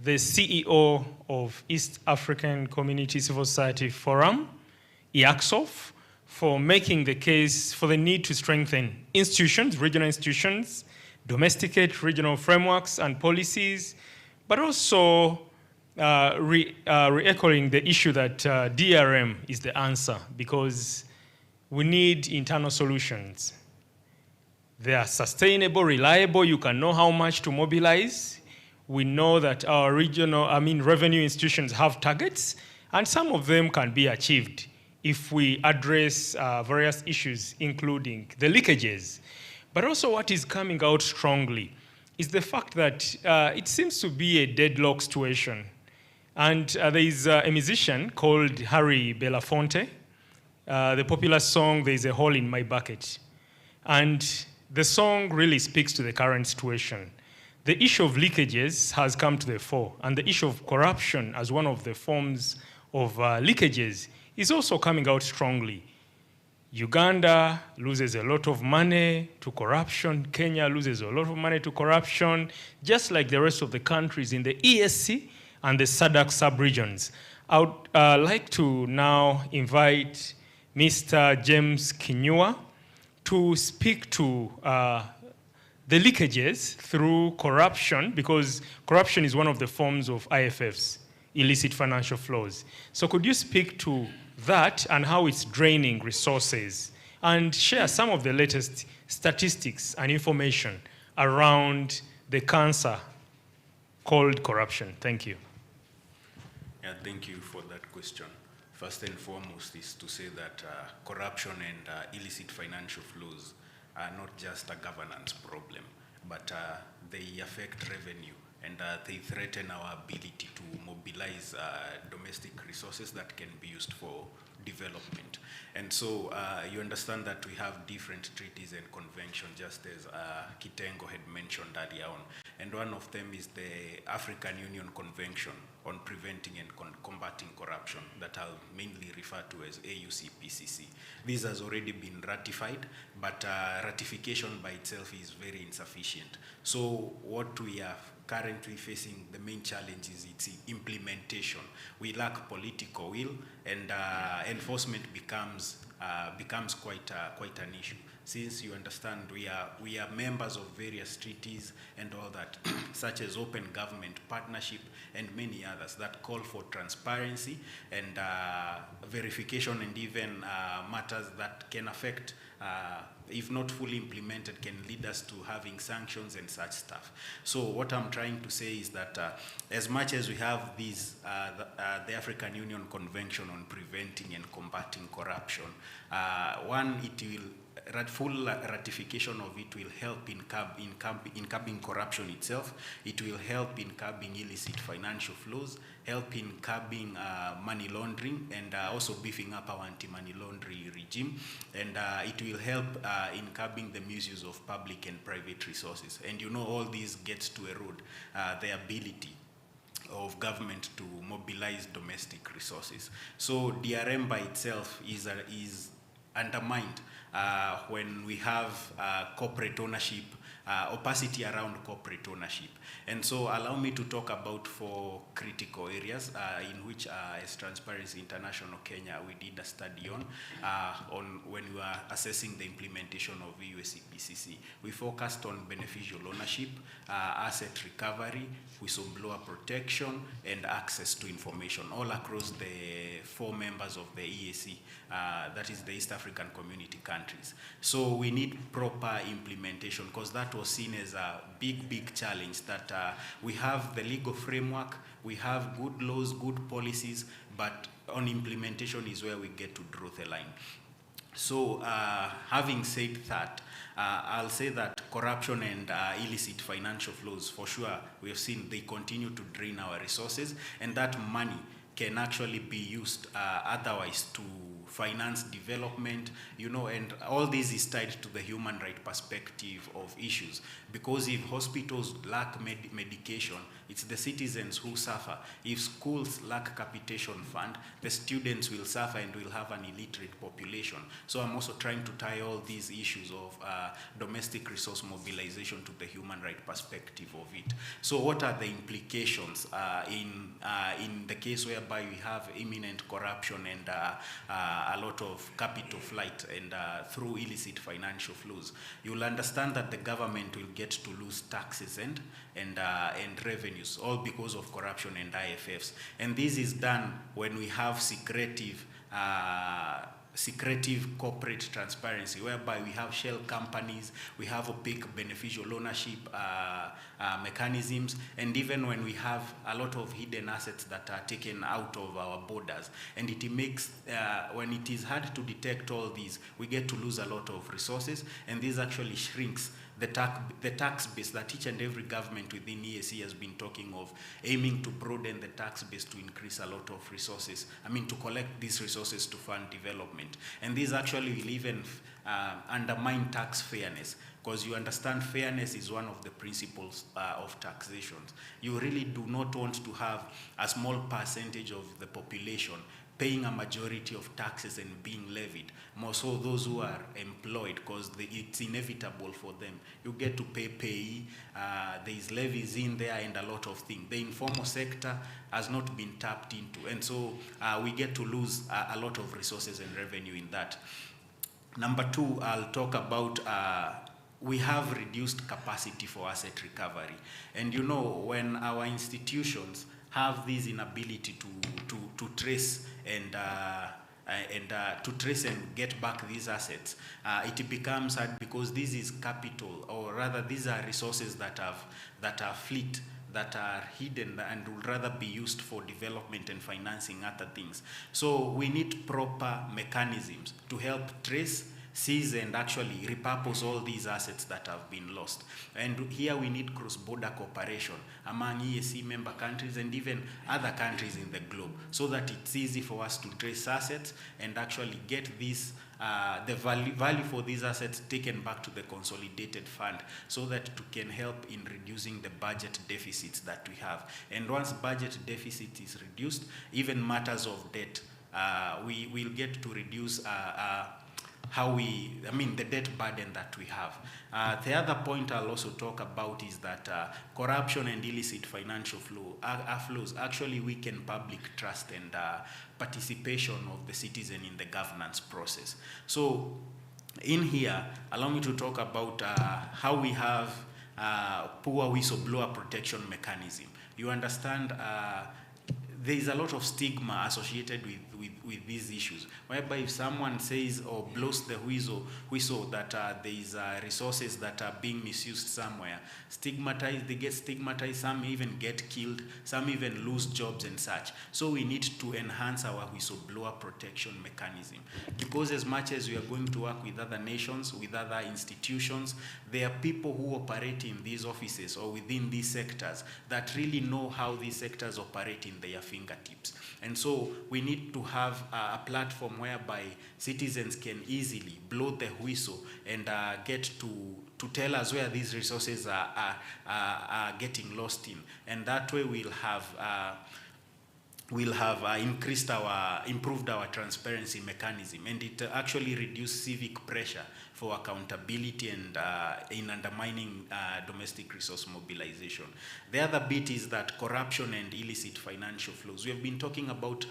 the CEO of East African Community Civil Society Forum, EACSOF, for making the case for the need to strengthen institutions, regional institutions, domesticate regional frameworks and policies, but also re-echoing the issue that DRM is the answer, because we need internal solutions. They are sustainable, reliable, you can know how much to mobilize. We know that our revenue institutions have targets, and some of them can be achieved if we address various issues, including the leakages. But also what is coming out strongly is the fact that it seems to be a deadlock situation. And there is a musician called Harry Belafonte, the popular song, "There's a Hole in My Bucket." And the song really speaks to the current situation. The issue of leakages has come to the fore, and the issue of corruption as one of the forms of leakages is also coming out strongly. Uganda loses a lot of money to corruption. Kenya loses a lot of money to corruption, just like the rest of the countries in the ESC and the SADC sub-regions. I would like to now invite Mr. James Kinyua to speak to the leakages through corruption, because corruption is one of the forms of IFFs, illicit financial flows. So could you speak to that and how it's draining resources, and share some of the latest statistics and information around the cancer called corruption? Thank you. Yeah, thank you for that question. First and foremost is to say that corruption and illicit financial flows are not just a governance problem, but they affect revenue, and they threaten our ability to mobilize domestic resources that can be used for development. And so you understand that we have different treaties and conventions, just as Kitengo had mentioned earlier on. And one of them is the African Union Convention on Preventing and Combating Corruption, that I'll mainly refer to as AUCPCC. This has already been ratified, but ratification by itself is very insufficient. So what we are currently facing, the main challenge is its implementation. We lack political will, and enforcement becomes quite an issue. since you understand we are members of various treaties and all that, such as open government partnership and many others that call for transparency and verification, and even matters that can affect, if not fully implemented, can lead us to having sanctions and such stuff. So what I'm trying to say is that as much as we have these, the African Union Convention on Preventing and Combating Corruption, one, it will, full ratification of it will help in curbing corruption itself. It will help in curbing illicit financial flows, help in curbing money laundering, and also beefing up our anti-money laundering regime. And it will help in curbing the misuse of public and private resources. And you know, all these gets to erode the ability of government to mobilize domestic resources. So DRM by itself is undermined when we have corporate ownership, opacity around corporate ownership. And so allow me to talk about 4 critical areas in which as Transparency International Kenya we did a study on when we were assessing the implementation of EUSCPCC. We focused on beneficial ownership, asset recovery, whistleblower protection, and access to information, all across the 4 members of the EAC, that is the East African Community countries. So we need proper implementation, because that was seen as a big challenge, that we have the legal framework, we have good laws, good policies, but on implementation is where we get to draw the line. So having said that, I'll say that corruption and illicit financial flows, for sure, we have seen they continue to drain our resources, and that money can actually be used otherwise to finance development, you know, and all this is tied to the human right perspective of issues. Because if hospitals lack medication, it's the citizens who suffer. If schools lack capitation fund, the students will suffer and will have an illiterate population. So I'm also trying to tie all these issues of domestic resource mobilization to the human right perspective of it. So what are the implications in the case whereby we have imminent corruption and a lot of capital flight and through illicit financial flows? You'll understand that the government will get to lose taxes and revenues, all because of corruption and IFFs. And this is done when we have secretive corporate transparency, whereby we have shell companies, we have opaque beneficial ownership mechanisms, and even when we have a lot of hidden assets that are taken out of our borders. And it makes, when it is hard to detect all these, we get to lose a lot of resources, and this actually shrinks the tax base that each and every government within EAC has been talking of, aiming to broaden the tax base to increase a lot of resources. I mean, to collect these resources to fund development. And this actually will even undermine tax fairness, because you understand fairness is one of the principles of taxation. You really do not want to have a small percentage of the population paying a majority of taxes and being levied, more so those who are employed, because it's inevitable for them. You get to pay, there's levies in there and a lot of things. The informal sector has not been tapped into, and so we get to lose a lot of resources and revenue in that. Number 2, I'll talk about we have reduced capacity for asset recovery. And you know, when our institutions have this inability to trace and to trace and get back these assets, it becomes hard, because this is capital, or rather these are resources that are fleet, that are hidden and would rather be used for development and financing other things. So we need proper mechanisms to help trace, seize, and actually repurpose all these assets that have been lost. And here we need cross-border cooperation among EAC member countries and even other countries in the globe, so that it's easy for us to trace assets and actually get this the value for these assets taken back to the consolidated fund, so that it can help in reducing the budget deficits that we have. And once budget deficit is reduced, even matters of debt, we will get to reduce the debt burden that we have. The other point I'll also talk about is that corruption and illicit financial flows actually weaken public trust and participation of the citizen in the governance process. So in here, allow me to talk about how we have poor whistleblower protection mechanism. You understand there is a lot of stigma associated with these issues, whereby if someone says or blows the whistle that there is resources that are being misused somewhere, they get stigmatized, some even get killed, some even lose jobs and such. So we need to enhance our whistleblower protection mechanism, because as much as we are going to work with other nations, with other institutions, there are people who operate in these offices or within these sectors that really know how these sectors operate in their fingertips. And so we need to have a platform whereby citizens can easily blow the whistle and get to tell us where these resources are getting lost in. And that way we'll have improved our transparency mechanism, and it actually reduced civic pressure for accountability and in undermining domestic resource mobilization. The other bit is that corruption and illicit financial flows. We have been talking about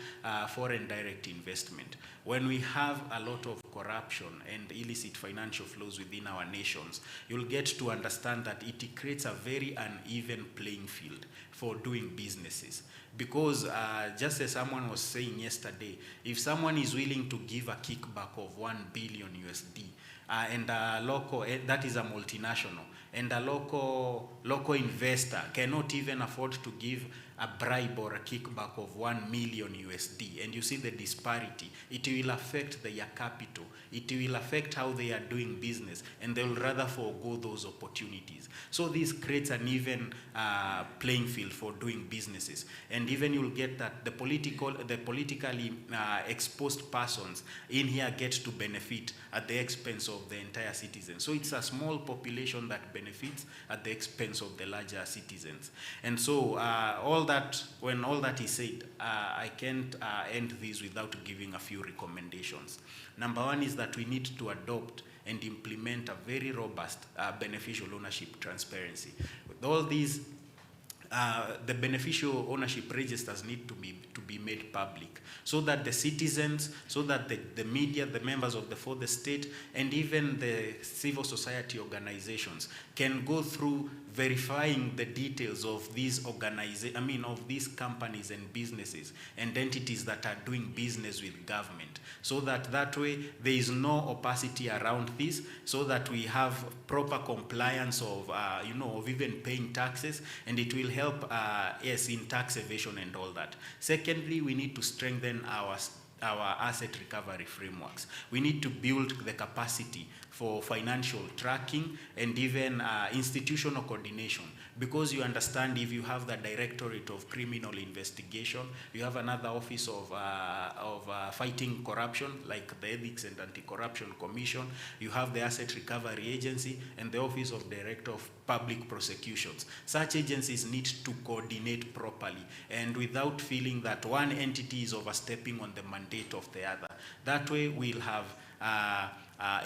foreign direct investment. When we have a lot of corruption and illicit financial flows within our nations, you'll get to understand that it creates a very uneven playing field for doing businesses. Because just as someone was saying yesterday, if someone is willing to give a kickback of 1 billion USD, and a local, that is a multinational, and a local investor cannot even afford to give a bribe or a kickback of 1 million USD, and you see the disparity, it will affect their capital, it will affect how they are doing business, and they will rather forego those opportunities. So this creates an even playing field for doing businesses, and even you'll get that the politically exposed persons in here get to benefit at the expense of the entire citizen. So it's a small population that benefits at the expense of the larger citizens. And so when all that is said, I can't end this without giving a few recommendations. Number one is that we need to adopt and implement a very robust beneficial ownership transparency. With all these, the beneficial ownership registers need to be made public, so that the citizens, so that the media, the members of the state, and even the civil society organizations can go through verifying the details of these of these companies and businesses and entities that are doing business with government, so that way there is no opacity around this, so that we have proper compliance of of even paying taxes, and it will help in tax evasion and all that. Secondly, we need to strengthen our asset recovery frameworks. We need to build the capacity for financial tracking and even institutional coordination, because you understand, if you have the Directorate of Criminal Investigation, you have another office of fighting corruption, like the Ethics and Anti-Corruption Commission, you have the Asset Recovery Agency, and the Office of Director of Public Prosecutions. Such agencies need to coordinate properly, and without feeling that one entity is overstepping on the mandate of the other. That way we'll have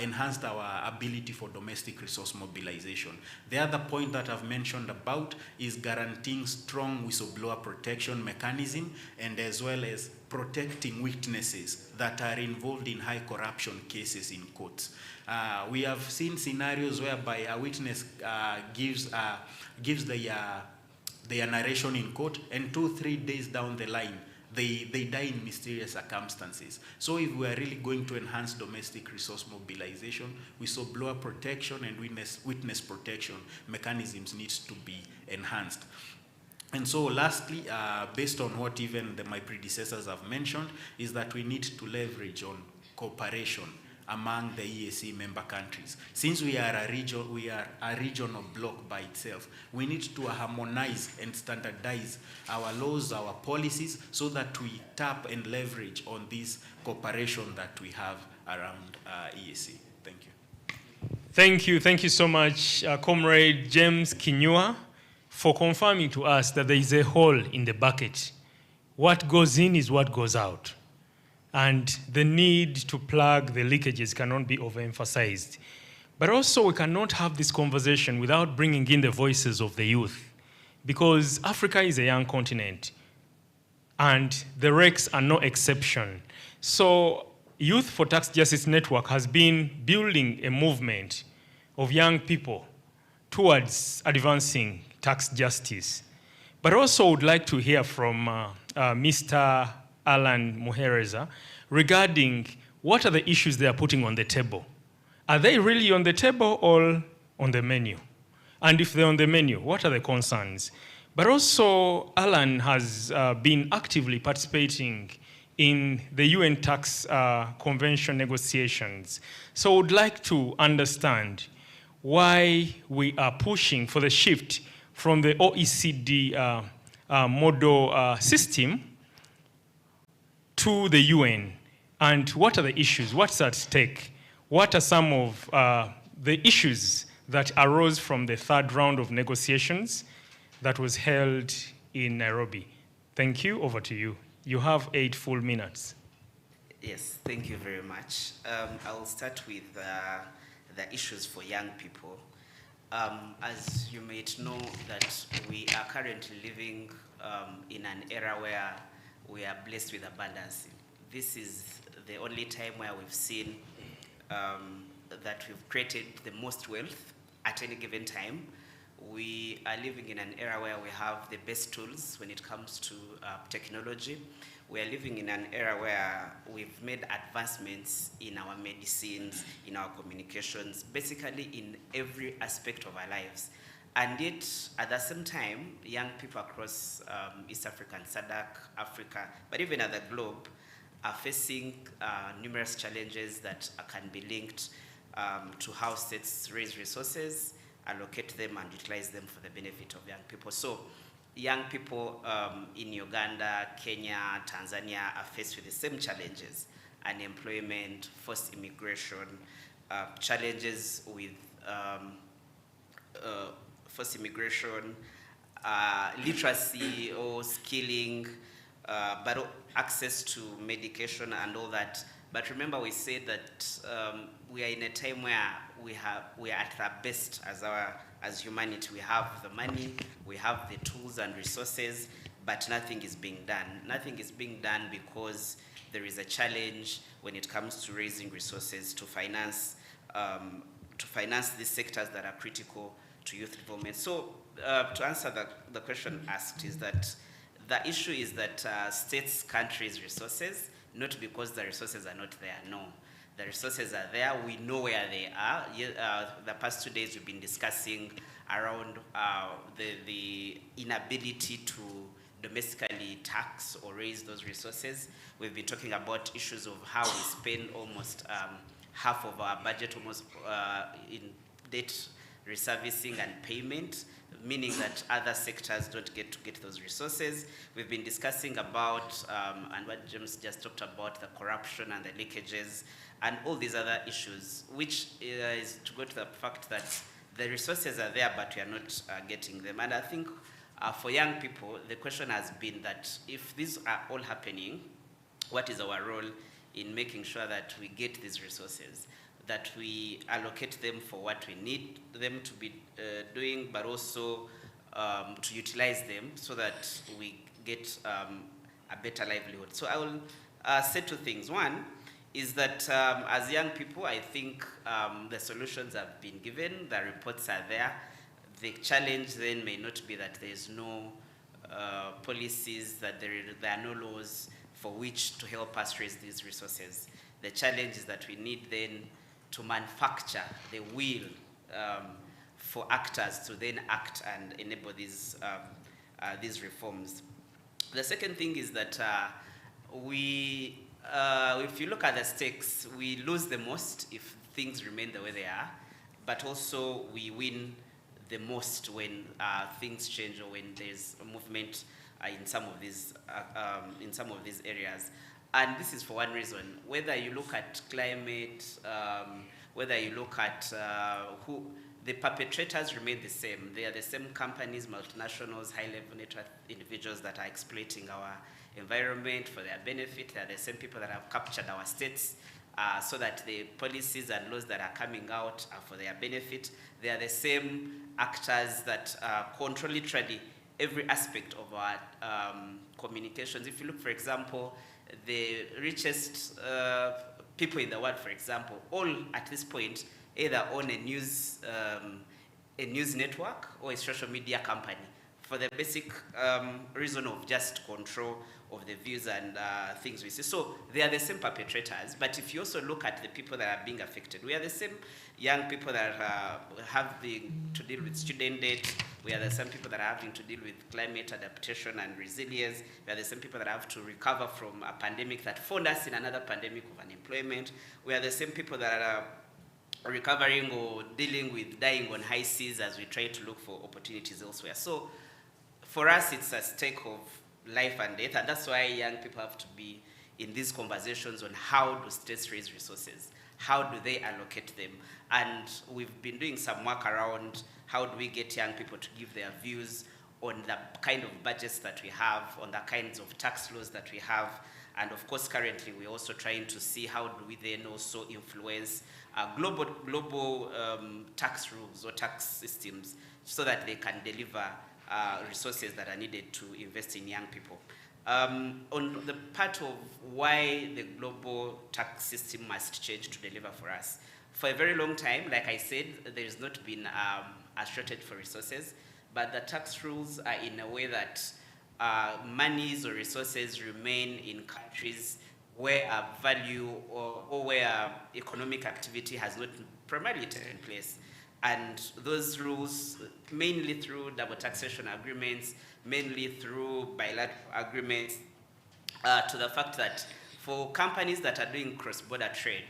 enhanced our ability for domestic resource mobilization. The other point that I've mentioned about is guaranteeing strong whistleblower protection mechanism, and as well as protecting witnesses that are involved in high corruption cases in courts. We have seen scenarios whereby a witness gives their narration in court, and 2-3 days down the line, they die in mysterious circumstances. So if we are really going to enhance domestic resource mobilization, whistleblower protection and witness protection mechanisms needs to be enhanced. And so lastly, based on what even my predecessors have mentioned, is that we need to leverage on cooperation among the EAC member countries. Since we are a regional bloc by itself, we need to harmonize and standardize our laws, our policies, so that we tap and leverage on this cooperation that we have around EAC. Thank you. Thank you so much, Comrade James Kinyua, for confirming to us that there is a hole in the bucket. What goes in is what goes out. And the need to plug the leakages cannot be overemphasized. But also, we cannot have this conversation without bringing in the voices of the youth, because Africa is a young continent, and the RECs are no exception. So Youth for Tax Justice Network has been building a movement of young people towards advancing tax justice. But also would like to hear from Mr. Alan Muhereza regarding what are the issues they are putting on the table. Are they really on the table or on the menu? And if they're on the menu, what are the concerns? But also, Alan has been actively participating in the UN Tax Convention negotiations. So would like to understand why we are pushing for the shift from the OECD model system to the UN, and what are the issues, what's at stake, what are some of the issues that arose from the third round of negotiations that was held in Nairobi. Thank you, over to you. You have 8 full minutes. Yes, thank you very much. I will start with the issues for young people. As you might know that we are currently living in an era where we are blessed with abundance. This is the only time where we've seen that we've created the most wealth at any given time. We are living in an era where we have the best tools when it comes to technology. We are living in an era where we've made advancements in our medicines, in our communications, basically in every aspect of our lives. And yet, at the same time, young people across East Africa and SADC, Africa, but even at the globe, are facing numerous challenges that can be linked to how states raise resources, allocate them, and utilize them for the benefit of young people. So young people in Uganda, Kenya, Tanzania are faced with the same challenges: unemployment, forced immigration, challenges with forced immigration, literacy or skilling, but access to medication and all that. But remember, we said that we are in a time where we are at our best as humanity. We have the money, we have the tools and resources, but nothing is being done. Nothing is being done because there is a challenge when it comes to raising resources to finance these sectors that are critical to youth development. So to answer the question asked is that the issue is that states can't raise resources, not because the resources are not there, no. The resources are there, we know where they are. The past 2 days we've been discussing around the inability to domestically tax or raise those resources. We've been talking about issues of how we spend almost half of our budget almost in debt reservicing and payment, meaning that other sectors don't get to get those resources. We've been discussing about, and what James just talked about, the corruption and the leakages, and all these other issues, which is to go to the fact that the resources are there, but we are not getting them. And I think for young people, the question has been that if these are all happening, what is our role in making sure that we get these resources, that we allocate them for what we need them to be doing, but also to utilize them so that we get a better livelihood. So I will say 2 things. One is that as young people, I think the solutions have been given, the reports are there. The challenge then may not be that there's no policies, that there are no laws for which to help us raise these resources. The challenge is that we need then to manufacture the will for actors to then act and enable these reforms. The second thing is that if you look at the stakes, we lose the most if things remain the way they are, but also we win the most when things change or when there's a movement in some of these areas. And this is for one reason. Whether you look at climate, whether you look at who the perpetrators remain the same. They are the same companies, multinationals, high-level net worth individuals that are exploiting our environment for their benefit. They are the same people that have captured our states so that the policies and laws that are coming out are for their benefit. They are the same actors that control literally every aspect of our communications. If you look, for example, the richest people in the world, for example, all at this point either own a news network or a social media company for the basic reason of just control of the views and things we see. So they are the same perpetrators, but if you also look at the people that are being affected, we are the same young people that are having to deal with student debt, we are the same people that are having to deal with climate adaptation and resilience, we are the same people that have to recover from a pandemic that found us in another pandemic of unemployment, we are the same people that are recovering or dealing with dying on high seas as we try to look for opportunities elsewhere. So for us, it's a stake of life and death, and that's why young people have to be in these conversations on how do states raise resources, how do they allocate them, and we've been doing some work around how do we get young people to give their views on the kind of budgets that we have, on the kinds of tax laws that we have, and of course currently we're also trying to see how do we then also influence global tax rules or tax systems so that they can deliver resources that are needed to invest in young people. On the part of why the global tax system must change to deliver for us, for a very long time, like I said, there has not been a shortage for resources, but the tax rules are in a way that monies or resources remain in countries where value or where economic activity has not primarily taken place. And those rules, mainly through double taxation agreements, mainly through bilateral agreements, to the fact that for companies that are doing cross-border trade,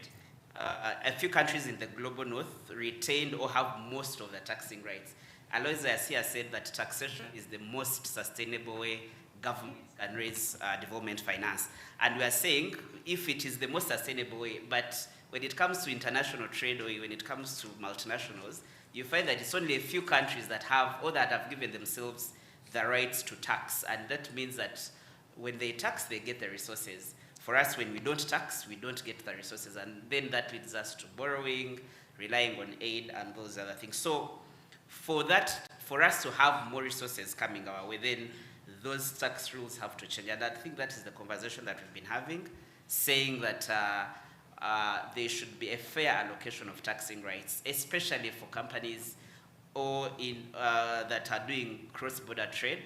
a few countries in the global north retained or have most of the taxing rights. Alois Asia said that taxation is the most sustainable way government can raise development finance. And we are saying if it is the most sustainable way, but when it comes to international trade or when it comes to multinationals, you find that it's only a few countries that have or that have given themselves the rights to tax. And that means that when they tax, they get the resources. For us, when we don't tax, we don't get the resources. And then that leads us to borrowing, relying on aid, and those other things. So for us to have more resources coming our way, then those tax rules have to change. And I think that is the conversation that we've been having, saying that there should be a fair allocation of taxing rights, especially for companies or that are doing cross-border trade,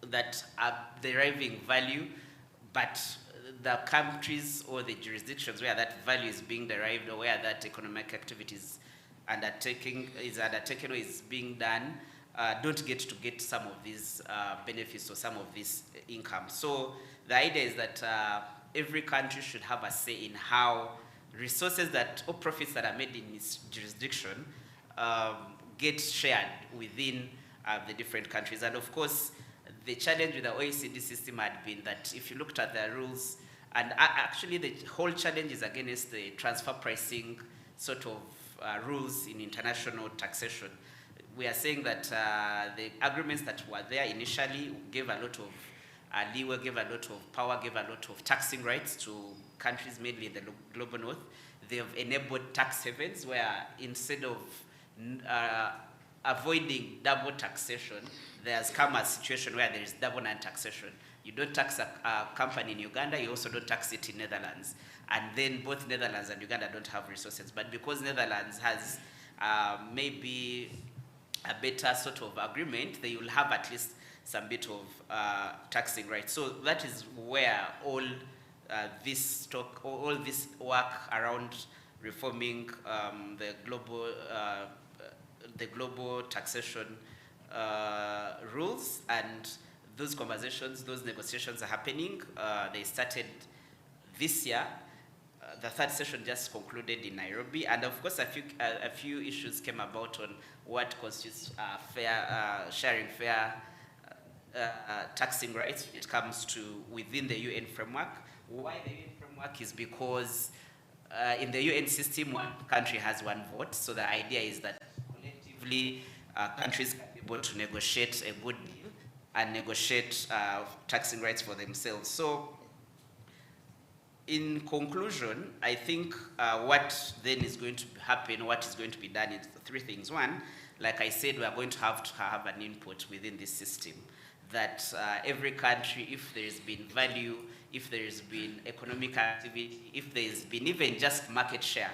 that are deriving value, but the countries or the jurisdictions where that value is being derived or where that economic activity is undertaken or is being done, don't get some of these benefits or some of this income. So the idea is that every country should have a say in how resources or profits that are made in its jurisdiction get shared within the different countries. And of course, the challenge with the OECD system had been that if you looked at the rules, and actually the whole challenge is against the transfer pricing sort of rules in international taxation. We are saying that the agreements that were there initially gave a lot of leeway, gave a lot of power, gave a lot of taxing rights to countries mainly in the global north. They have enabled tax havens where instead of avoiding double taxation, there has come a situation where there is double non-taxation. You don't tax a company in Uganda, you also don't tax it in Netherlands. And then both Netherlands and Uganda don't have resources. But because Netherlands has maybe a better sort of agreement, they will have at least some bit of taxing rights. So that is where all this work around reforming the global taxation rules, and those conversations, those negotiations are happening. They started this year. The third session just concluded in Nairobi, and of course a few issues came about on what constitutes sharing fair taxing rights when it comes to within the UN framework. Why the UN framework is because in the UN system, one country has one vote. So the idea is that collectively countries can be able to negotiate a good deal and negotiate taxing rights for themselves. So in conclusion, I think what then is going to happen, what is going to be done is three things. One, like I said, we are going to have an input within this system that every country, if there's been value if there's been economic activity, if there's been even just market share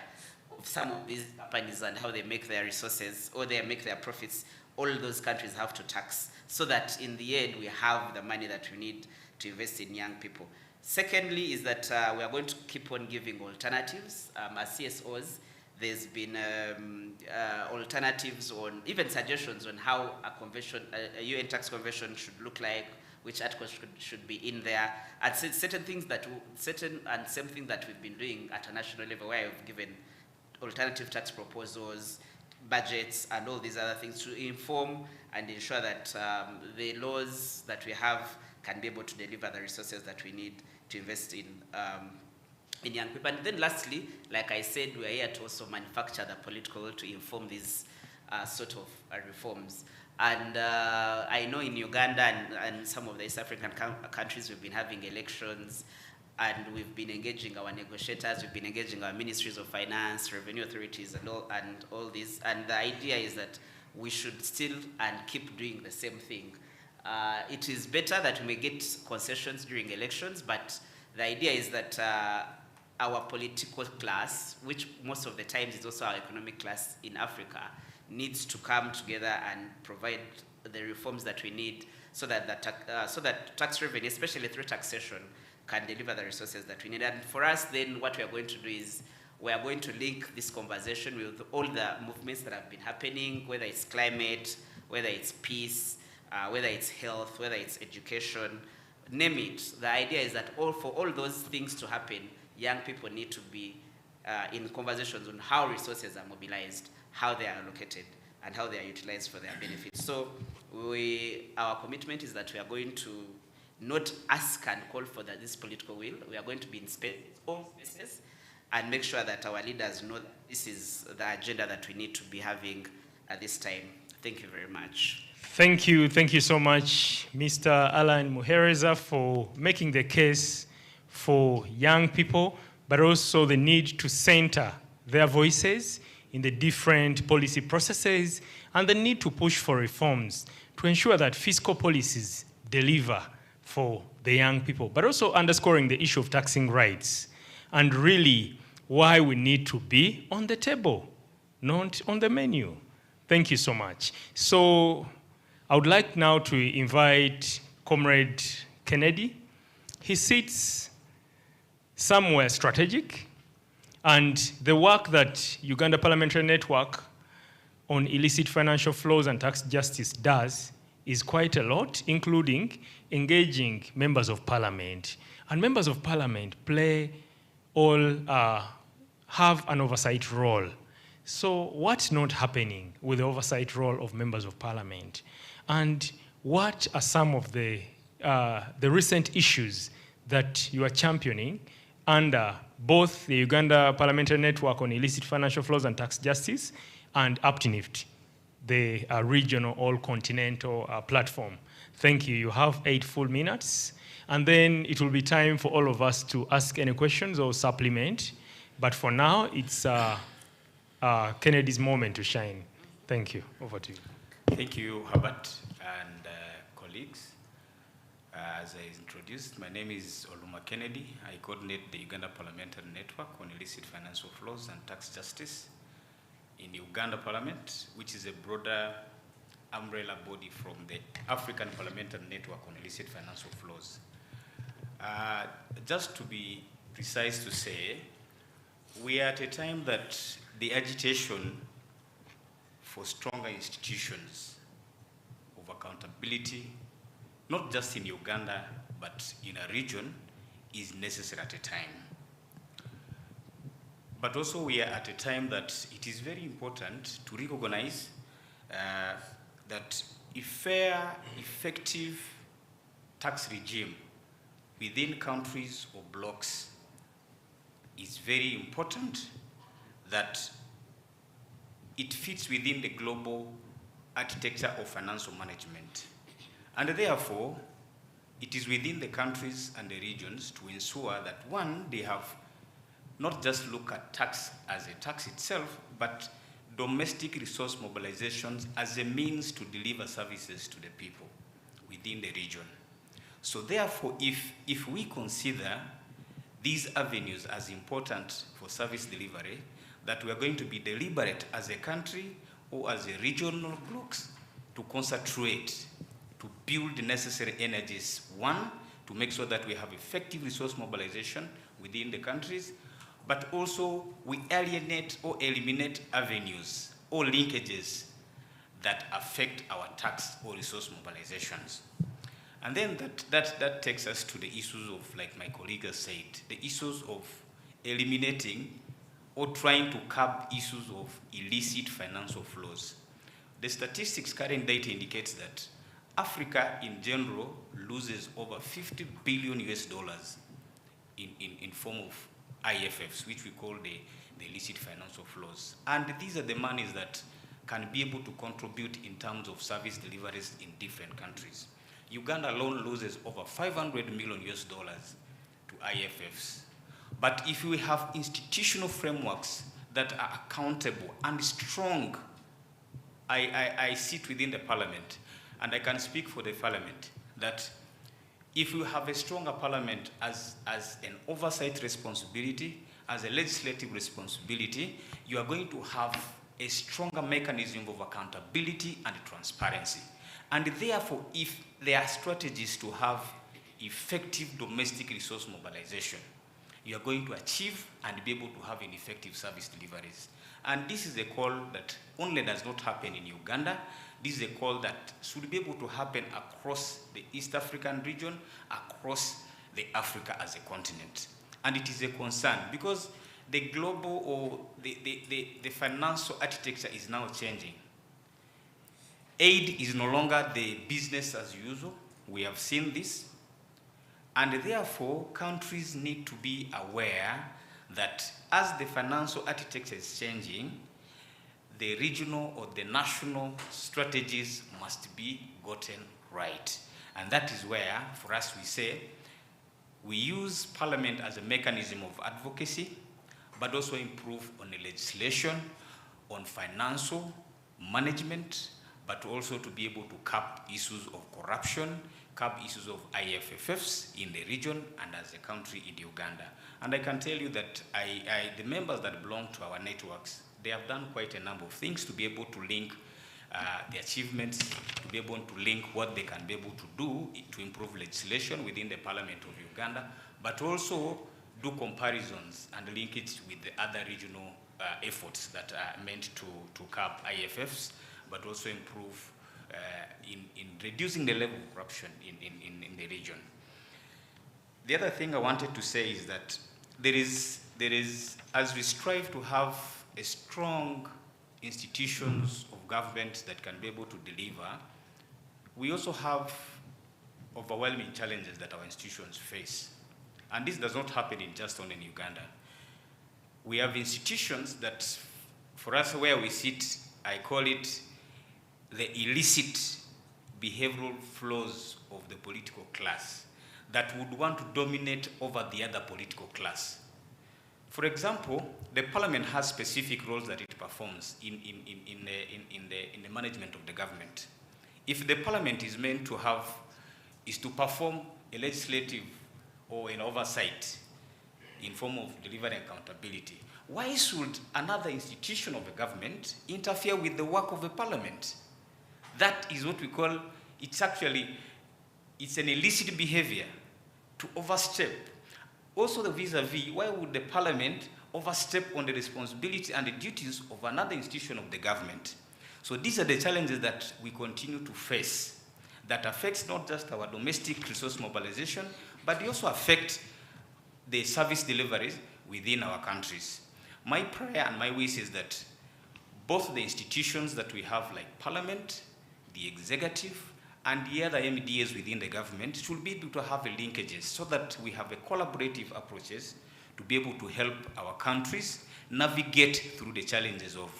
of some of these companies and how they make their resources or they make their profits, all those countries have to tax so that in the end we have the money that we need to invest in young people. Secondly is that we are going to keep on giving alternatives. As CSOs, there's been alternatives on, even suggestions on how a UN tax convention should look like, which articles should be in there, and certain things that, same thing that we've been doing at a national level where we've given alternative tax proposals, budgets, and all these other things to inform and ensure that the laws that we have can be able to deliver the resources that we need to invest in young people. And then lastly, like I said, we are here to also manufacture the political will to inform these sort of reforms. And I know in Uganda and some of the East African countries, we've been having elections, and we've been engaging our negotiators, we've been engaging our ministries of finance, revenue authorities, and all this. And the idea is that we should still and keep doing the same thing. It is better that we may get concessions during elections, but the idea is that our political class, which most of the times is also our economic class in Africa, needs to come together and provide the reforms that we need so that tax revenue, especially through taxation, can deliver the resources that we need. And for us, then, what we are going to do is we are going to link this conversation with all the movements that have been happening, whether it's climate, whether it's peace, whether it's health, whether it's education, name it. The idea is that for all those things to happen, young people need to be in conversations on how resources are mobilized, how they are allocated, and how they are utilized for their benefits. So our commitment is that we are going to not ask and call for this political will. We are going to be in all spaces and make sure that our leaders know that this is the agenda that we need to be having at this time. Thank you very much. Thank you so much, Mr. Alan Muhereza, for making the case for young people, but also the need to center their voices in the different policy processes and the need to push for reforms to ensure that fiscal policies deliver for the young people, but also underscoring the issue of taxing rights and really why we need to be on the table, not on the menu. Thank you so much. So I would like now to invite Comrade Kennedy. He sits somewhere strategic, and the work that Uganda Parliamentary Network on illicit financial flows and tax justice does is quite a lot, including engaging members of parliament. And members of parliament have an oversight role. So what's not happening with the oversight role of members of parliament? And what are some of the recent issues that you are championing under both the Uganda Parliamentary Network on Illicit Financial Flows and Tax Justice and UPTNIFT, the regional all-continental platform? Thank you. You have 8 full minutes. And then it will be time for all of us to ask any questions or supplement. But for now, it's Kennedy's moment to shine. Thank you. Over to you. Thank you, Herbert and colleagues. As I introduced, my name is Oluma Kennedy. I coordinate the Uganda Parliamentary Network on Illicit Financial Flows and Tax Justice in Uganda Parliament, which is a broader umbrella body from the African Parliamentary Network on Illicit Financial Flows. Just to be precise to say, we are at a time that the agitation for stronger institutions of accountability, not just in Uganda, but in a region, is necessary at a time. But also we are at a time that it is very important to recognize that a fair, effective tax regime within countries or blocks is very important, that it fits within the global architecture of financial management. And therefore, it is within the countries and the regions to ensure that, one, they have not just look at tax as a tax itself, but domestic resource mobilizations as a means to deliver services to the people within the region. So therefore, if we consider these avenues as important for service delivery, that we are going to be deliberate as a country or as a regional blocks to concentrate, to build the necessary energies. One, to make sure that we have effective resource mobilization within the countries, but also we alienate or eliminate avenues or linkages that affect our tax or resource mobilizations. And then that takes us to the issues of, like my colleague has said, the issues of eliminating or trying to curb issues of illicit financial flows. The statistics current data indicates that Africa in general loses over 50 billion US dollars in form of IFFs, which we call the illicit financial flows. And these are the monies that can be able to contribute in terms of service deliveries in different countries. Uganda alone loses over 500 million US dollars to IFFs. But if we have institutional frameworks that are accountable and strong, I sit within the parliament, and I can speak for the parliament, that if we have a stronger parliament as an oversight responsibility, as a legislative responsibility, you are going to have a stronger mechanism of accountability and transparency. And therefore, if there are strategies to have effective domestic resource mobilization, you are going to achieve and be able to have an effective service deliveries. And this is a call that only does not happen in Uganda. This is a call that should be able to happen across the East African region, across the Africa as a continent. And it is a concern because the global or the financial architecture is now changing. Aid is no longer the business as usual. We have seen this. And therefore, countries need to be aware that as the financial architecture is changing, the regional or the national strategies must be gotten right. And that is where, for us, we say, we use parliament as a mechanism of advocacy, but also improve on the legislation, on financial management, but also to be able to curb issues of corruption, curb issues of IFFs in the region and as a country in Uganda. And I can tell you that the members that belong to our networks, they have done quite a number of things to be able to link the achievements, to be able to link what they can be able to do to improve legislation within the Parliament of Uganda, but also do comparisons and link it with the other regional efforts that are meant to curb IFFs, but also improve in reducing the level of corruption in the region. The other thing I wanted to say is that there is, as we strive to have a strong institutions of government that can be able to deliver, we also have overwhelming challenges that our institutions face. And this does not happen in just only in Uganda. We have institutions that, for us where we sit, I call it the illicit behavioral flows of the political class that would want to dominate over the other political class. For example, the parliament has specific roles that it performs in the management of the government. If the parliament is meant to to perform a legislative or an oversight in form of delivery and accountability, why should another institution of the government interfere with the work of the parliament? That is what we call, it's an illicit behavior to overstep. Also the vis-a-vis, why would the parliament overstep on the responsibility and the duties of another institution of the government? So these are the challenges that we continue to face that affects not just our domestic resource mobilization, but they also affect the service deliveries within our countries. My prayer and my wish is that both the institutions that we have, like parliament, the executive, and the other MDAs within the government should be able to have a linkages so that we have a collaborative approaches to be able to help our countries navigate through the challenges of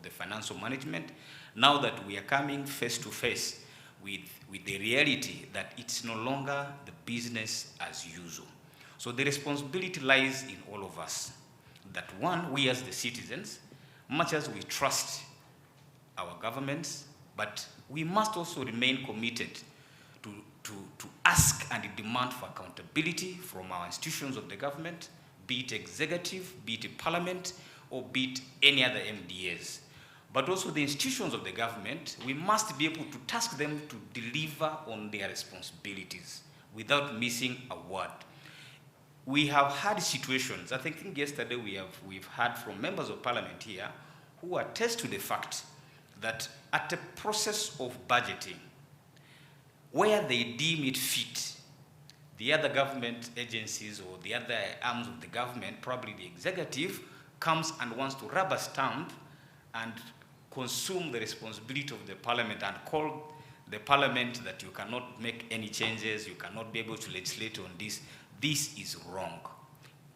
the financial management, now that we are coming face to face with the reality that it's no longer the business as usual. So the responsibility lies in all of us. That one, we as the citizens, much as we trust our governments, but we must also remain committed to to ask and demand for accountability from our institutions of the government, be it executive, be it parliament, or be it any other MDAs. But also the institutions of the government, we must be able to task them to deliver on their responsibilities without missing a word. We have had situations, I think yesterday we've heard from members of parliament here who attest to the fact that at the process of budgeting, where they deem it fit, the other government agencies or the other arms of the government, probably the executive, comes and wants to rubber stamp and consume the responsibility of the parliament and call the parliament that you cannot make any changes, you cannot be able to legislate on this. This is wrong.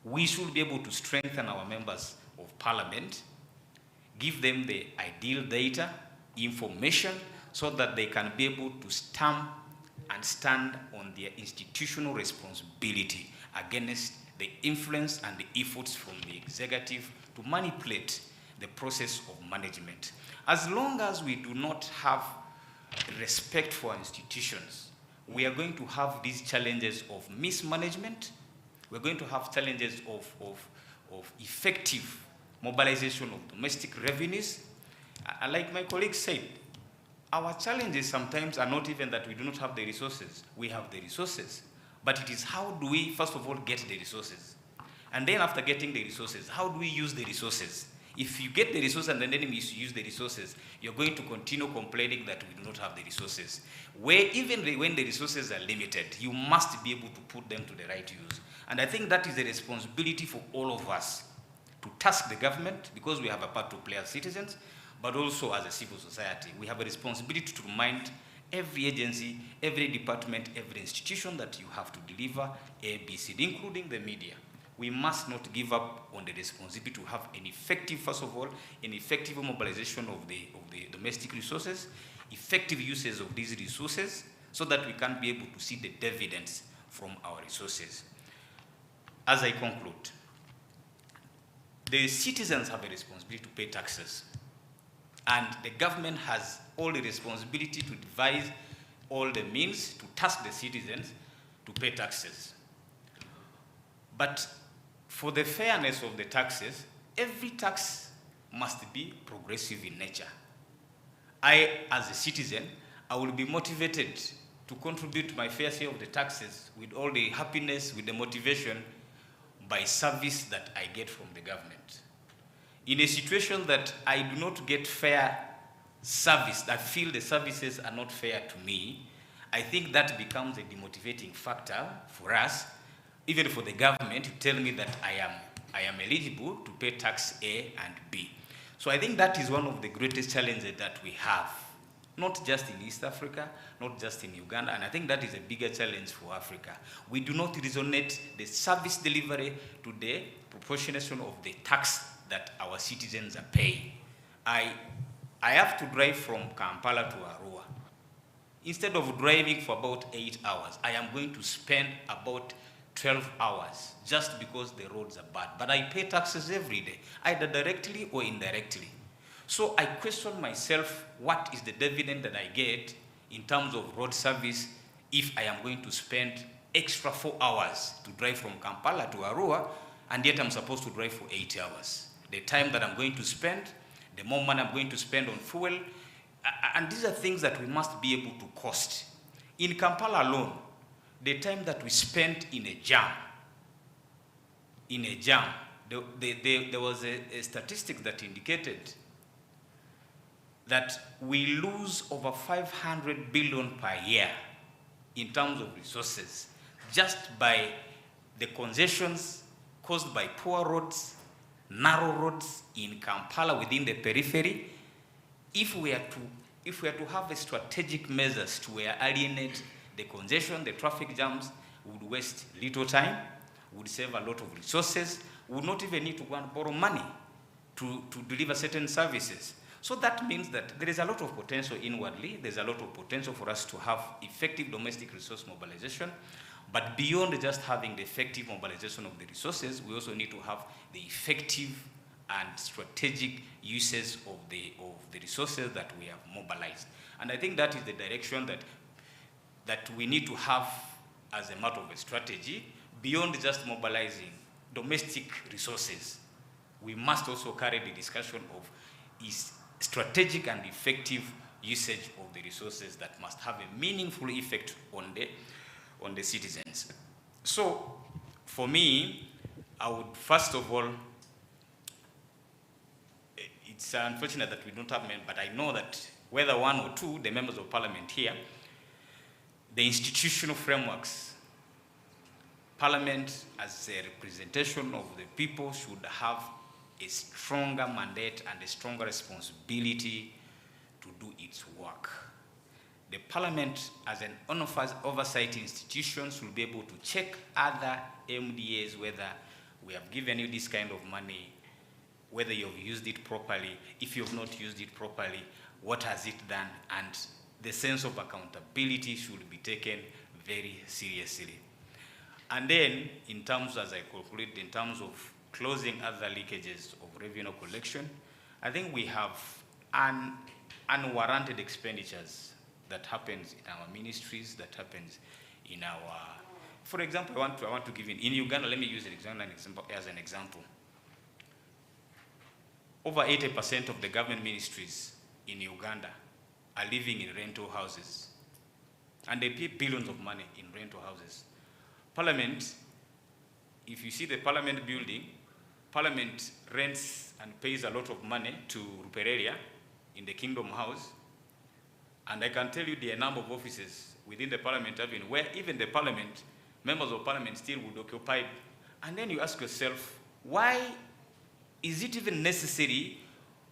We should be able to strengthen our members of parliament, give them the ideal data, information, so that they can be able to stamp and stand on their institutional responsibility against the influence and the efforts from the executive to manipulate the process of management. As long as we do not have respect for our institutions, we are going to have these challenges of mismanagement. We're going to have challenges of effective mobilization of domestic revenues. And like my colleague said, our challenges sometimes are not even that we do not have the resources. We have the resources. But it is how do we, first of all, get the resources? And then after getting the resources, how do we use the resources? If you get the resources and then you use the resources, you're going to continue complaining that we do not have the resources. Where even when the resources are limited, you must be able to put them to the right use. And I think that is a responsibility for all of us to task the government, because we have a part to play as citizens, but also as a civil society. We have a responsibility to remind every agency, every department, every institution that you have to deliver A, B, C, D, including the media. We must not give up on the responsibility to have an effective, first of all, an effective mobilization of the domestic resources, effective uses of these resources, so that we can be able to see the dividends from our resources. As I conclude, the citizens have a responsibility to pay taxes, and the government has all the responsibility to devise all the means to task the citizens to pay taxes. But for the fairness of the taxes, every tax must be progressive in nature. I, as a citizen, I will be motivated to contribute my fair share of the taxes with all the happiness, with the motivation, by service that I get from the government. In a situation that I do not get fair service, I feel the services are not fair to me, I think that becomes a demotivating factor for us, even for the government, to tell me that I am eligible to pay tax A and B. So I think that is one of the greatest challenges that we have, not just in East Africa, not just in Uganda, and I think that is a bigger challenge for Africa. We do not resonate the service delivery to the proportionation of the tax that our citizens are paying. I have to drive from Kampala to Arua. Instead of driving for about 8 hours, I am going to spend about 12 hours just because the roads are bad. But I pay taxes every day, either directly or indirectly. So I question myself, what is the dividend that I get in terms of road service if I am going to spend extra 4 hours to drive from Kampala to Arua, and yet I'm supposed to drive for 8 hours? The time that I'm going to spend, the more money I'm going to spend on fuel, and these are things that we must be able to cost. In Kampala alone, the time that we spent in a jam, there was a statistic that indicated that we lose over 500 billion per year in terms of resources, just by the congestions caused by poor roads, narrow roads in Kampala within the periphery. If we are to have a strategic measures to alienate the congestion, the traffic jams, would waste little time, would save a lot of resources, would not even need to go and borrow money to deliver certain services. So that means that there is a lot of potential inwardly, there's a lot of potential for us to have effective domestic resource mobilization, but beyond just having the effective mobilization of the resources, we also need to have the effective and strategic uses of the resources that we have mobilized. And I think that is the direction that that we need to have as a matter of a strategy, beyond just mobilizing domestic resources, we must also carry the discussion of is strategic and effective usage of the resources that must have a meaningful effect on the citizens. So, for me, I would first of all, it's unfortunate that we don't have men, but I know that whether one or two, the members of parliament here, the institutional frameworks, parliament as a representation of the people should have a stronger mandate and a stronger responsibility to do its work. The parliament as an oversight institution should be able to check other MDAs whether we have given you this kind of money, whether you've used it properly. If you've not used it properly, what has it done? And the sense of accountability should be taken very seriously. And then, in terms, as I conclude, in terms of closing other leakages of revenue collection, I think we have unwarranted expenditures that happens in our ministries, that happens in our, for example, I want to give in Uganda, let me use an example as an example. Over 80% of the government ministries in Uganda are living in rental houses. And they pay billions of money in rental houses. Parliament, if you see the parliament building, parliament rents and pays a lot of money to Ruperelia in the Kingdom House. And I can tell you the number of offices within the parliament having where even the parliament, members of parliament still would occupy. And then you ask yourself, why is it even necessary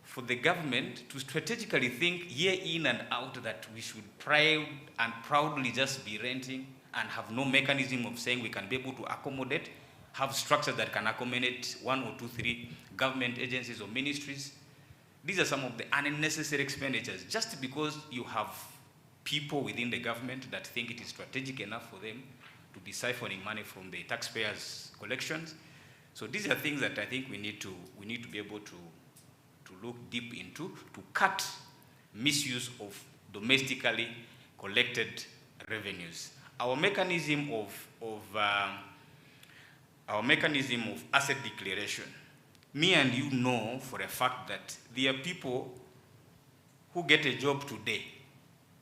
for the government to strategically think year in and out that we should proud and proudly just be renting and have no mechanism of saying we can be able to accommodate, have structures that can accommodate 1 or 2, 3 government agencies or ministries? These are some of the unnecessary expenditures, just because you have people within the government that think it is strategic enough for them to be siphoning money from the taxpayers' collections. So these are things that I think we need to be able to look deep into to cut misuse of domestically collected revenues. Our mechanism of asset declaration. Me and you know for a fact that there are people who get a job today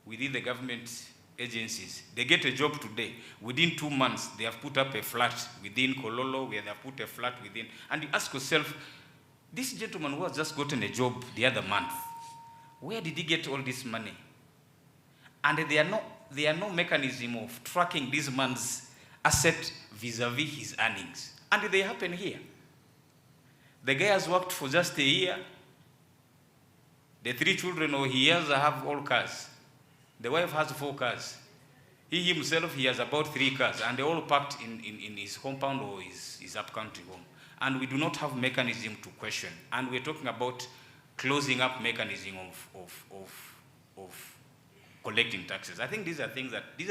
within the government agencies. They get a job today. Within 2 months, they have put up a flat within Kololo, where they have put a flat within. And you ask yourself, this gentleman who has just gotten a job the other month, where did he get all this money? And there are no mechanism of tracking this man's asset vis-a-vis his earnings. And they happen here. The guy has worked for just a year. The 3 children or he has have all cars. The wife has 4 cars. He himself, he has about 3 cars, and they're all parked in his compound or his up-country home. And we do not have mechanism to question. And we're talking about closing up mechanism of collecting taxes. I think these are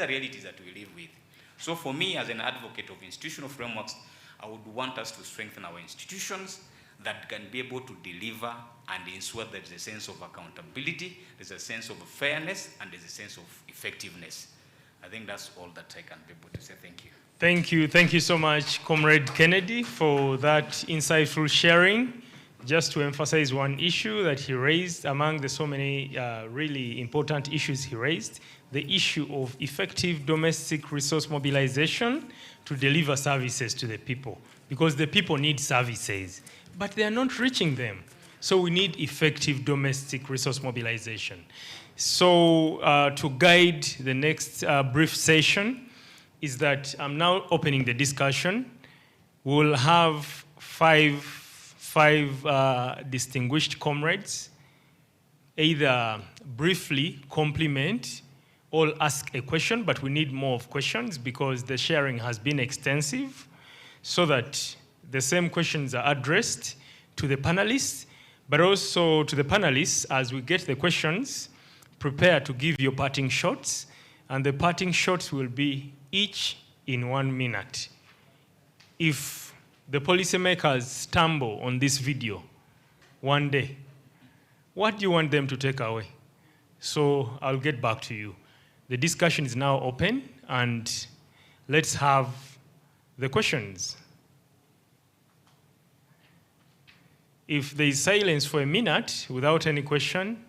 realities that we live with. So for me, as an advocate of institutional frameworks, I would want us to strengthen our institutions that can be able to deliver and ensure that there's a sense of accountability, there's a sense of fairness, and there's a sense of effectiveness. I think that's all that I can be able to say. Thank you. Thank you. Thank you so much, Comrade Kennedy, for that insightful sharing. Just to emphasize one issue that he raised among the so many really important issues he raised, the issue of effective domestic resource mobilization to deliver services to the people, because the people need services, but they are not reaching them. So we need effective domestic resource mobilization. So to guide the next brief session is that I'm now opening the discussion. We'll have five distinguished comrades either briefly compliment or ask a question, but we need more of questions because the sharing has been extensive, so that the same questions are addressed to the panelists, but also to the panelists, as we get the questions, prepare to give your parting shots, and the parting shots will be each in 1 minute. If the policymakers stumble on this video one day, what do you want them to take away? So I'll get back to you. The discussion is now open, and let's have the questions. If there is silence for a minute without any question,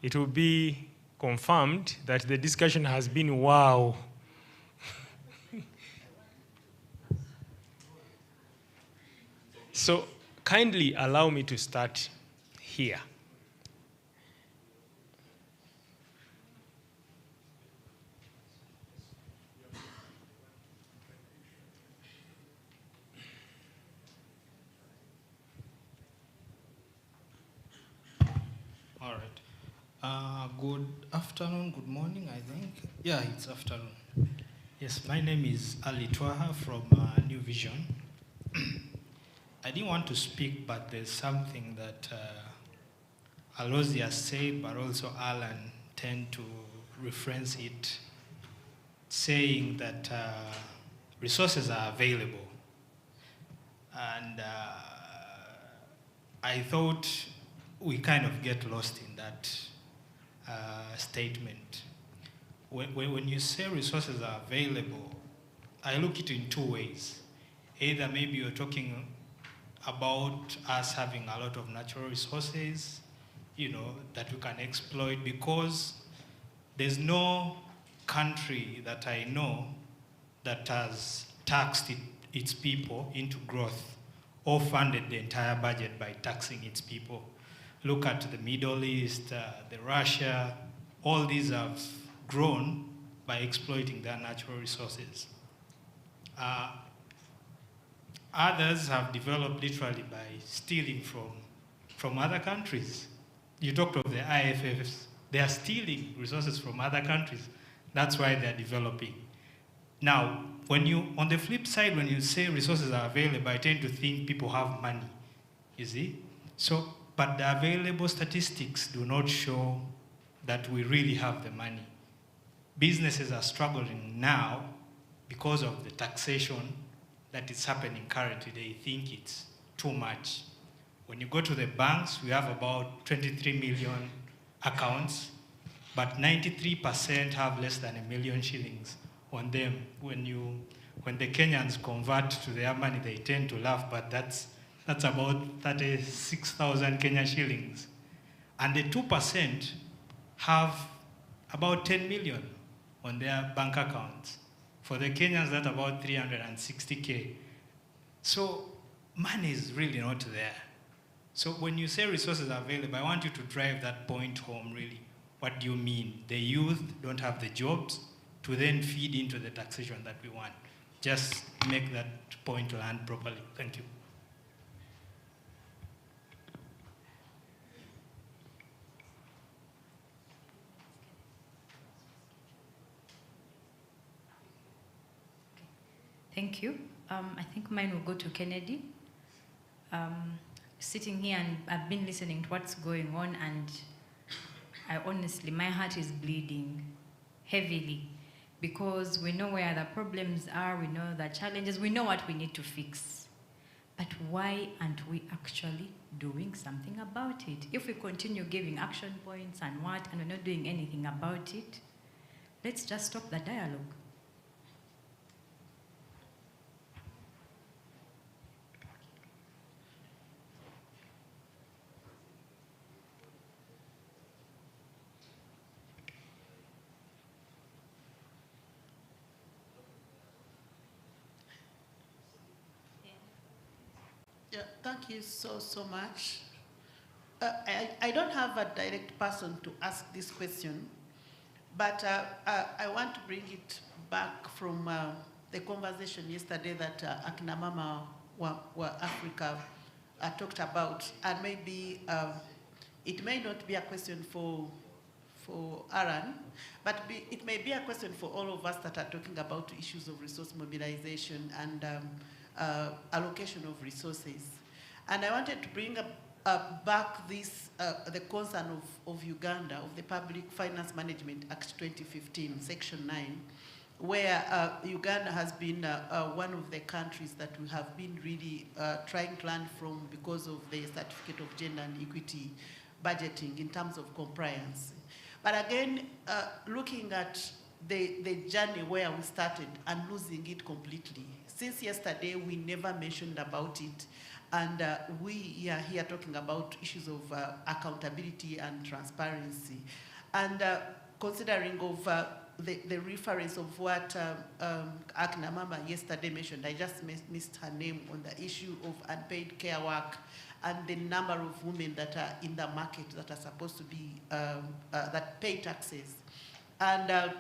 it will be confirmed that the discussion has been wow. So kindly allow me to start here. All right. Good afternoon, good morning, I think. Yeah, it's afternoon. Yes, my name is Ali Twaha from New Vision. I didn't want to speak, but there's something that Alosia said, but also Alan tend to reference it, saying that resources are available. And I thought we kind of get lost in that statement. When you say resources are available, I look at it in two ways. Either maybe you're talking about us having a lot of natural resources, you know, that we can exploit, because there's no country that I know that has taxed its people into growth or funded the entire budget by taxing its people. Look at the Middle East, the Russia, all these have grown by exploiting their natural resources. Others have developed literally by stealing from other countries. You talked of the IFFs. They are stealing resources from other countries. That's why they're developing. Now, on the flip side, when you say resources are available, I tend to think people have money, you see? So, but the available statistics do not show that we really have the money. Businesses are struggling now because of the taxation that is happening currently. They think it's too much. When you go to the banks, we have about 23 million accounts, but 93% have less than 1 million shillings on them. When the Kenyans convert to their money, they tend to laugh, but that's about 36,000 Kenya shillings. And the 2% have about 10 million on their bank accounts. For the Kenyans, that's about 360K. So money is really not there. So when you say resources are available, I want you to drive that point home, really. What do you mean? The youth don't have the jobs to then feed into the taxation that we want. Just make that point land properly. Thank you. Thank you. I think mine will go to Kennedy. Sitting here, and I've been listening to what's going on, and I honestly, my heart is bleeding heavily, because we know where the problems are, we know the challenges, we know what we need to fix. But why aren't we actually doing something about it? If we continue giving action points and we're not doing anything about it, let's just stop the dialogue. Yeah, thank you so much. I don't have a direct person to ask this question, but I want to bring it back from the conversation yesterday that Akina Mama wa Africa talked about, and maybe it may not be a question for Aaron, but it may be a question for all of us that are talking about issues of resource mobilization and allocation of resources. And I wanted to bring back this, the concern of Uganda, of the Public Finance Management Act 2015, Section 9, where Uganda has been one of the countries that we have been really trying to learn from because of the Certificate of Gender and Equity budgeting in terms of compliance. But again, looking at the journey where we started and losing it completely. Since yesterday, we never mentioned about it. And we are here talking about issues of accountability and transparency. And considering of the reference of what Akna Mama yesterday mentioned, I just missed her name on the issue of unpaid care work and the number of women that are in the market that are supposed to be, that pay taxes. And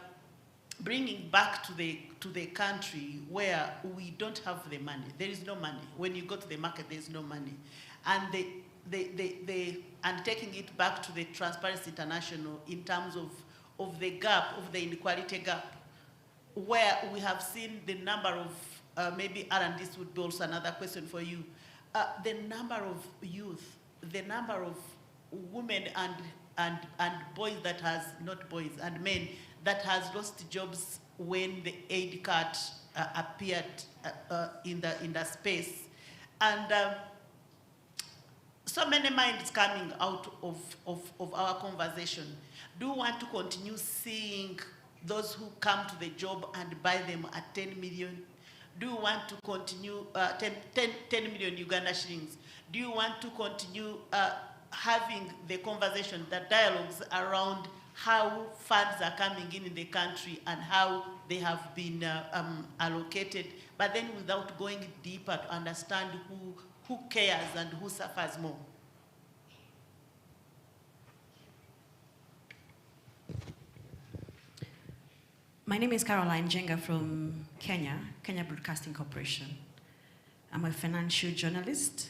bringing back to the country where we don't have the money. There is no money. When you go to the market, there is no money. And and taking it back to the Transparency International in terms of the gap, of the inequality gap, where we have seen the number of, maybe Alan, this would be also another question for you, the number of youth, the number of women and boys that has, not boys, and men that has lost jobs when the aid cut appeared in the space. And so many minds coming out of our conversation. Do you want to continue seeing those who come to the job and buy them at 10 million? Do you want to continue 10 million Uganda shillings? Do you want to continue having the conversation, the dialogues around how funds are coming in the country and how they have been allocated, but then without going deeper to understand who cares and who suffers more? My name is Caroline Jenga from Kenya Broadcasting Corporation. I'm a financial journalist,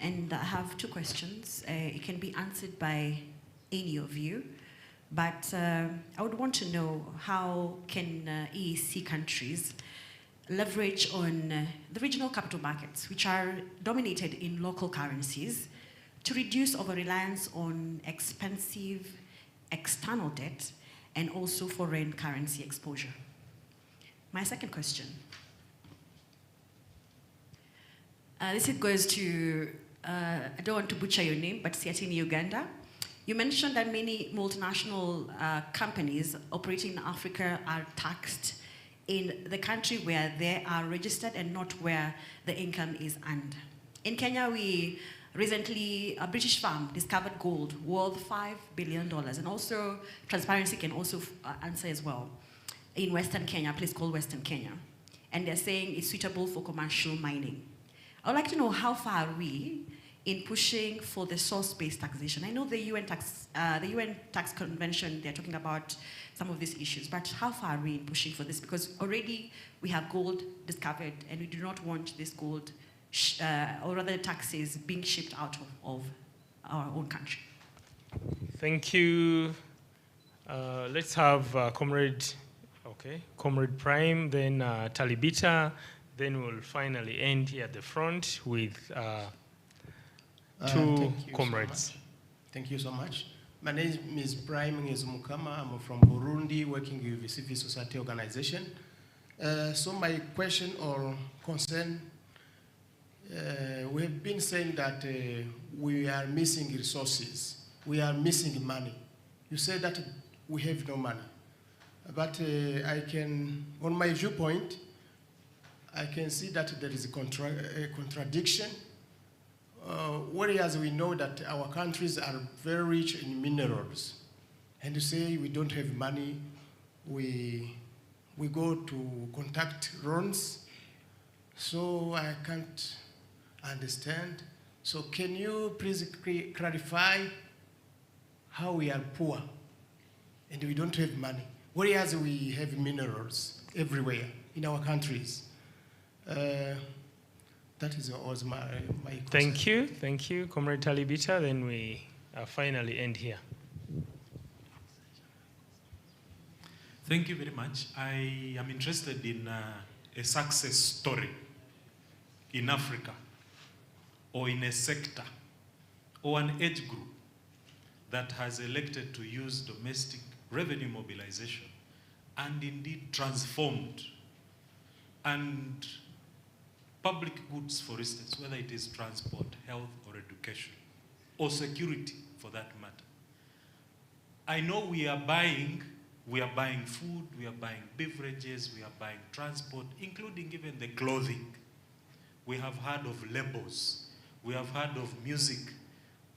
and I have two questions. It can be answered by any of you, but I would want to know how can EEC countries leverage on the regional capital markets, which are dominated in local currencies, to reduce over-reliance on expensive external debt and also foreign currency exposure. My second question. This goes to, I don't want to butcher your name, but Siatini Uganda. You mentioned that many multinational companies operating in Africa are taxed in the country where they are registered and not where the income is earned. In Kenya, we recently, a British firm discovered gold worth $5 billion, and also transparency can also answer as well, in Western Kenya, a place called Western Kenya. And they're saying it's suitable for commercial mining. I would like to know how far are we in pushing for the source-based taxation. I know the UN tax convention, they're talking about some of these issues, but how far are we in pushing for this? Because already we have gold discovered, and we do not want this gold or rather taxes being shipped out of our own country. Thank you. Let's have Comrade Prime, then Talibita, then we'll finally end here at the front with two comrades. Thank you so much. My name is Prime Mukama. I'm from Burundi, working with a civil society organization. So my question or concern, we have been saying that we are missing resources. We are missing money. You say that we have no money. But I can, on my viewpoint, I can see that there is a contradiction. Whereas we know that our countries are very rich in minerals. And you say we don't have money, we go to contact loans. So I can't understand. So can you please clarify how we are poor and we don't have money, whereas we have minerals everywhere in our countries? That was my question. Thank you, Comrade Talibita. Then we finally end here. Thank you very much. I am interested in a success story in Africa, or in a sector, or an age group that has elected to use domestic revenue mobilization and indeed transformed, and public goods, for instance, whether it is transport, health, or education, or security for that matter, I know we are buying food, we are buying beverages, we are buying transport, including even the clothing. We have heard of labels. We have heard of music.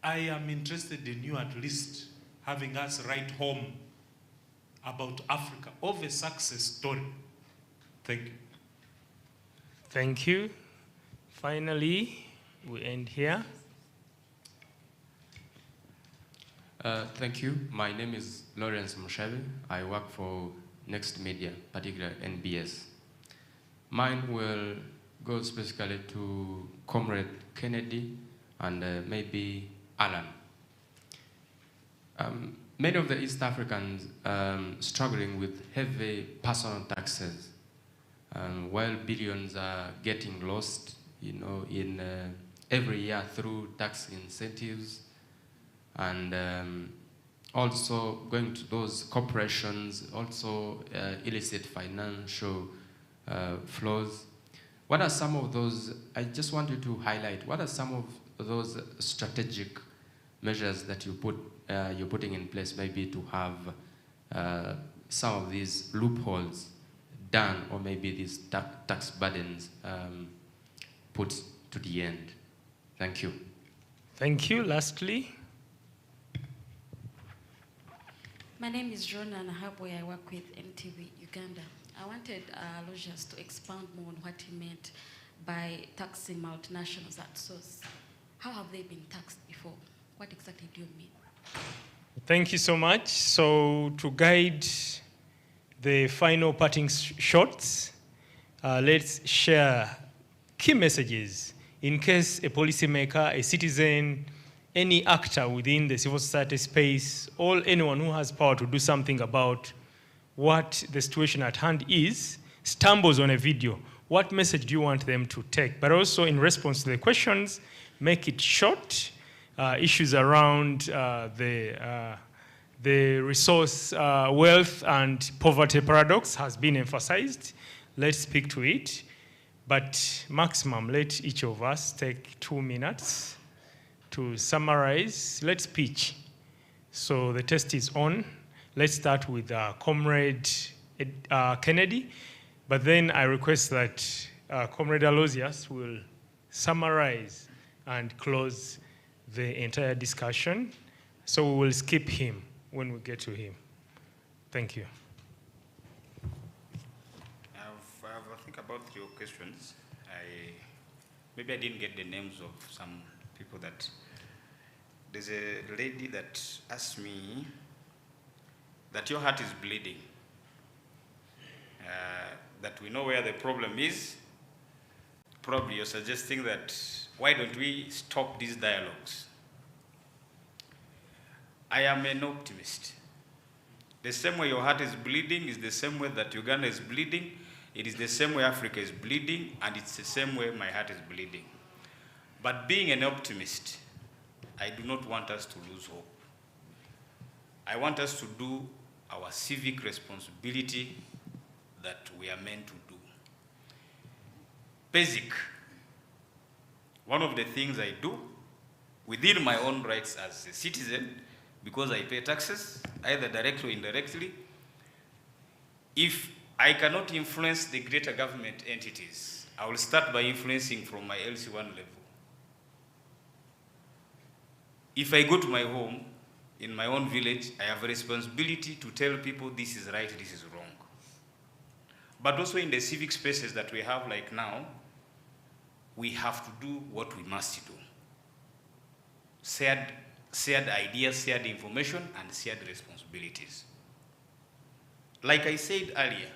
I am interested in you at least having us write home about Africa of a success story. Thank you. Thank you. Finally, we end here. Thank you. My name is Lawrence Mushabe. I work for Next Media, particularly NBS. Mine will go specifically to Comrade Kennedy and maybe Alan. Many of the East Africans struggling with heavy personal taxes, while billions are getting lost, in every year through tax incentives, and also going to those corporations, also illicit financial flows. What are some of those, I just want you to highlight, what are some of those strategic measures that you're putting in place maybe to have some of these loopholes done, or maybe these tax burdens put to the end? Thank you. Thank you. Lastly. My name is John and I work with MTV Uganda. I wanted Aloysius to expound more on what he meant by taxing multinationals at source. How have they been taxed before? What exactly do you mean? Thank you so much. So to guide the final parting shots, let's share key messages in case a policymaker, a citizen, any actor within the civil society space, or anyone who has power to do something about what the situation at hand is, stumbles on a video. What message do you want them to take? But also in response to the questions, make it short. Issues around the resource wealth and poverty paradox has been emphasized. Let's speak to it. But maximum, let each of us take 2 minutes to summarize. Let's pitch. So the test is on. Let's start with Comrade Kennedy. But then I request that Comrade Aloysius will summarize and close the entire discussion. So we will skip him when we get to him. Thank you. I think about your questions. Maybe I didn't get the names of some people that. There's a lady that asked me that your heart is bleeding. That we know where the problem is. Probably you're suggesting that why don't we stop these dialogues? I am an optimist. The same way your heart is bleeding is the same way that Uganda is bleeding. It is the same way Africa is bleeding, and it's the same way my heart is bleeding. But being an optimist, I do not want us to lose hope. I want us to do our civic responsibility that we are meant to do. Basic. One of the things I do within my own rights as a citizen, because I pay taxes, either directly or indirectly, if I cannot influence the greater government entities, I will start by influencing from my LC1 level. If I go to my home, in my own village, I have a responsibility to tell people this is right, this is wrong. But also in the civic spaces that we have like now, we have to do what we must do. Shared ideas, shared information, and shared responsibilities. Like I said earlier,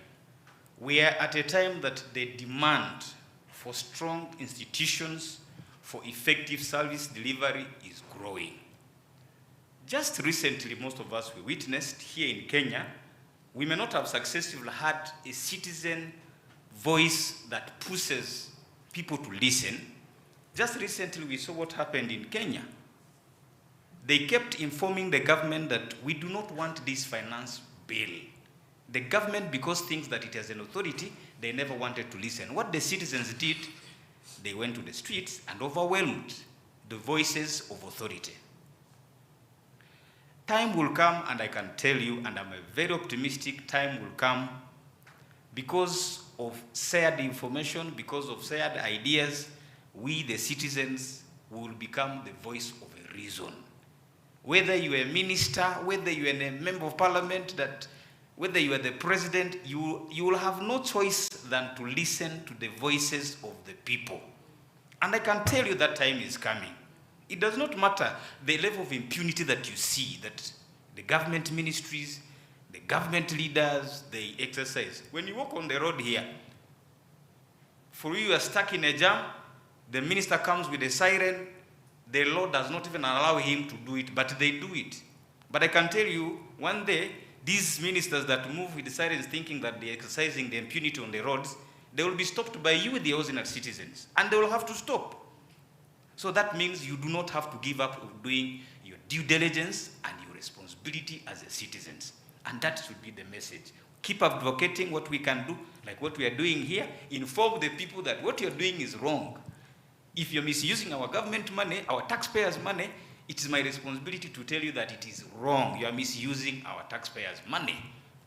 we are at a time that the demand for strong institutions for effective service delivery is growing. Just recently, most of us we witnessed here in Kenya, we may not have successfully had a citizen voice that pushes people to listen. Just recently, we saw what happened in Kenya. They kept informing the government that we do not want this finance bill. The government, because thinks that it has an authority, they never wanted to listen. What the citizens did, they went to the streets and overwhelmed the voices of authority. Time will come, and I can tell you, and I'm very optimistic, time will come because of shared information, because of shared ideas, we the citizens will become the voice of a reason. Whether you are a minister, whether you are a member of parliament, whether you are the president, you will have no choice than to listen to the voices of the people. And I can tell you that time is coming. It does not matter the level of impunity that you see, that the government ministries, the government leaders, they exercise. When you walk on the road here, for you are stuck in a jam, the minister comes with a siren, the law does not even allow him to do it, but they do it. But I can tell you, one day, these ministers that move with the sirens thinking that they're exercising the impunity on the roads, they will be stopped by you, the ordinary citizens, and they will have to stop. So that means you do not have to give up on doing your due diligence and your responsibility as a citizens. And that should be the message. Keep advocating what we can do, like what we are doing here. Inform the people that what you're doing is wrong. If you're misusing our government money, our taxpayers' money, it is my responsibility to tell you that it is wrong. You are misusing our taxpayers' money.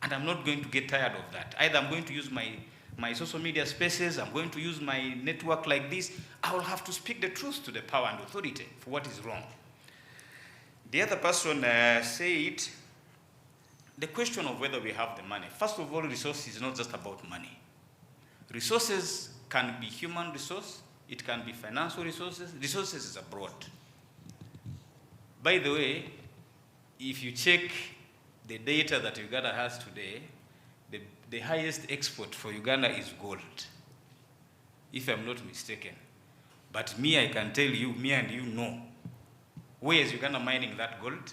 And I'm not going to get tired of that. Either I'm going to use my social media spaces, I'm going to use my network like this. I will have to speak the truth to the power and authority for what is wrong. The other person said, the question of whether we have the money. First of all, resources is not just about money. Resources can be human resource, it can be financial resources. Resources is abroad. By the way, if you check the data that Uganda has today, the highest export for Uganda is gold, if I'm not mistaken. But me, I can tell you, me and you know, where is Uganda mining that gold?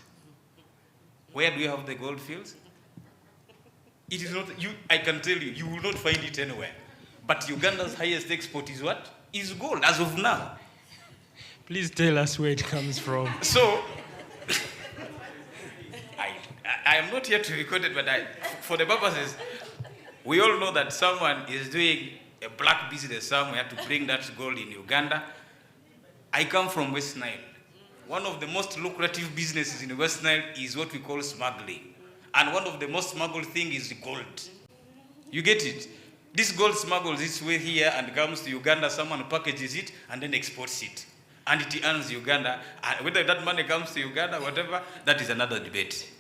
Where do you have the gold fields? It is not, I can tell you, you will not find it anywhere. But Uganda's highest export is what? Is gold, as of now. Please tell us where it comes from. So, I am not here to record it, but for the purposes, we all know that someone is doing a black business somewhere to bring that gold in Uganda. I come from West Nile. One of the most lucrative businesses in West Nile is what we call smuggling. And one of the most smuggled things is gold. You get it? This gold smuggles its way here and comes to Uganda, someone packages it and then exports it. And it earns Uganda. Whether that money comes to Uganda, whatever, that is another debate.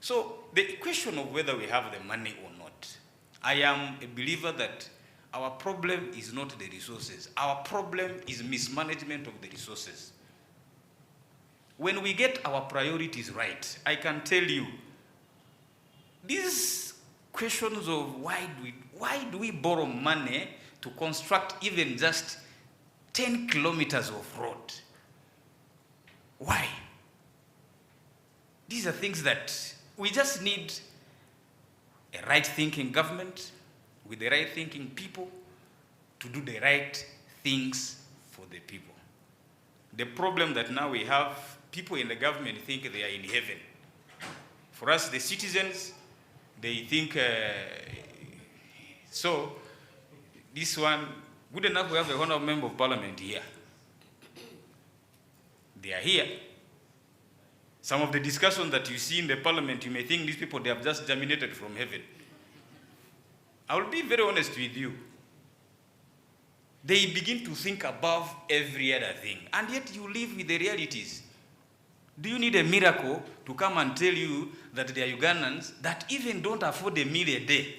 So the question of whether we have the money or not, I am a believer that our problem is not the resources. Our problem is mismanagement of the resources. When we get our priorities right, I can tell you, these questions of why do we borrow money to construct even just 10 kilometers of road? Why? These are things that we just need a right-thinking government with the right-thinking people to do the right things for the people. The problem that now we have, people in the government think they are in heaven. For us, the citizens, they think, so this one, good enough we have a honorable member of parliament here. They are here. Some of the discussions that you see in the parliament, you may think these people, they have just germinated from heaven. I will be very honest with you. They begin to think above every other thing, and yet you live with the realities. Do you need a miracle to come and tell you that there are Ugandans that even don't afford a meal a day?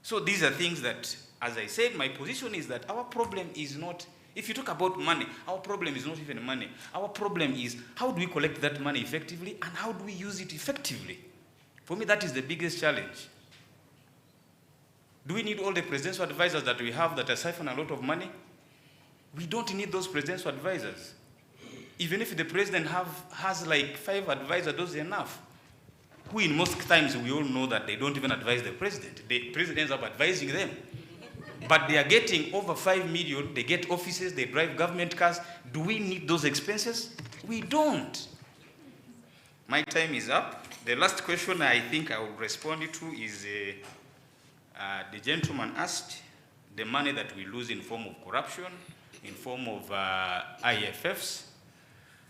So these are things that, as I said, my position is that our problem is not, if you talk about money, our problem is not even money. Our problem is how do we collect that money effectively and how do we use it effectively? For me, that is the biggest challenge. Do we need all the presidential advisors that we have that are siphoning a lot of money? We don't need those presidential advisors. Even if the president has like 5 advisors, those are enough. Who in most times we all know that they don't even advise the president. The president ends up advising them. But they are getting over 5 million, they get offices, they drive government cars. Do we need those expenses? We don't. My time is up. The last question I think I will respond to is the gentleman asked the money that we lose in form of corruption, in form of IFFs.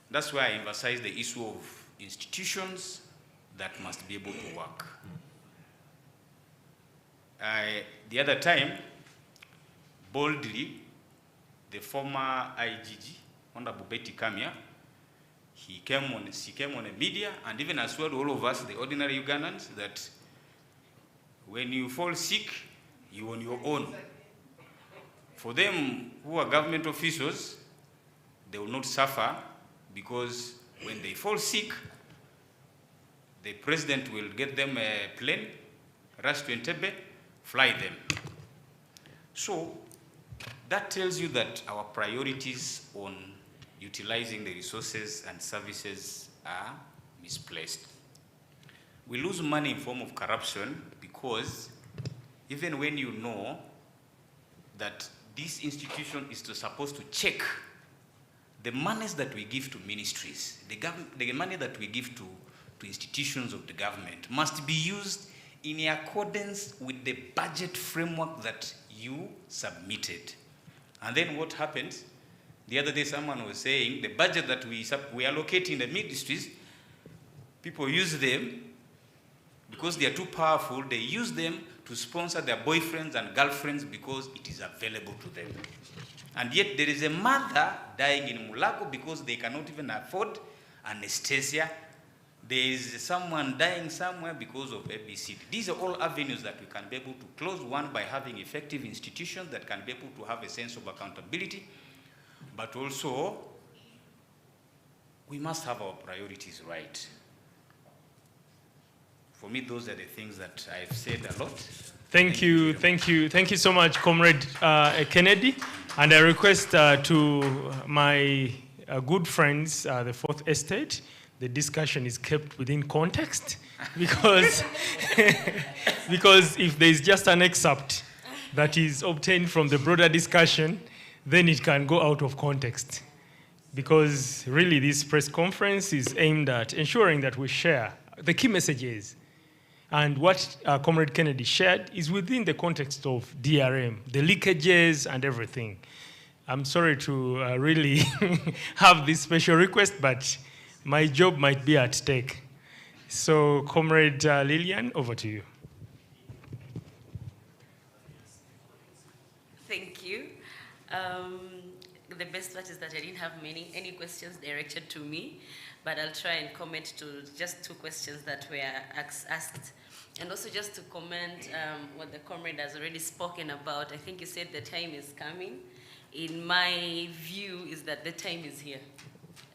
That's why I emphasize the issue of institutions that must be able to work. The other time, boldly, the former IGG, Honorable Betty Kamia, she came on the media, and even as well all of us, the ordinary Ugandans, that when you fall sick, you're on your own. For them who are government officials, they will not suffer, because when they fall sick, the president will get them a plane, rush to Entebbe, fly them. So that tells you that our priorities on utilizing the resources and services are misplaced. We lose money in form of corruption because even when you know that this institution is supposed to check the monies that we give to ministries, the money that we give to institutions of the government must be used in accordance with the budget framework that you submitted. And then what happens? The other day someone was saying the budget that we allocate in the ministries, people use them because they are too powerful, they use them to sponsor their boyfriends and girlfriends because it is available to them. And yet there is a mother dying in Mulago because they cannot even afford anesthesia. There is someone dying somewhere because of ABCD. These are all avenues that we can be able to close, one by having effective institutions that can be able to have a sense of accountability, but also we must have our priorities right. For me, those are the things that I've said a lot. Thank you so much, Comrade Kennedy. And I request to my good friends, the Fourth Estate, the discussion is kept within context, because, because if there is just an excerpt that is obtained from the broader discussion, then it can go out of context. Because really this press conference is aimed at ensuring that we share the key messages. And what Comrade Kennedy shared is within the context of DRM, the leakages and everything. I'm sorry to really have this special request, but my job might be at stake. So, Comrade Lillian, over to you. Thank you. The best part is that I didn't have any questions directed to me, but I'll try and comment to just 2 questions that were asked. And also just to comment what the comrade has already spoken about. I think you said the time is coming. In my view is that the time is here.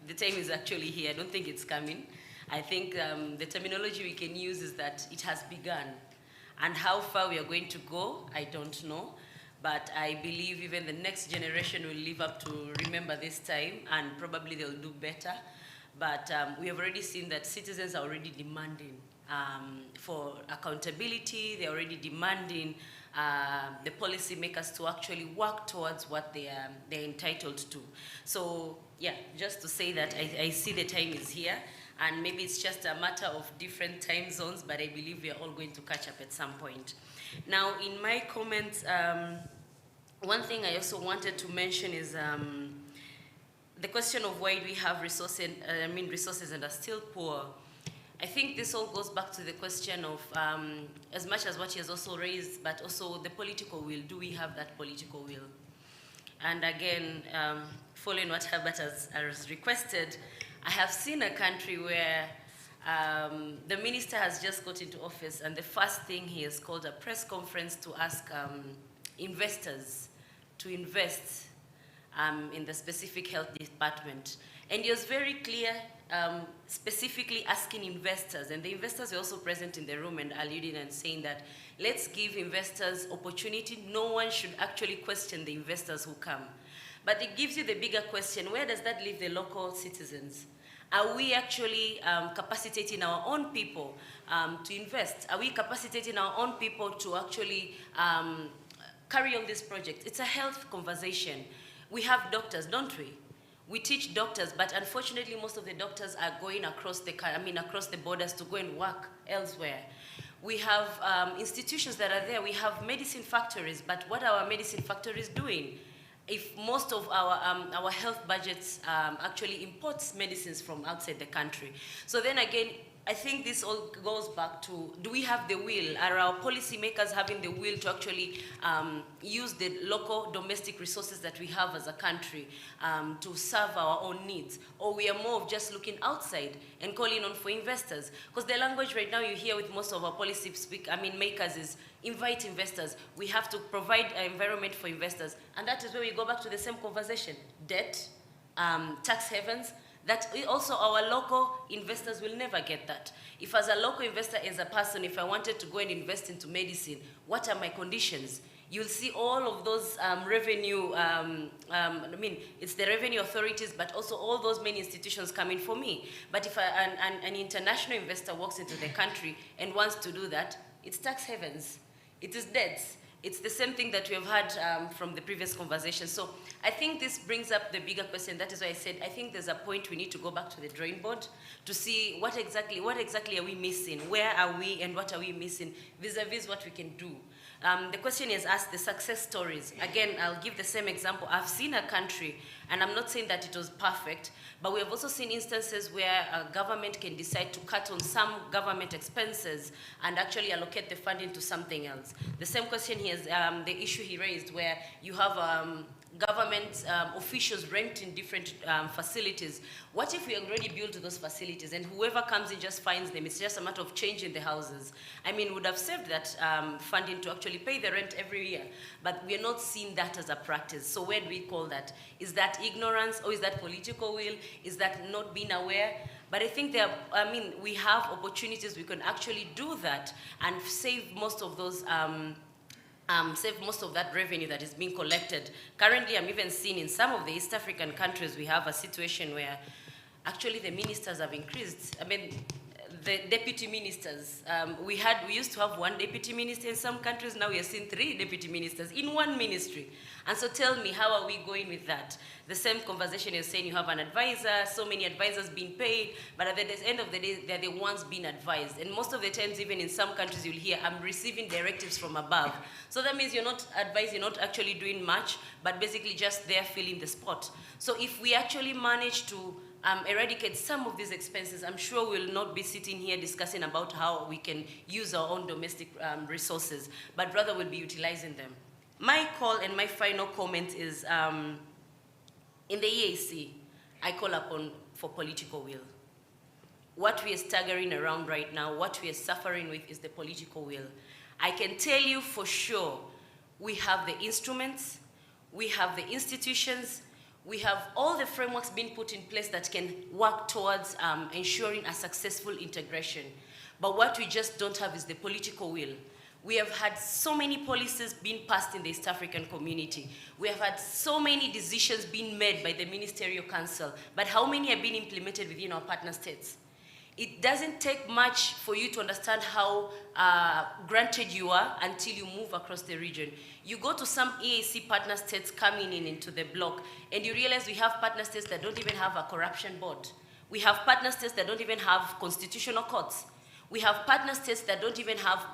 The time is actually here. I don't think it's coming. I think the terminology we can use is that it has begun. And how far we are going to go, I don't know. But I believe even the next generation will live up to remember this time, and probably they'll do better. But we have already seen that citizens are already demanding for accountability. They're already demanding the policymakers to actually work towards what they're entitled to. So yeah, just to say that I see the time is here, and maybe it's just a matter of different time zones, but I believe we are all going to catch up at some point. Now, in my comments, one thing I also wanted to mention is the question of why we have resources and are still poor. I think this all goes back to the question of, as much as what he has also raised, but also the political will. Do we have that political will? And again, following what Herbert has requested, I have seen a country where the minister has just got into office, and the first thing he has called a press conference to ask investors to invest in the specific health department. And he was very clear, specifically asking investors, and the investors were also present in the room and alluding and saying that let's give investors opportunity. No one should actually question the investors who come. But it gives you the bigger question, where does that leave the local citizens? Are we actually capacitating our own people to invest? Are we capacitating our own people to actually carry on this project? It's a health conversation. We have doctors, don't we? We teach doctors, but unfortunately most of the doctors are going across the borders to go and work elsewhere. We have institutions that are there. We have medicine factories, but what are our medicine factories doing? if most of our health budgets actually imports medicines from outside the country. So then again, I think this all goes back to, do we have the will? Are our policymakers having the will to actually use the local domestic resources that we have as a country to serve our own needs? Or we are more of just looking outside and calling on for investors? Because the language right now you hear with most of our policy makers is invite investors. We have to provide an environment for investors. And that is where we go back to the same conversation. Debt, tax havens, that also our local investors will never get that. If as a local investor, as a person, if I wanted to go and invest into medicine, what are my conditions? You'll see all of those revenue, it's the revenue authorities, but also all those many institutions coming for me. But if an international investor walks into the country and wants to do that, it's tax havens, it is debts. It's the same thing that we have had from the previous conversation. So I think this brings up the bigger question. That is why I said, I think there's a point we need to go back to the drawing board to see what exactly are we missing? Where are we and what are we missing vis-a-vis what we can do? The question is asked the success stories. Again, I'll give the same example. I've seen a country, and I'm not saying that it was perfect, but we have also seen instances where a government can decide to cut on some government expenses and actually allocate the funding to something else. The same question here is the issue he raised where you have government officials renting different facilities. What if we already built those facilities and whoever comes in just finds them? It's just a matter of changing the houses. I mean, would have saved that funding to actually pay the rent every year, but we're not seeing that as a practice. So where do we call that? Is that ignorance, or is that political will? Is that not being aware? But I think we have opportunities we can actually do that and save most of those save most of that revenue that is being collected. Currently, I'm even seeing in some of the East African countries, we have a situation where actually the ministers have increased. I mean, the deputy ministers. We used to have one deputy minister in some countries. Now we are seeing 3 deputy ministers in one ministry. And so tell me, how are we going with that? The same conversation you're saying, you have an advisor, so many advisors being paid, but at the end of the day, they're the ones being advised. And most of the times, even in some countries, you'll hear, I'm receiving directives from above. So that means you're not advised, you're not actually doing much, but basically just there filling the spot. So if we actually manage to eradicate some of these expenses, I'm sure we'll not be sitting here discussing about how we can use our own domestic resources, but rather we'll be utilizing them. My call and my final comment is, in the EAC, I call upon for political will. What we are staggering around right now, what we are suffering with is the political will. I can tell you for sure, we have the instruments, we have the institutions, we have all the frameworks being put in place that can work towards ensuring a successful integration. But what we just don't have is the political will. We have had so many policies being passed in the East African community. We have had so many decisions being made by the Ministerial Council, but how many are being implemented within our partner states? It doesn't take much for you to understand how granted you are until you move across the region. You go to some EAC partner states coming into the bloc, and you realize we have partner states that don't even have a corruption board. We have partner states that don't even have constitutional courts. We have partner states that don't even have,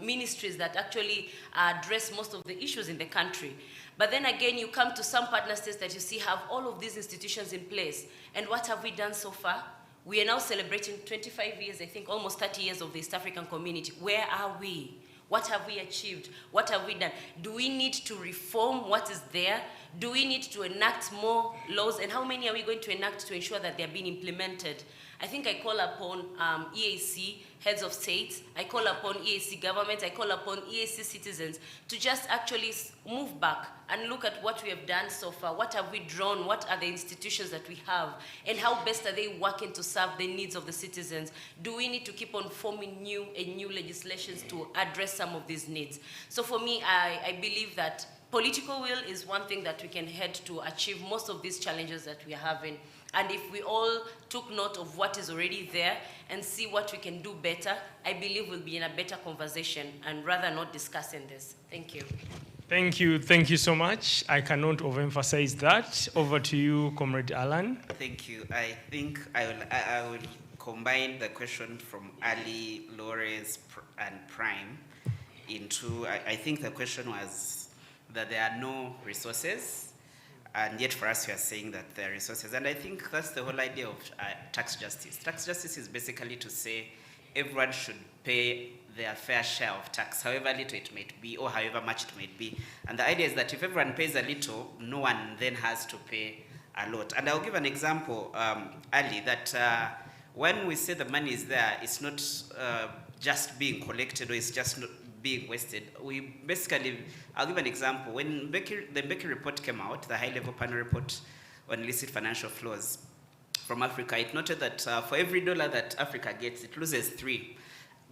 ministries that actually address most of the issues in the country. But then again, you come to some partner states that you see have all of these institutions in place. And what have we done so far? We are now celebrating 25 years, I think almost 30 years of the East African community. Where are we? What have we achieved? What have we done? Do we need to reform what is there? Do we need to enact more laws? And how many are we going to enact to ensure that they're being implemented? I think I call upon EAC, heads of states, I call upon EAC government, I call upon EAC citizens to just actually move back and look at what we have done so far. What have we drawn? What are the institutions that we have? And how best are they working to serve the needs of the citizens? Do we need to keep on forming new legislations to address some of these needs? So for me, I believe that political will is one thing that we can head to achieve most of these challenges that we are having. And if we all took note of what is already there and see what we can do better, I believe we'll be in a better conversation and rather not discussing this. Thank you. Thank you so much. I cannot overemphasize that. Over to you, Comrade Alan. Thank you. I think I will combine the question from Ali, Lores, and Prime into, I think the question was that there are no resources, and yet for us we are saying that there are resources. And I think that's the whole idea of tax justice. Tax justice is basically to say everyone should pay their fair share of tax, however little it might be or however much it might be. And the idea is that if everyone pays a little, no one then has to pay a lot. And I'll give an example, Ali, that when we say the money is there, it's not just being collected or it's just not being wasted. We basically, I'll give an example. When the Becky report came out, the high-level panel report on illicit financial flows from Africa, it noted that for every dollar that Africa gets, it loses 3.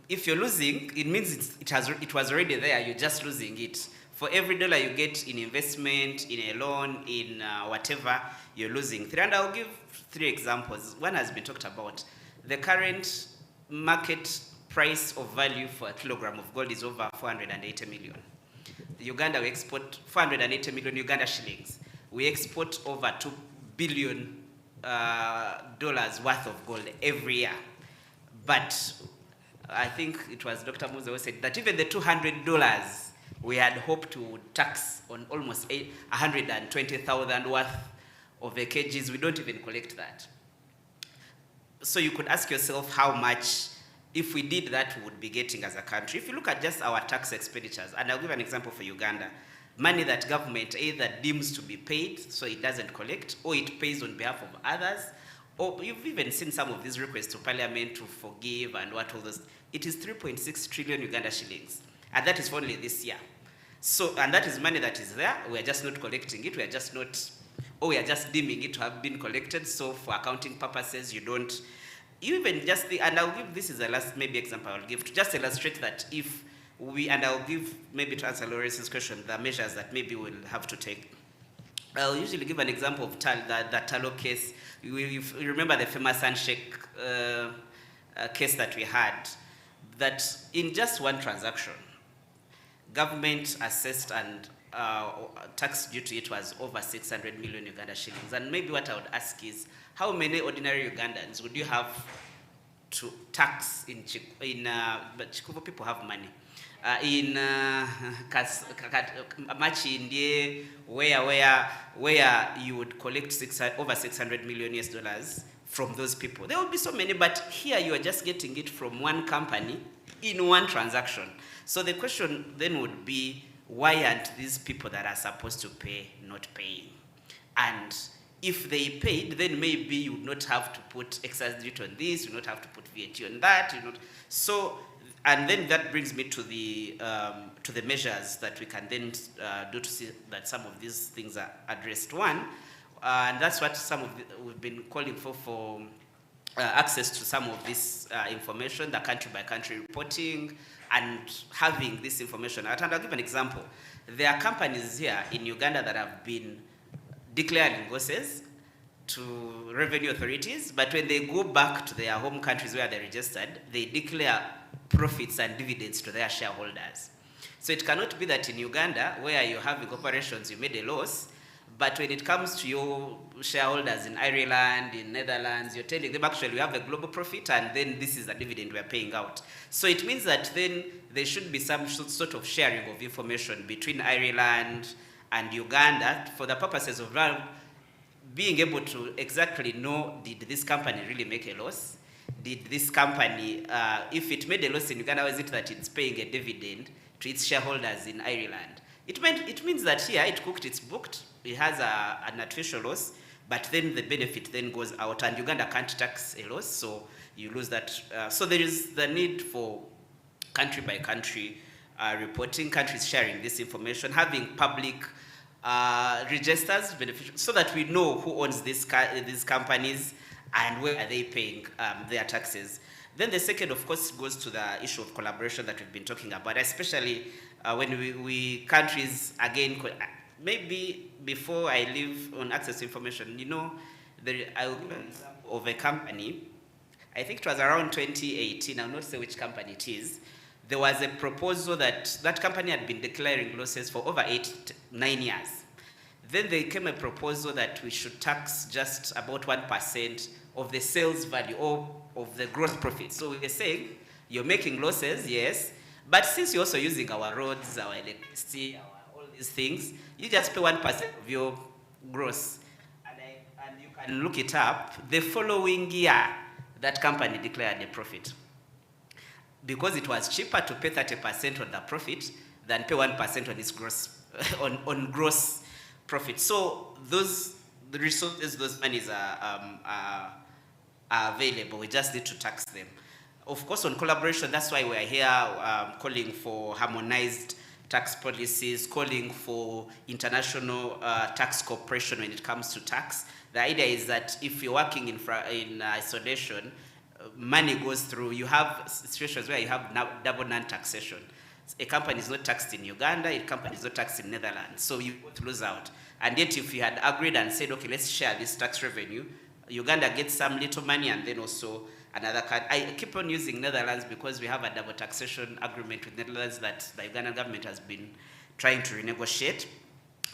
If you're losing, it means it was already there, you're just losing it. For every dollar you get in investment, in a loan, in whatever, you're losing 3. And I'll give 3 examples. One has been talked about. The current market price of value for a kilogram of gold is over 480 million. Uganda, we export 480 million Uganda shillings. We export over $2 billion worth of gold every year. But I think it was Dr. Musa who said that even the $200 we had hoped to tax on almost 120,000 worth of the kgs, we don't even collect that. So you could ask yourself how much, if we did that, we would be getting as a country. If you look at just our tax expenditures, and I'll give an example for Uganda, money that government either deems to be paid, so it doesn't collect, or it pays on behalf of others, or you've even seen some of these requests to parliament to forgive and what all those. It is 3.6 trillion Uganda shillings, and that is for only this year. So, and that is money that is there, we are just not collecting it, we are just not, or we are just deeming it to have been collected, so for accounting purposes, you don't, you even just, and I'll give, this is the last maybe example I'll give, to just illustrate that if we, and I'll give, maybe to answer Lawrence's question, the measures that maybe we'll have to take. I'll usually give an example of the Talo case. You remember the famous handshake case that we had, that in just one transaction, government assessed and tax due to it was over 600 million Uganda shillings. And maybe what I would ask is, how many ordinary Ugandans would you have to tax in but Chikuvo people have money. In Machindie, where you would collect over 600 million US dollars from those people. There will be so many, but here you are just getting it from one company in one transaction. So the question then would be, why aren't these people that are supposed to pay not paying? And if they paid, then maybe you would not have to put excise duty on this, you would not have to put VAT on that. So, and then that brings me to the measures that we can then do to see that some of these things are addressed. One, and that's what we've been calling for access to some of this information, the country-by-country reporting, and having this information. And I'll give an example. There are companies here in Uganda that have been declaring losses to revenue authorities, but when they go back to their home countries where they're registered, they declare profits and dividends to their shareholders. So it cannot be that in Uganda, where you're having operations, you made a loss, but when it comes to your shareholders in Ireland, in Netherlands, you're telling them actually we have a global profit and then this is the dividend we're paying out. So it means that then there should be some sort of sharing of information between Ireland and Uganda for the purposes of being able to exactly know, did this company really make a loss? Did this company, if it made a loss in Uganda, is it that it's paying a dividend to its shareholders in Ireland? It means that here it cooked, it's booked, it has an artificial loss, but then the benefit then goes out, and Uganda can't tax a loss, so you lose that. So there is the need for country-by-country reporting, countries sharing this information, having public registers, so that we know who owns these companies and where are they paying their taxes. Then the second, of course, goes to the issue of collaboration that we've been talking about, especially when we countries, again, maybe before I leave on access to information, I'll give an example of a company, I think it was around 2018, I'll not say which company it is, there was a proposal that that company had been declaring losses for over 9 years. Then there came a proposal that we should tax just about 1% of the sales value or of the gross profit. So we were saying, you're making losses, yes, but since you're also using our roads, our electricity, all these things, you just pay 1% of your gross. And you can look it up. The following year, that company declared a profit. Because it was cheaper to pay 30% on the profit than pay 1% on its gross, on gross profit. So the resources, those monies are available. We just need to tax them. Of course, on collaboration, that's why we're here calling for harmonized tax policies, calling for international tax cooperation when it comes to tax. The idea is that if you're working in isolation, money goes through. You have situations where you have double non-taxation. A company is not taxed in Uganda, a company is not taxed in Netherlands, so you would lose out. And yet if you had agreed and said, okay, let's share this tax revenue, Uganda gets some little money and then also another country. I keep on using Netherlands because we have a double taxation agreement with Netherlands that the Ugandan government has been trying to renegotiate.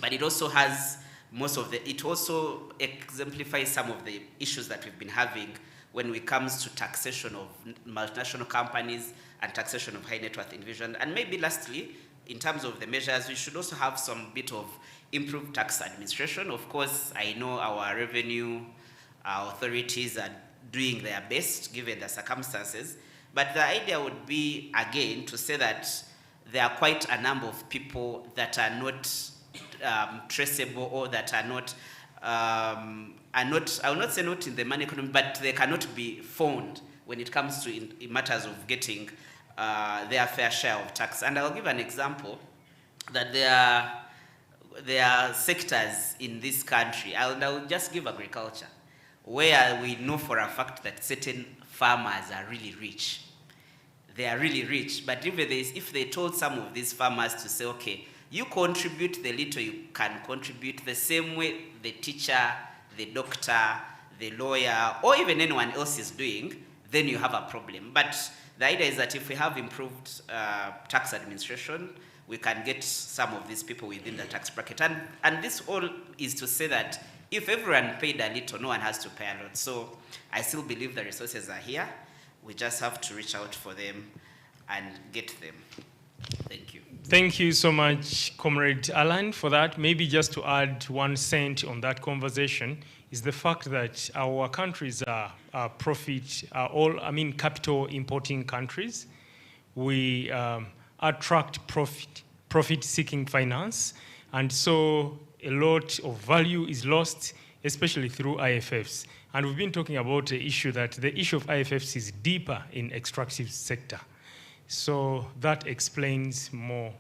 But it also has it also exemplifies some of the issues that we've been having when it comes to taxation of multinational companies and taxation of high net worth individuals. And maybe lastly, in terms of the measures, we should also have some bit of improved tax administration. Of course, I know our revenue authorities are doing their best given the circumstances, but the idea would be, again, to say that there are quite a number of people that are not traceable or that are not, I will not say not in the money economy, but they cannot be found when it comes to in matters of getting their fair share of tax. And I'll give an example that there are sectors in this country, I'll just give agriculture, where we know for a fact that certain farmers are really rich. They are really rich, but if they told some of these farmers to say, okay, you contribute the little you can contribute the same way the teacher, the doctor, the lawyer, or even anyone else is doing, then you have a problem. But the idea is that if we have improved tax administration, we can get some of these people within the tax bracket. And this all is to say that if everyone paid a little, no one has to pay a lot. So I still believe the resources are here. We just have to reach out for them and get them. Thank you. Thank you so much, Comrade Alan, for that. Maybe just to add 1 cent on that conversation is the fact that our countries are capital importing countries. We attract profit-seeking finance, and so a lot of value is lost, especially through IFFs. And we've been talking about the issue that the issue of IFFs is deeper in extractive sector. So that explains more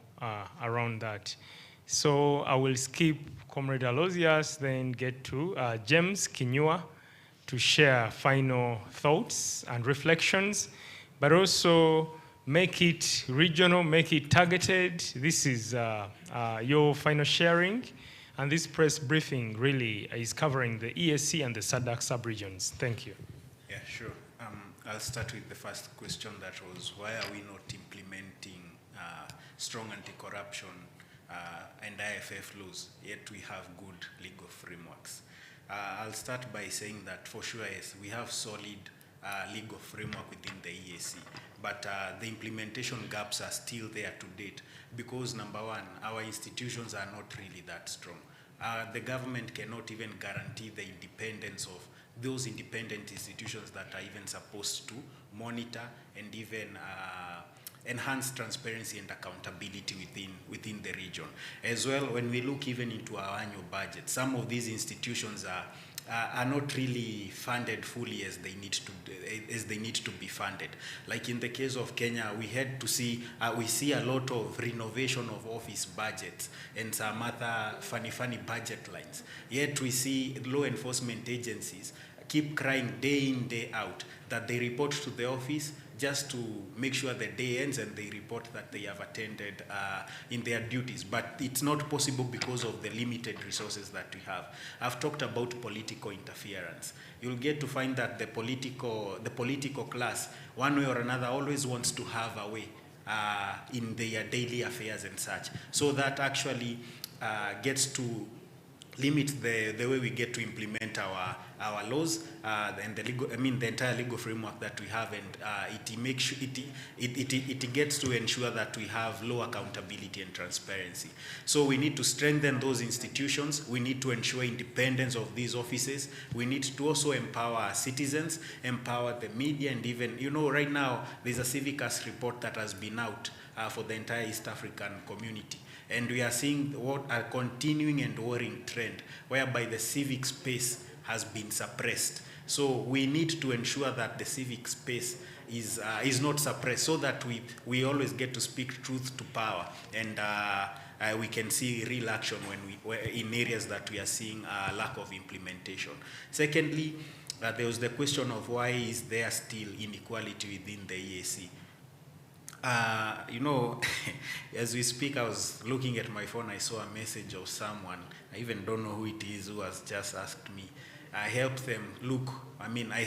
around that. So I will skip Comrade Aloysius, then get to James Kinyua to share final thoughts and reflections, but also make it regional, make it targeted. This is your final sharing. And this press briefing really is covering the ESC and the SADC sub-regions. Thank you. Yeah, sure. I'll start with the first question that was, why are we not implementing strong anti-corruption and IFF laws, yet we have good legal frameworks? I'll start by saying that for sure, yes, we have solid legal framework within the EAC, but the implementation gaps are still there to date because, number one, our institutions are not really that strong. The government cannot even guarantee the independence of those independent institutions that are even supposed to monitor and even enhance transparency and accountability within the region. As well, when we look even into our annual budget, some of these institutions are not really funded fully as they need to be funded. Like in the case of Kenya, we see a lot of renovation of office budgets and some other funny budget lines. Yet we see law enforcement agencies keep crying day in, day out that they report to the office just to make sure the day ends and they report that they have attended in their duties. But it's not possible because of the limited resources that we have. I've talked about political interference. You'll get to find that the political class, one way or another, always wants to have a way in their daily affairs and such. So that actually gets to limit the way we get to implement our laws and the entire legal framework that we have, and it gets to ensure that we have low accountability and transparency. So we need to strengthen those institutions. We need to ensure independence of these offices. We need to also empower our citizens, empower the media, and even, right now there's a Civicus report that has been out for the entire East African community. And we are seeing what a continuing and worrying trend whereby the civic space has been suppressed. So we need to ensure that the civic space is not suppressed, so that we always get to speak truth to power, and we can see real action in areas that we are seeing a lack of implementation. Secondly, there was the question of why is there still inequality within the EAC. As we speak, I was looking at my phone, I saw a message of someone, I even don't know who it is, who has just asked me. I helped them I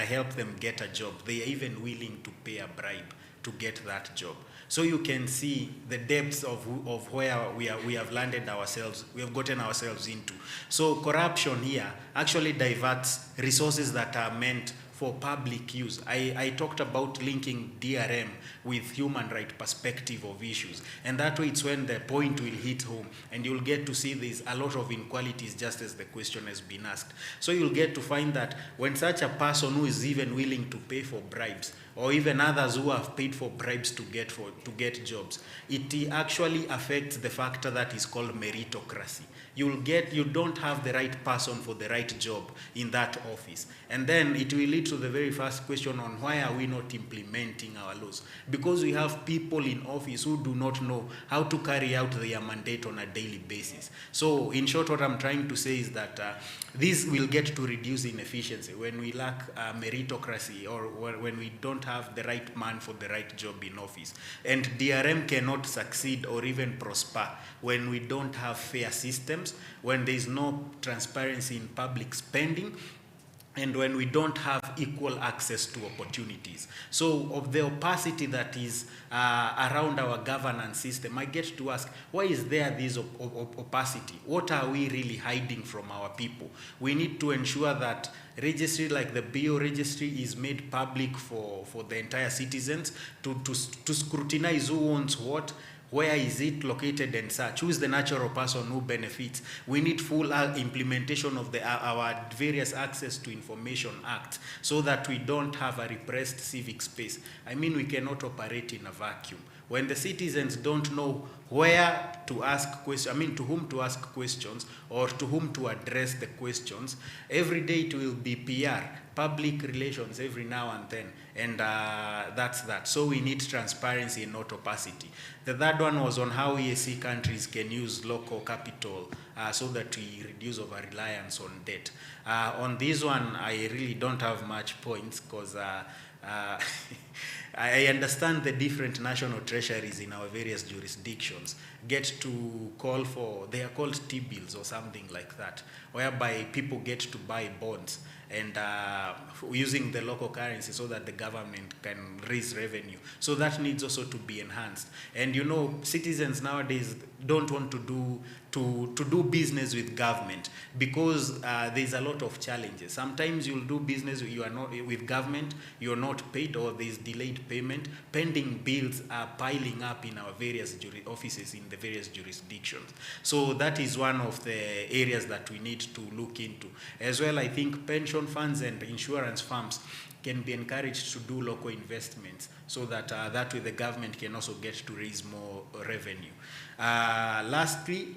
helped them get a job. They are even willing to pay a bribe to get that job. So you can see the depths of where we have landed ourselves, we have gotten ourselves into. So corruption here actually diverts resources that are meant for public use. I talked about linking DRM with human right perspective of issues. And that way it's when the point will hit home, and you'll get to see there's a lot of inequalities, just as the question has been asked. So you'll get to find that when such a person who is even willing to pay for bribes, or even others who have paid for bribes to get jobs, it actually affects the factor that is called meritocracy. You don't have the right person for the right job in that office. And then it will lead to the very first question on why are we not implementing our laws? Because we have people in office who do not know how to carry out their mandate on a daily basis. So in short, what I'm trying to say is that this will get to reduce inefficiency when we lack meritocracy, or when we don't have the right man for the right job in office. And DRM cannot succeed or even prosper when we don't have fair systems, when there is no transparency in public spending, and when we don't have equal access to opportunities. So of the opacity that is around our governance system, I get to ask, why is there this opacity? What are we really hiding from our people? We need to ensure that registry like the BO registry is made public for the entire citizens to scrutinize who owns what, where is it located, and such. Who is the natural person who benefits? We need full implementation of our various Access to Information Act, so that we don't have a repressed civic space. We cannot operate in a vacuum. When the citizens don't know where to ask questions, to whom to ask questions, or to whom to address the questions, every day it will be PR, public relations every now and then, and that's that. So we need transparency and not opacity. The third one was on how EAC countries can use local capital so that we reduce over-reliance on debt. On this one, I really don't have much points, because I understand the different national treasuries in our various jurisdictions get to call for, they are called T-bills or something like that, whereby people get to buy bonds and using the local currency so that the government can raise revenue. So that needs also to be enhanced. And citizens nowadays don't want to do business with government, because there's a lot of challenges. Sometimes you'll do business with government, you're not paid, or there's delayed payment. Pending bills are piling up in our various offices in the various jurisdictions. So that is one of the areas that we need to look into. As well, I think pension funds and insurance firms can be encouraged to do local investments, so that that way the government can also get to raise more revenue. Lastly,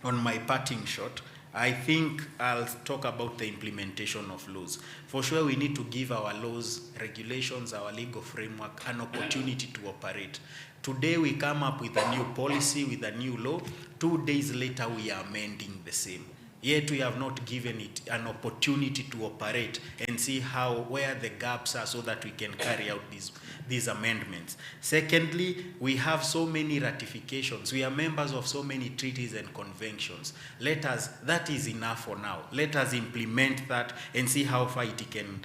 on my parting shot, I think I'll talk about the implementation of laws. For sure, we need to give our laws, regulations, our legal framework an opportunity to operate. Today, we come up with a new policy, with a new law. 2 days later, we are amending the same. Yet we have not given it an opportunity to operate and see where the gaps are, so that we can carry out these amendments. Secondly, we have so many ratifications. We are members of so many treaties and conventions. That is enough for now. Let us implement that and see how far it can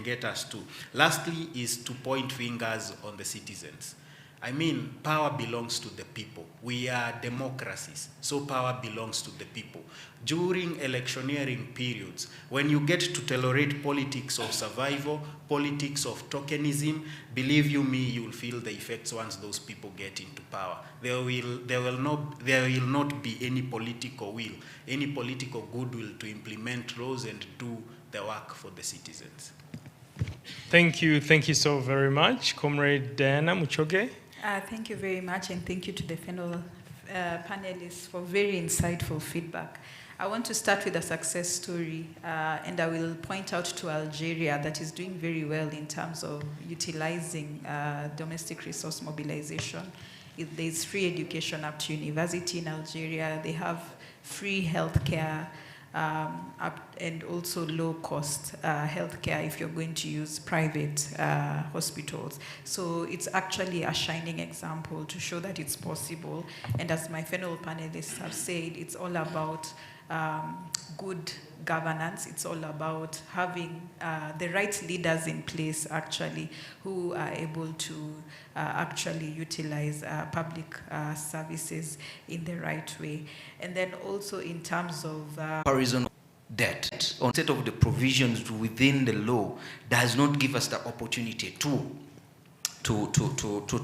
get us to. Lastly is to point fingers on the citizens. I mean, power belongs to the people. We are democracies, so power belongs to the people. During electioneering periods, when you get to tolerate politics of survival, politics of tokenism, believe you me, you'll feel the effects once those people get into power. There will not be any political will, any political goodwill to implement laws and do the work for the citizens. Thank you so very much. Comrade Diana Muchoge. Thank you very much, and thank you to the panelists for very insightful feedback. I want to start with a success story, and I will point out to Algeria that is doing very well in terms of utilizing domestic resource mobilization. There's free education up to university in Algeria. They have free healthcare, and also low-cost healthcare if you're going to use private hospitals. So it's actually a shining example to show that it's possible. And as my fellow panelists have said, it's all about good governance. It's all about having the right leaders in place, actually, who are able to actually utilize public services in the right way. And then also in terms of comparison debt on set of the provisions within the law does not give us the opportunity to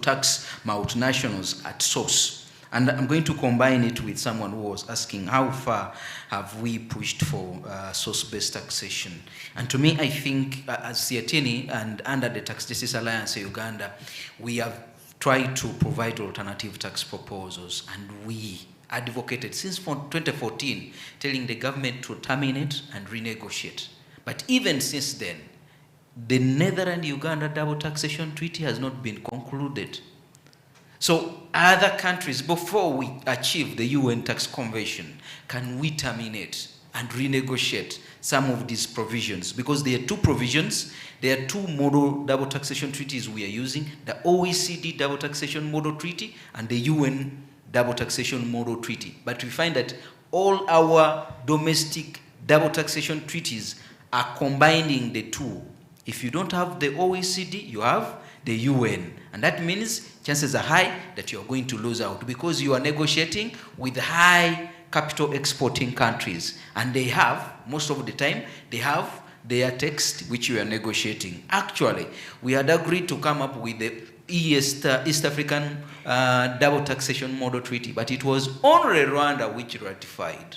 tax multinationals at source. And I'm going to combine it with someone who was asking how far have we pushed for source-based taxation. And to me, I think as Siatini and under the Tax Justice Alliance Uganda, we have tried to provide alternative tax proposals, and we advocated since 2014, telling the government to terminate and renegotiate. But even since then, the Netherlands-Uganda double taxation treaty has not been concluded. So other countries, before we achieve the UN tax convention, can we terminate and renegotiate some of these provisions? Because there are two provisions, there are two model double taxation treaties we are using, the OECD double taxation model treaty and the UN double taxation model treaty. But we find that all our domestic double taxation treaties are combining the two. If you don't have the OECD, you have the UN. And that means chances are high that you are going to lose out because you are negotiating with high capital exporting countries. And they have, most of the time, they have their text which we are negotiating. Actually, we had agreed to come up with the East African double taxation model treaty, but it was only Rwanda which ratified.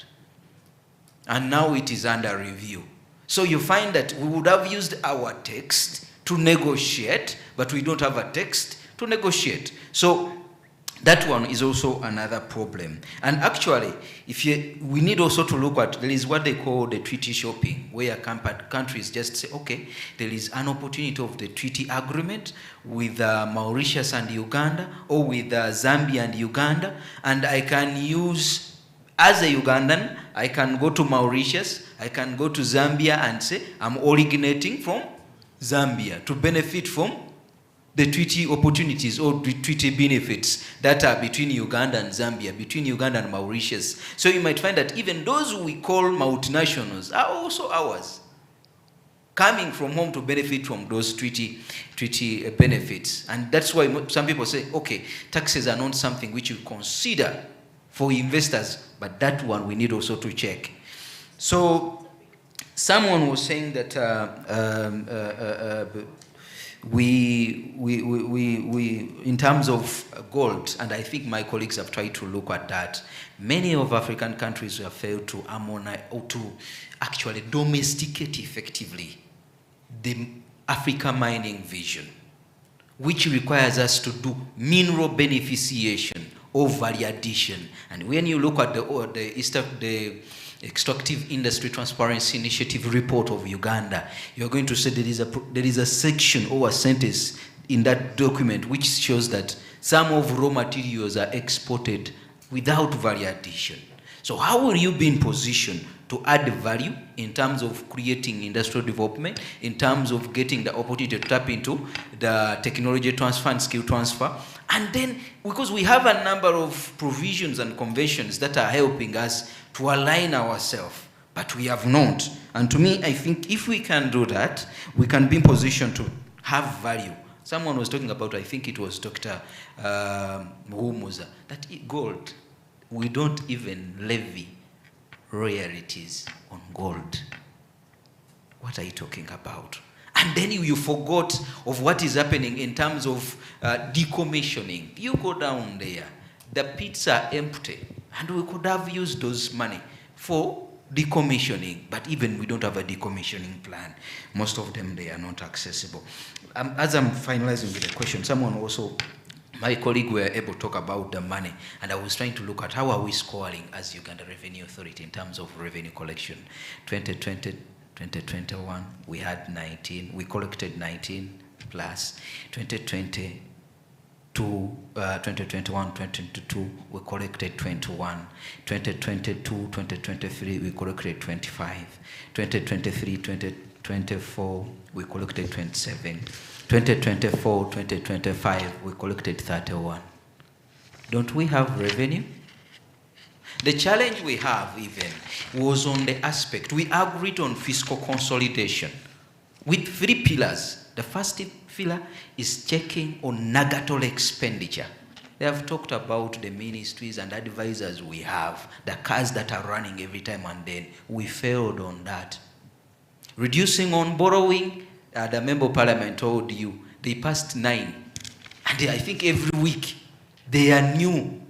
And now it is under review. So you find that we would have used our text to negotiate, but we don't have a text to negotiate. So that one is also another problem. And actually, we need also to look at, there is what they call the treaty shopping, where countries just say, okay, there is an opportunity of the treaty agreement with Mauritius and Uganda, or with Zambia and Uganda, and I can use, as a Ugandan, I can go to Mauritius, I can go to Zambia and say, I'm originating from Zambia to benefit from the treaty opportunities or the treaty benefits that are between Uganda and Zambia, between Uganda and Mauritius. So you might find that even those we call multinationals are also ours, coming from home to benefit from those treaty benefits. And that's why some people say, okay, taxes are not something which you consider for investors, but that one we need also to check. So someone was saying that we in terms of gold, and I think my colleagues have tried to look at that, many of African countries have failed to harmonize or to actually domesticate effectively the Africa mining vision, which requires us to do mineral beneficiation or value addition. And when you look at the Extractive Industry Transparency Initiative report of Uganda, you're going to see there is a section or a sentence in that document which shows that some of raw materials are exported without value addition. So how will you be in position to add value in terms of creating industrial development, in terms of getting the opportunity to tap into the technology transfer and skill transfer? And then, because we have a number of provisions and conventions that are helping us to align ourselves, but we have not. And to me, I think if we can do that, we can be in position to have value Someone was talking about, I think it was Dr. Muhumuza, that gold, we don't even levy royalties on gold. What are you talking about? And then you forgot of what is happening in terms of decommissioning. You go down there, the pits are empty, and we could have used those money for decommissioning, but even we don't have a decommissioning plan. Most of them, they are not accessible. As I'm finalizing with the question, someone also, my colleague were able to talk about the money, and I was trying to look at how are we scoring as Uganda Revenue Authority in terms of revenue collection. 2020, 2021, we had 19, we collected 19 plus. 2020, 2021, 2022, we collected 21. 2022, 2023, we collected 25. 2023, 2024, we collected 27. 2024, 2025, we collected 31. Don't we have revenue? The challenge we have even was on the aspect, we agreed on fiscal consolidation with 3 pillars. The first pillar is checking on nugatory expenditure. They have talked about the ministries and advisors we have, the cars that are running every time, and then we failed on that. Reducing on borrowing, the member of parliament told you, they passed 9. And I think every week, there are new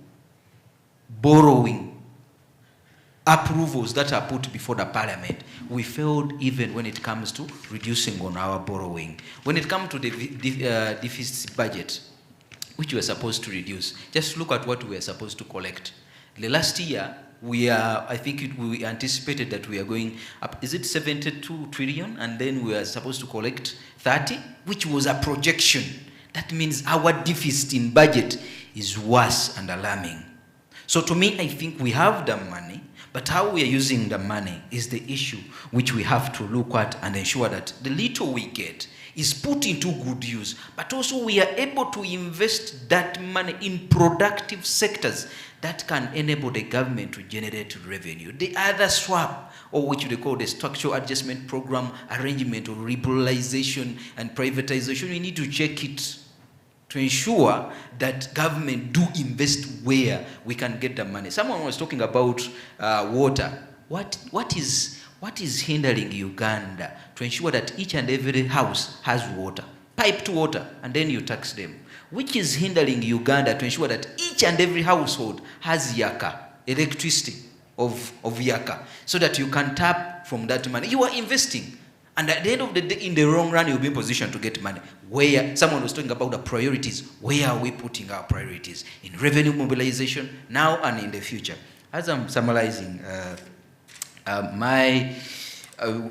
borrowing approvals that are put before the parliament. We failed even when it comes to reducing on our borrowing. When it comes to the deficit budget, which we are supposed to reduce, just look at what we are supposed to collect. The last year, we anticipated that we are going up, is it 72 trillion? And then we are supposed to collect 30, which was a projection. That means our deficit in budget is worse and alarming. So to me, I think we have the money, but how we are using the money is the issue which we have to look at and ensure that the little we get is put into good use, but also we are able to invest that money in productive sectors that can enable the government to generate revenue. The other swap, or which they call the structural adjustment program arrangement, or liberalization and privatization, we need to check it to ensure that government do invest where we can get the money. Someone was talking about water. What is hindering Uganda to ensure that each and every house has water, piped water, and then you tax them? Which is hindering Uganda to ensure that each and every household has yaka, electricity of yaka, so that you can tap from that money? You are investing. And at the end of the day, in the long run, you'll be in position to get money. Where someone was talking about the priorities, where are we putting our priorities? In revenue mobilization, now and in the future. As I'm summarizing,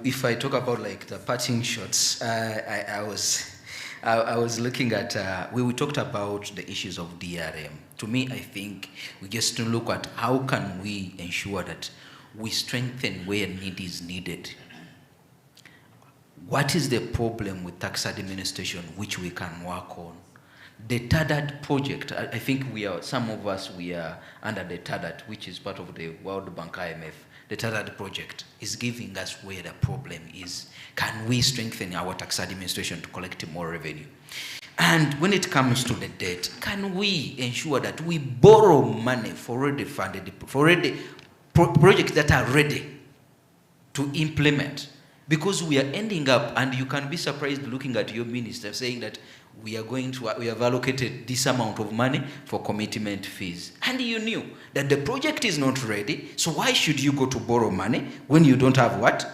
if I talk about like the parting shots, I was looking at, we talked about the issues of DRM. To me, I think we just to look at how can we ensure that we strengthen where need is needed. What is the problem with tax administration which we can work on? The TADAT project, I think some of us, we are under the TADAT, which is part of the World Bank IMF. The TADAT project is giving us where the problem is. Can we strengthen our tax administration to collect more revenue? And when it comes to the debt, can we ensure that we borrow money for already funded, for already projects that are ready to implement? Because we are ending up, and you can be surprised looking at your minister saying that we have allocated this amount of money for commitment fees. And you knew that the project is not ready, so why should you go to borrow money when you don't have what?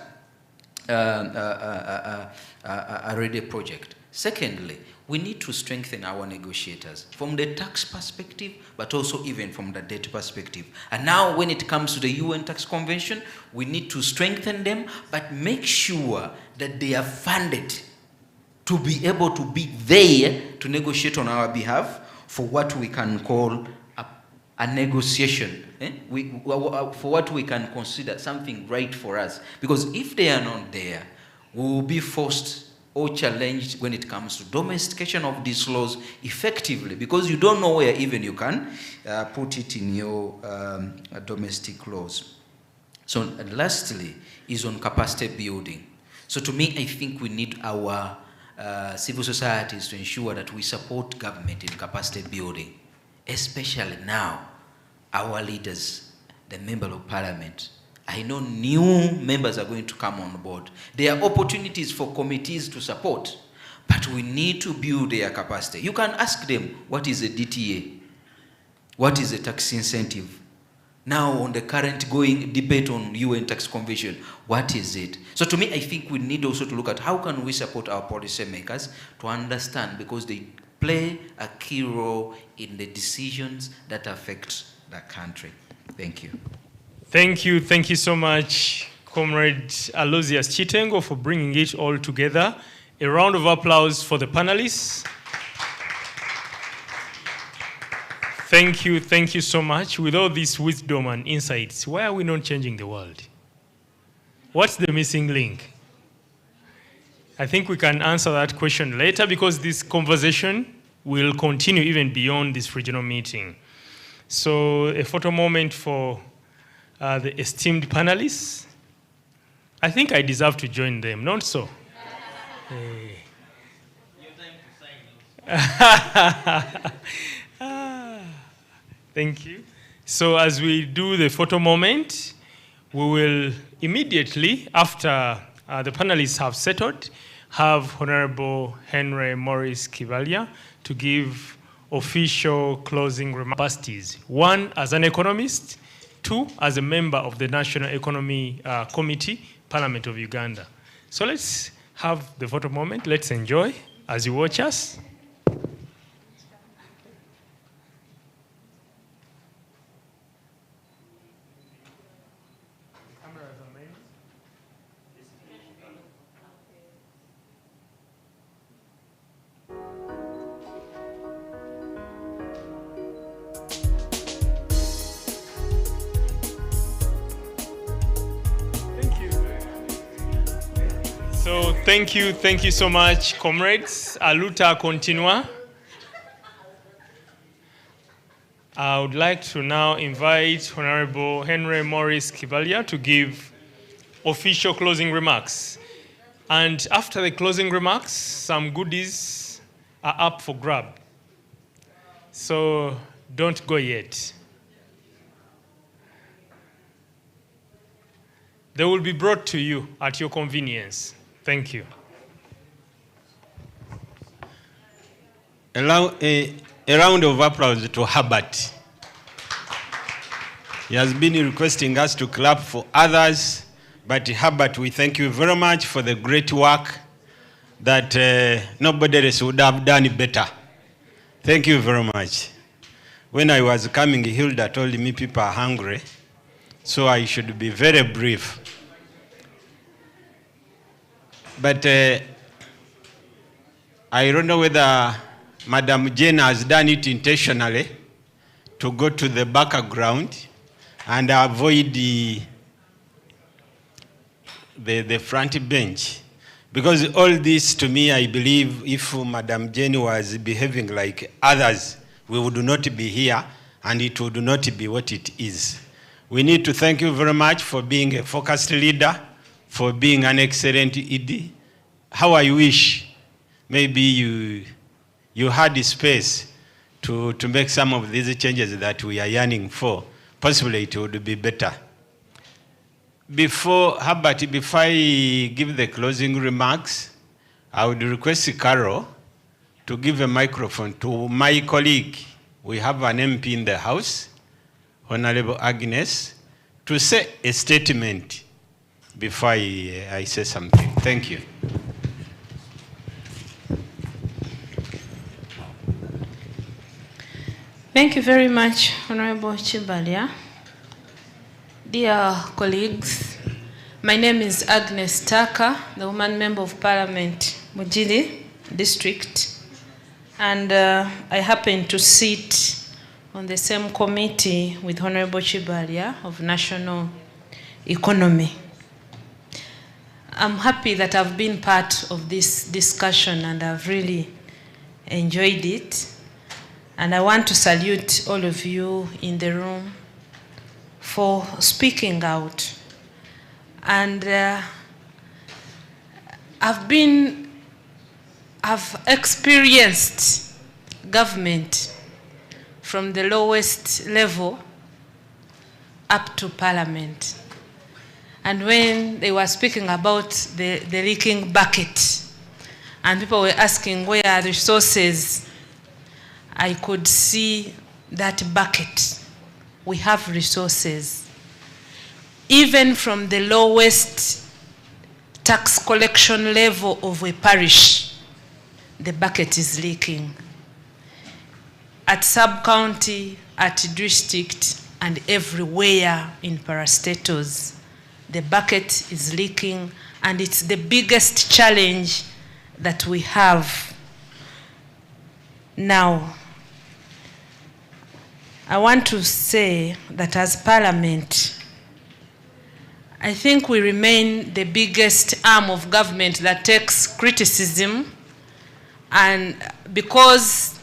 A ready project. Secondly, we need to strengthen our negotiators from the tax perspective, but also even from the debt perspective. And now when it comes to the UN Tax Convention, we need to strengthen them, but make sure that they are funded to be able to be there to negotiate on our behalf for what we can call a negotiation, for what we can consider something right for us. Because if they are not there, we will be forced or challenged when it comes to domestication of these laws effectively, because you don't know where even you can put it in your domestic laws. So and lastly is on capacity building. So to me, I think we need our civil societies to ensure that we support government in capacity building, especially now, our leaders, the member of parliament. I know new members are going to come on board. There are opportunities for committees to support, but we need to build their capacity. You can ask them, what is a DTA? What is a tax incentive? Now on the current going debate on UN tax convention, what is it? So to me, I think we need also to look at how can we support our policymakers to understand, because they play a key role in the decisions that affect the country. Thank you. Thank you so much, Comrade Aloysius Chitengo, for bringing it all together. A round of applause for the panelists. Thank you so much. With all this wisdom and insights, why are we not changing the world? What's the missing link? I think we can answer that question later, because this conversation will continue even beyond this regional meeting. So a photo moment for the esteemed panelists. I think I deserve to join them, not so? Hey. Thank you. So as we do the photo moment, we will immediately, after the panelists have settled, have Honorable Henry Morris Kivalia to give official closing remarks. One, as an economist. Two, as a member of the National Economy Committee, Parliament of Uganda. So let's have the photo moment. Let's enjoy as you watch us. So thank you so much, comrades. Aluta continua. I would like to now invite Honorable Henry Morris Kivalia to give official closing remarks. And after the closing remarks, some goodies are up for grab. So don't go yet. They will be brought to you at your convenience. Thank you. A round of applause to Herbert. He has been requesting us to clap for others, but Herbert, we thank you very much for the great work that nobody else would have done better. Thank you very much. When I was coming, Hilda told me people are hungry, so I should be very brief. But I don't know whether Madam Jane has done it intentionally to go to the background and avoid the front bench. Because all this, to me, I believe if Madam Jane was behaving like others, we would not be here and it would not be what it is. We need to thank you very much for being a focused leader, for being an excellent ED. How I wish maybe you had the space to make some of these changes that we are yearning for. Possibly it would be better. Before I give the closing remarks, I would request Carol to give a microphone to my colleague. We have an MP in the House, Honorable Agnes, to say a statement before I say something. Thank you. Thank you very much, Honorable Chibalia. Dear colleagues, my name is Agnes Taka, the woman member of Parliament, Mujili District, and I happen to sit on the same committee with Honorable Chibalia of National Economy. I'm happy that I've been part of this discussion and I've really enjoyed it. And I want to salute all of you in the room for speaking out. And I've been I've experienced government from the lowest level up to parliament. And when they were speaking about the leaking bucket, and people were asking where are the resources, I could see that bucket. We have resources. Even from the lowest tax collection level of a parish, the bucket is leaking. At sub-county, at district, and everywhere in parastatos, the bucket is leaking, and it's the biggest challenge that we have. Now, I want to say that as Parliament, I think we remain the biggest arm of government that takes criticism, and because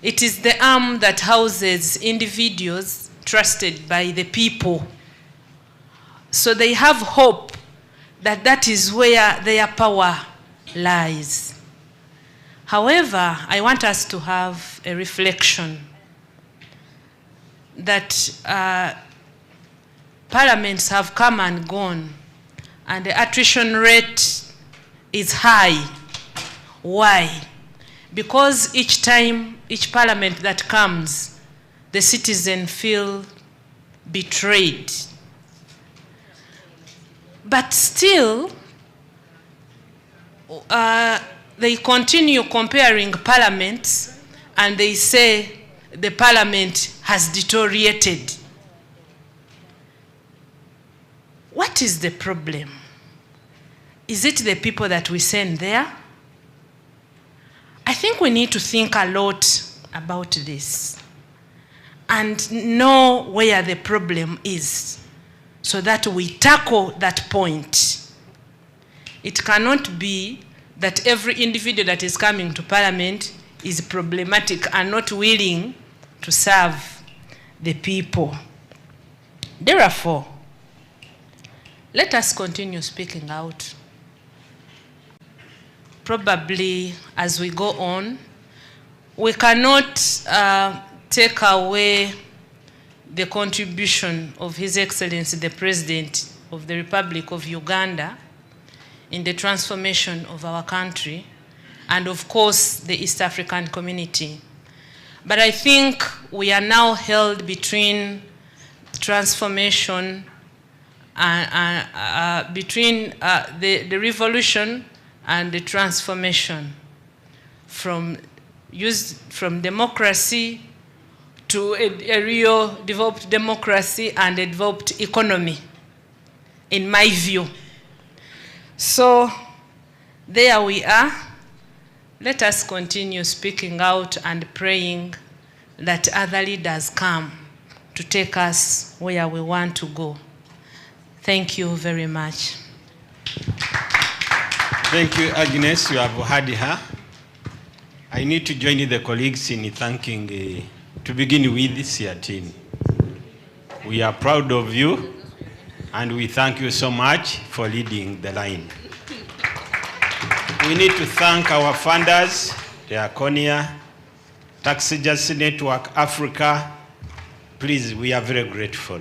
it is the arm that houses individuals trusted by the people. So they have hope that that is where their power lies. However, I want us to have a reflection that parliaments have come and gone, and the attrition rate is high. Why? Because each time, each parliament that comes, the citizens feel betrayed. But still, they continue comparing parliaments, and they say the parliament has deteriorated. What is the problem? Is it the people that we send there? I think we need to think a lot about this and know where the problem is so that we tackle that point. It cannot be that every individual that is coming to parliament is problematic and not willing to serve the people. Therefore, let us continue speaking out. Probably as we go on, we cannot take away the contribution of His Excellency the President of the Republic of Uganda in the transformation of our country, and of course the East African community. But I think we are now held between transformation between the revolution and the transformation from democracy to a real developed democracy and a developed economy, in my view. So there we are. Let us continue speaking out and praying that other leaders come to take us where we want to go. Thank you very much. Thank you, Agnes. You have heard her. I need to join the colleagues in thanking, to begin with, Siatin. We are proud of you, and we thank you so much for leading the line. We need to thank our funders, the Diaconia, Tax Justice Network Africa. Please, we are very grateful.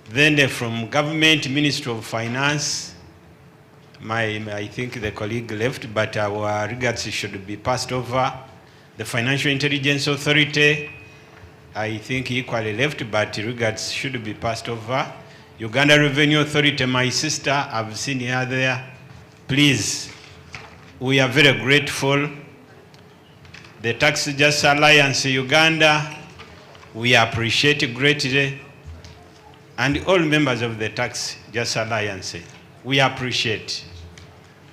Then from Government, Ministry of Finance, I think the colleague left, but our regards should be passed over. The Financial Intelligence Authority, I think equally left, but regards should be passed over. Uganda Revenue Authority, my sister, I've seen her there. Please, we are very grateful. The Tax Justice Alliance Uganda, we appreciate it greatly. And all members of the Tax Justice Alliance, we appreciate.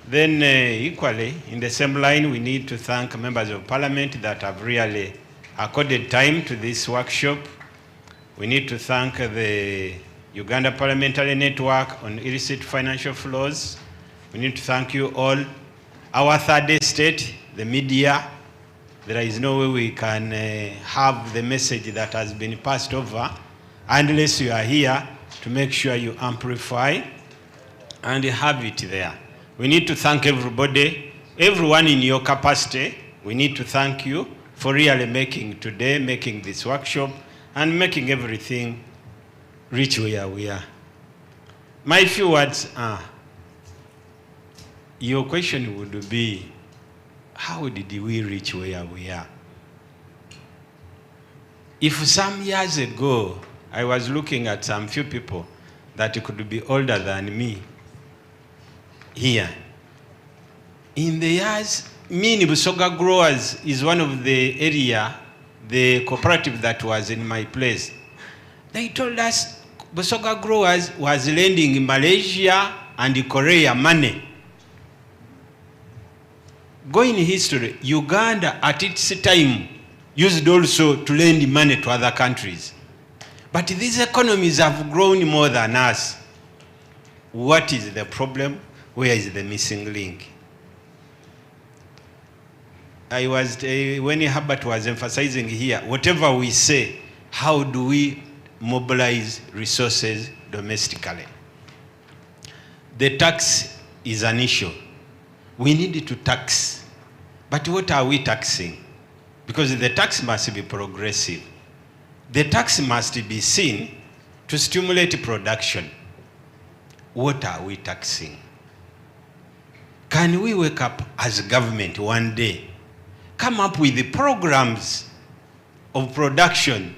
Then equally, in the same line, we need to thank members of parliament that have really accorded time to this workshop. We need to thank the Uganda Parliamentary Network on Illicit Financial Flows. We need to thank you all. Our third estate, the media, there is no way we can have the message that has been passed over unless you are here to make sure you amplify and have it there. We need to thank everybody everyone in your capacity, we need to thank you for really making this workshop and making everything reach where we are. My few words are, your question would be, how did we reach where we are? If some years ago, I was looking at some few people that could be older than me here. In the years, me Busoga Growers is one of the area, the cooperative that was in my place. They told us Busoga Growers was lending in Malaysia and Korea money. Going in history, Uganda at its time used also to lend money to other countries. But these economies have grown more than us. What is the problem? Where is the missing link? When Herbert was emphasizing here, whatever we say, how do we mobilize resources domestically? The tax is an issue. We need to tax. But what are we taxing? Because the tax must be progressive. The tax must be seen to stimulate production. What are we taxing? Can we wake up as a government one day, come up with the programs of production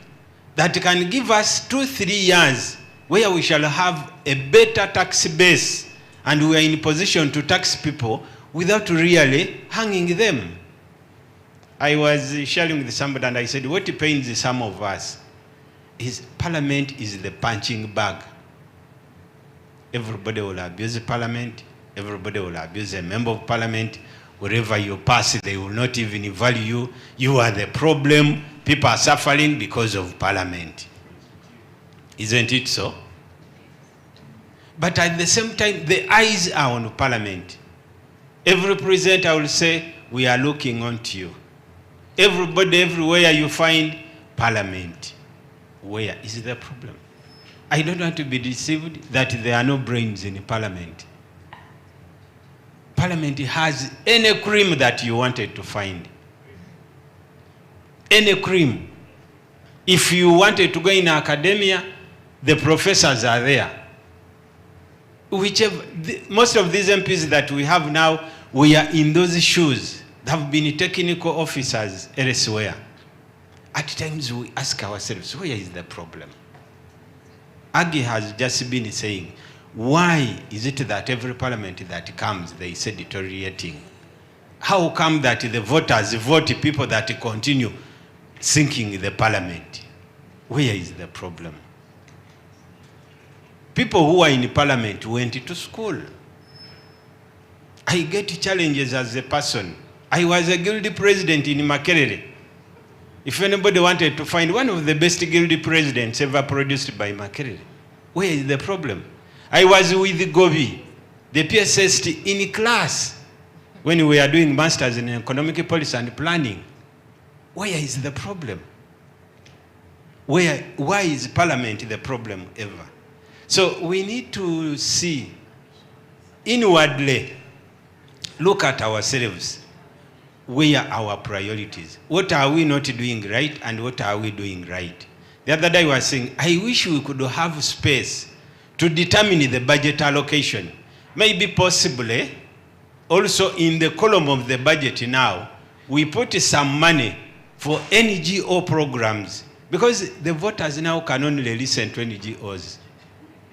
that can give us 2-3 years where we shall have a better tax base and we are in position to tax people without really hanging them? I was sharing with somebody and I said, what pains some of us is Parliament is the punching bag. Everybody will abuse the Parliament. Everybody will abuse a member of Parliament. Wherever you pass, they will not even value you. You are the problem. People are suffering because of Parliament. Isn't it so? But at the same time, the eyes are on Parliament. Every presenter will say, we are looking onto you. Everybody, everywhere you find Parliament. Where is the problem? I don't want to be deceived that there are no brains in Parliament. Parliament has any cream that you wanted to find. Any cream. If you wanted to go in academia, the professors are there. Most of these MPs that we have now, we are in those shoes. They have been technical officers elsewhere. At times we ask ourselves, where is the problem? Agi has just been saying, why is it that every parliament that comes, they say deteriorating? How come that the voters vote people that continue sinking the parliament? Where is the problem? People who are in parliament went to school. I get challenges as a person. I was a guild president in Makerere. If anybody wanted to find one of the best guild presidents ever produced by Makerere, where is the problem? I was with Gobi, the PSST, in class when we are doing masters in economic policy and planning. Where is the problem? Why is Parliament the problem ever? So we need to see inwardly, look at ourselves. Where are our priorities? What are we not doing right and what are we doing right? The other day I was saying, I wish we could have space to determine the budget allocation. Maybe possibly, also in the column of the budget now, we put some money for NGO programs because the voters now can only listen to NGOs.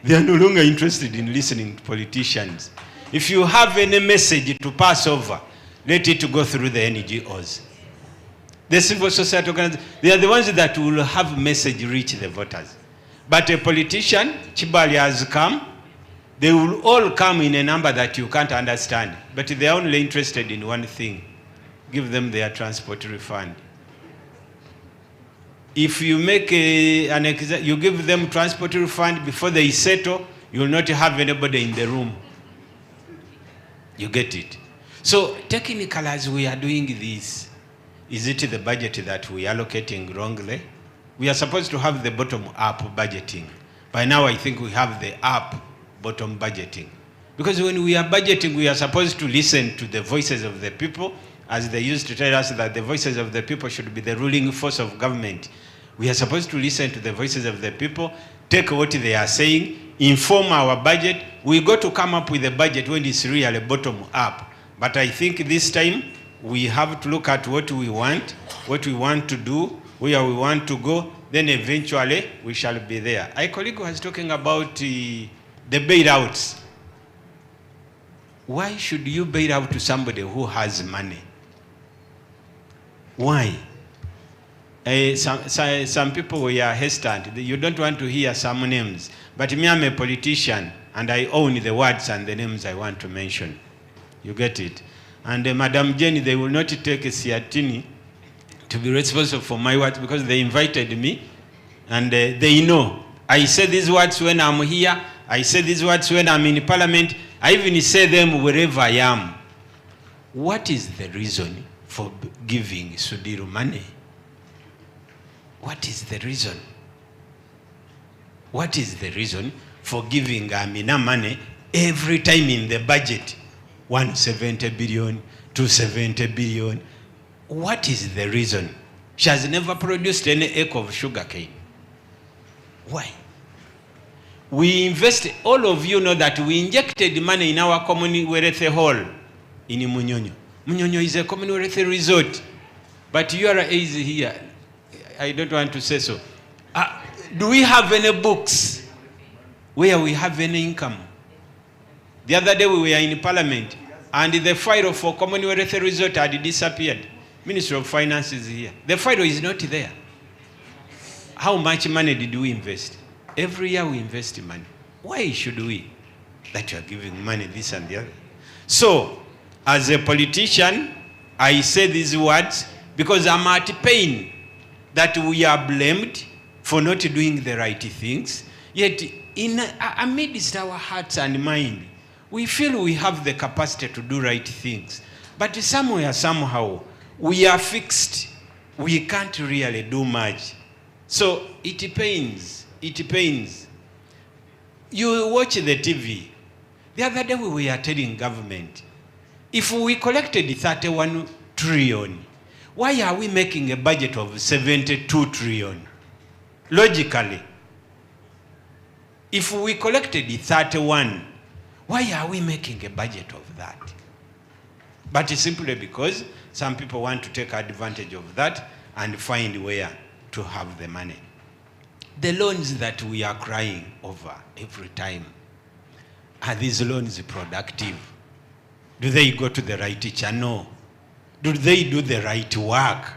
They are no longer interested in listening to politicians. If you have any message to pass over, let it go through the NGOs. The civil society organizations, they are the ones that will have message reach the voters. But a politician, Chibali has come, they will all come in a number that you can't understand. But they are only interested in one thing. Give them their transport refund. If you make you give them transport refund before they settle, you will not have anybody in the room. You get it? So technically, as we are doing this, is it the budget that we are allocating wrongly? We are supposed to have the bottom-up budgeting. By now, I think we have the up bottom budgeting. Because when we are budgeting, we are supposed to listen to the voices of the people, as they used to tell us that the voices of the people should be the ruling force of government. We are supposed to listen to the voices of the people, take what they are saying, inform our budget. We got to come up with a budget when it's really bottom up. But I think this time we have to look at what we want to do, where we want to go, then eventually we shall be there. A colleague was talking about the bailouts. Why should you bail out to somebody who has money? Why? Some people were hesitant. You don't want to hear some names. But me, I'm a politician, and I own the words and the names I want to mention. You get it? And Madam Jenny, they will not take a Siatini to be responsible for my words because they invited me, and they know. I say these words when I'm here. I say these words when I'm in Parliament. I even say them wherever I am. What is the reason for giving Sudiru money? What is the reason? What is the reason for giving Amina money every time in the budget? 170 billion, 270 billion. What is the reason? She has never produced any acre of sugarcane. Why? We invest, all of you know that we injected money in our Commonwealth Hall in Munyonyo. Munyonyo is a Commonwealth resort. But URA is here. I don't want to say so. Do we have any books where we have any income? The other day we were in Parliament and the file for Commonwealth Resort had disappeared. Minister of Finance is here. The file is not there. How much money did we invest? Every year we invest money. Why should we? That you are giving money this and the other. So, as a politician, I say these words because I'm at pain that we are blamed for not doing the right things. Yet, amidst our hearts and mind, we feel we have the capacity to do right things. But somewhere, somehow, we are fixed. We can't really do much. So it pains. It pains. You watch the TV. The other day we were telling government, if we collected 31 trillion, why are we making a budget of 72 trillion? Logically, if we collected 31, why are we making a budget of that? But it's simply because some people want to take advantage of that and find where to have the money. The loans that we are crying over every time, are these loans productive? Do they go to the right channel? Do they do the right work?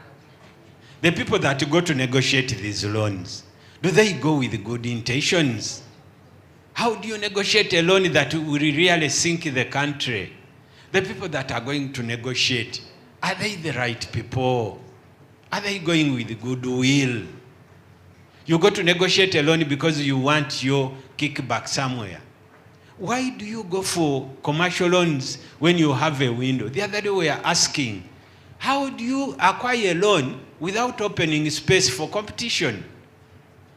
The people that go to negotiate these loans, do they go with good intentions? How do you negotiate a loan that will really sink the country? The people that are going to negotiate, are they the right people? Are they going with goodwill? You go to negotiate a loan because you want your kickback somewhere. Why do you go for commercial loans when you have a window? The other day we were asking, how do you acquire a loan without opening space for competition?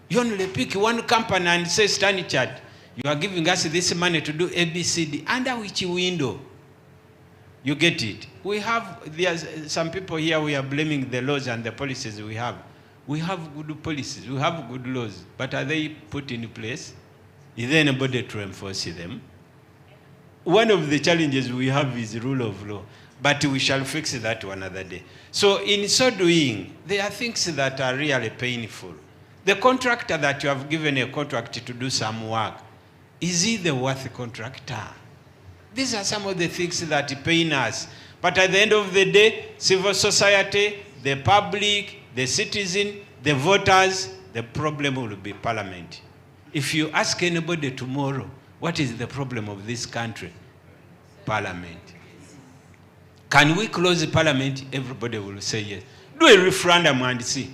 You only pick one company and say, Stanchart, you are giving us this money to do ABCD. Under which window? You get it? We have, there's some people here, we are blaming the laws and the policies we have. We have good policies, we have good laws, but are they put in place? Is there anybody to enforce them? One of the challenges we have is rule of law, but we shall fix that one other day. So in so doing, there are things that are really painful. The contractor that you have given a contract to do some work, is he the worthy contractor? These are some of the things that pain us. But at the end of the day, civil society, the public, the citizen, the voters, the problem will be Parliament. If you ask anybody tomorrow, what is the problem of this country? Parliament. Can we close the Parliament? Everybody will say yes. Do a referendum and see.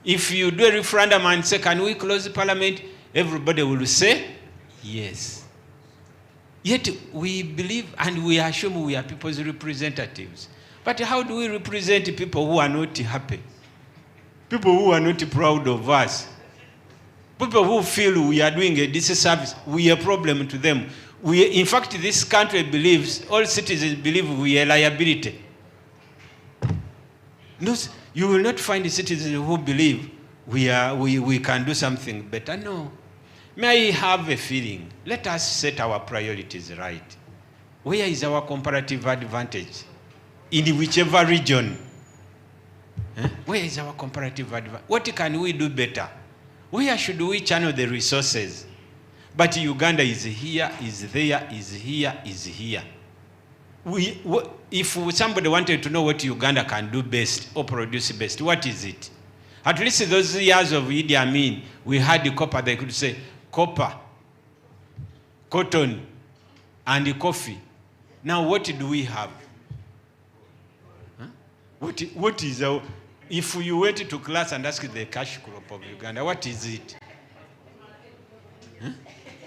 If you do a referendum and say, can we close the Parliament? Everybody will say yes. Yet we believe and we assume we are people's representatives. But how do we represent people who are not happy? People who are not proud of us? People who feel we are doing a disservice, we are a problem to them. In fact, this country believes, all citizens believe we are a liability. No, you will not find citizens who believe we can do something better. No. May I have a feeling? Let us set our priorities right. Where is our comparative advantage? In whichever region. Where is our comparative advantage? What can we do better? Where should we channel the resources? But Uganda is here, is there, is here, is here. If somebody wanted to know what Uganda can do best or produce best, what is it? At least those years of Idi Amin, we had the copper, they could say copper, cotton, and coffee. Now what do we have? What is our... If you went to class and asked the cash crop of Uganda, what is it?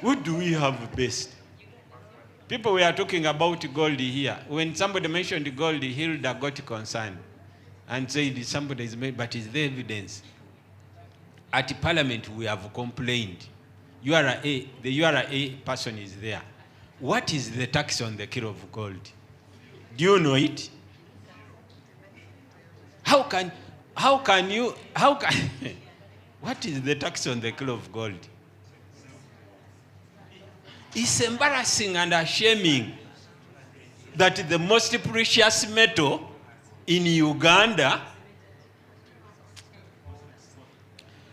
What do we have best? People were talking about gold here. When somebody mentioned gold, Hilda got concerned and said somebody is made, but is there evidence? At Parliament, we have complained. The URA person is there. What is the tax on the kilo of gold? Do you know it? What is the tax on the kilo of gold? It's embarrassing and shaming that the most precious metal in Uganda.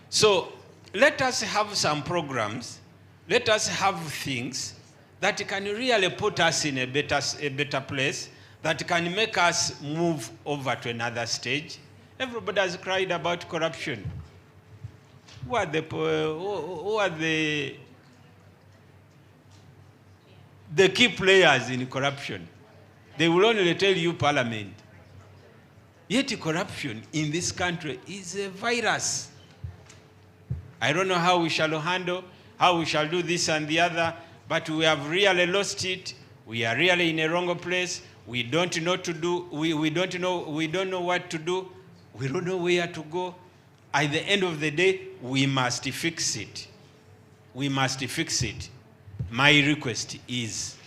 So let us have some programs, let us have things that can really put us in a better place, that can make us move over to another stage. Everybody has cried about corruption. Who are the key players in corruption? They will only tell you Parliament. Yet corruption in this country is a virus. I don't know how we shall handle, how we shall do this and the other, but we have really lost it. We are really in a wrong place. We don't know what to do. We don't know what to do. We don't know where to go. At the end of the day, we must fix it. We must fix it. My request is,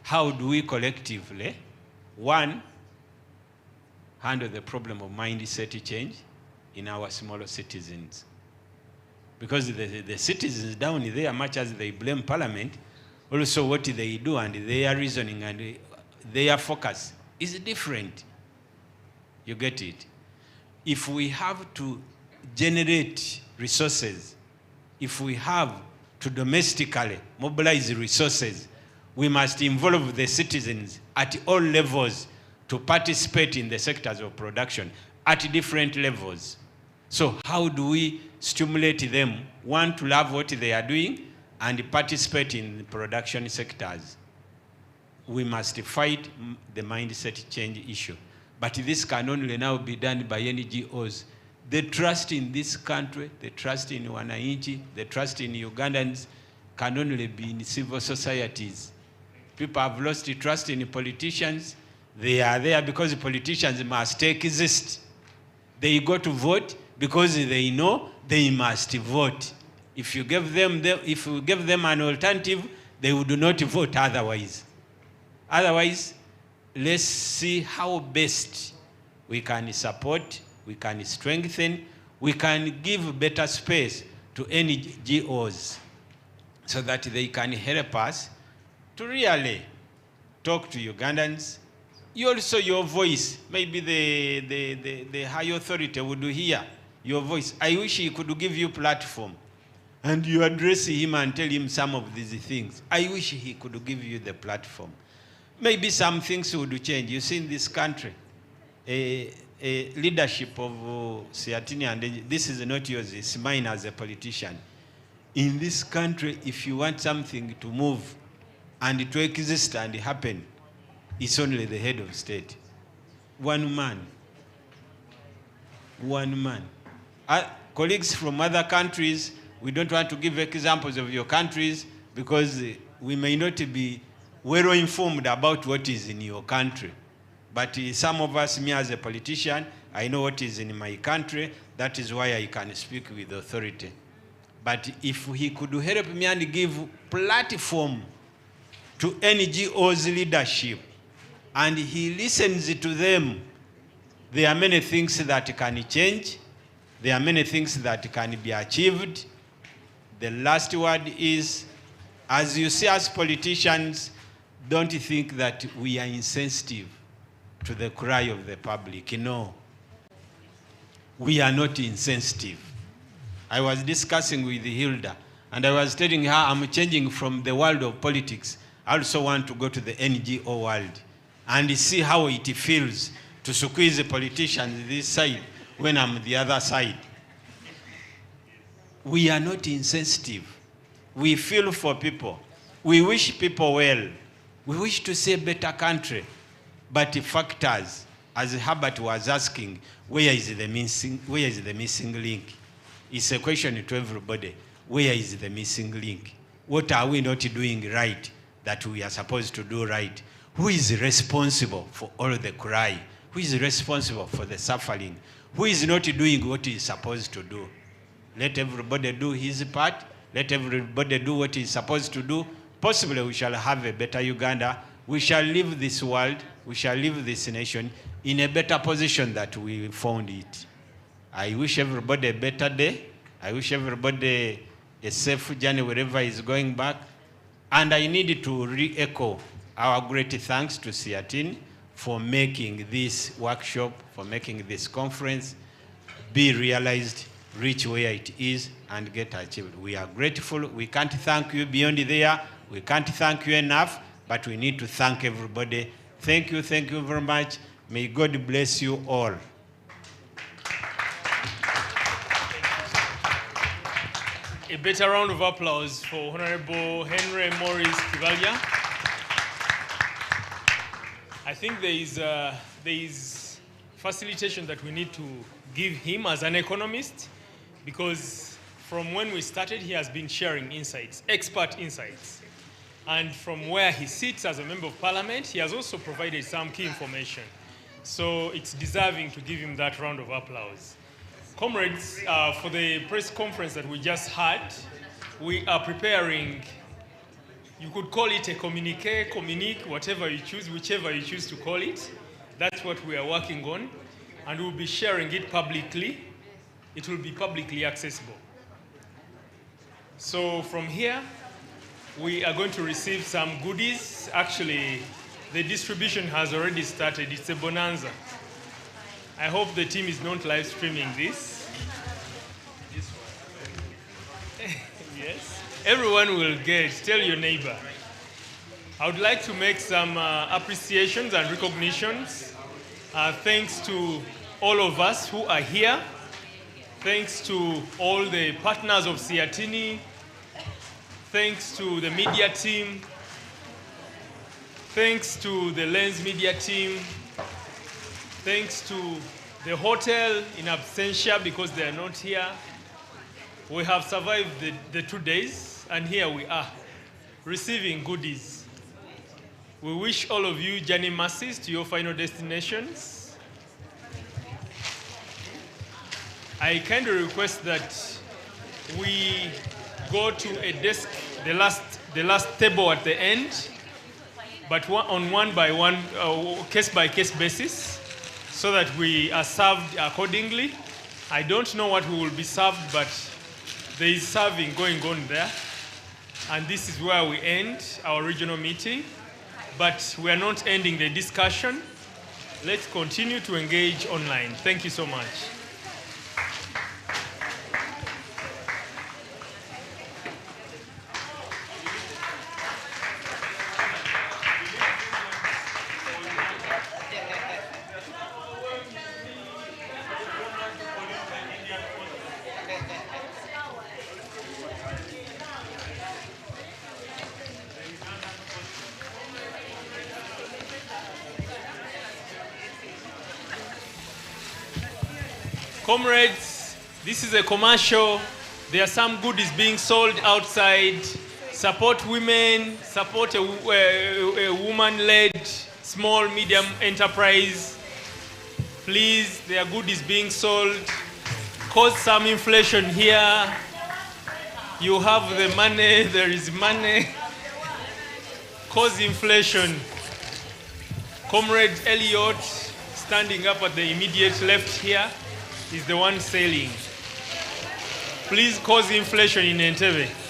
how do we collectively, one, handle the problem of mindset change in our smaller citizens? Because the citizens down there, much as they blame Parliament, also what they do and their reasoning and their focus is different. You get it? If we have to generate resources, if we have to domestically mobilize resources, we must involve the citizens at all levels to participate in the sectors of production at different levels. So how do we stimulate them, one, to love what they are doing and participate in the production sectors? We must fight the mindset change issue. But this can only now be done by NGOs. The trust in this country, the trust in Wananchi, the trust in Ugandans can only be in civil societies. People have lost the trust in politicians. They are there because politicians must exist. They go to vote because they know they must vote. If you give them an alternative, they would not vote otherwise. Otherwise, let's see how best we can support, we can strengthen, we can give better space to NGOs so that they can help us to really talk to Ugandans. You also, your voice, maybe the high authority would hear your voice. I wish he could give you platform and you address him and tell him some of these things. I wish he could give you the platform. Maybe some things would change. You see in this country, a leadership of Siatini, and this is not yours, it's mine as a politician. In this country, if you want something to move and to exist and happen, it's only the head of state. One man. One man. Colleagues from other countries, we don't want to give examples of your countries because we may not be well informed about what is in your country. But some of us, me as a politician, I know what is in my country. That is why I can speak with authority. But if he could help me and give platform to NGOs leadership, and he listens to them, there are many things that can change. There are many things that can be achieved. The last word is, as you see as politicians, don't think that we are insensitive to the cry of the public. No. We are not insensitive. I was discussing with Hilda, and I was telling her I'm changing from the world of politics. I also want to go to the NGO world and see how it feels to squeeze the politicians this side when I'm the other side. We are not insensitive. We feel for people. We wish people well. We wish to see a better country. But the factors, as Herbert was asking, where is the missing link? It's a question to everybody. Where is the missing link? What are we not doing right that we are supposed to do right? Who is responsible for all the cry? Who is responsible for the suffering? Who is not doing what he is supposed to do? Let everybody do his part. Let everybody do what he is supposed to do. Possibly we shall have a better Uganda. We shall leave this world. We shall leave this nation in a better position that we found it. I wish everybody a better day. I wish everybody a safe journey wherever he's going back. And I need to re-echo our great thanks to Siatini for making this workshop, for making this conference be realized, reach where it is, and get achieved. We are grateful. We can't thank you beyond there. We can't thank you enough, but we need to thank everybody. Thank you very much. May God bless you all. A better round of applause for Honorable Henry Morris Kivalia. I think there is facilitation that we need to give him as an economist, because from when we started, he has been sharing insights, expert insights. And from where he sits as a member of parliament, he has also provided some key information. So it's deserving to give him that round of applause. Comrades, for the press conference that we just had, we are preparing, you could call it a communique, whatever you choose, whichever you choose to call it. That's what we are working on, and we'll be sharing it publicly. It will be publicly accessible. So from here, we are going to receive some goodies. Actually, the distribution has already started. It's a bonanza. I hope the team is not live streaming this. Yes, everyone will get. Tell your neighbor. I would like to make some appreciations and recognitions. Thanks to all of us who are here. Thanks to all the partners of Siatini. Thanks to the media team. Thanks to the Lens media team. Thanks to the hotel in absentia because they are not here. We have survived the 2 days, and here we are, receiving goodies. We wish all of you journey masses to your final destinations. I kindly request that we go to a desk, the last table at the end, but on one by one, case by case basis, so that we are served accordingly. I don't know what we will be served, but there is serving going on there. And this is where we end our regional meeting. But we are not ending the discussion. Let's continue to engage online. Thank you so much. Comrades, this is a commercial. There are some goodies being sold outside. Support women, support a woman-led small, medium enterprise. Please, there are goodies being sold. Cause some inflation here. You have the money, there is money. Cause inflation. Comrade Elliot, standing up at the immediate left here, is the one sailing. Please cause inflation in Entebbe.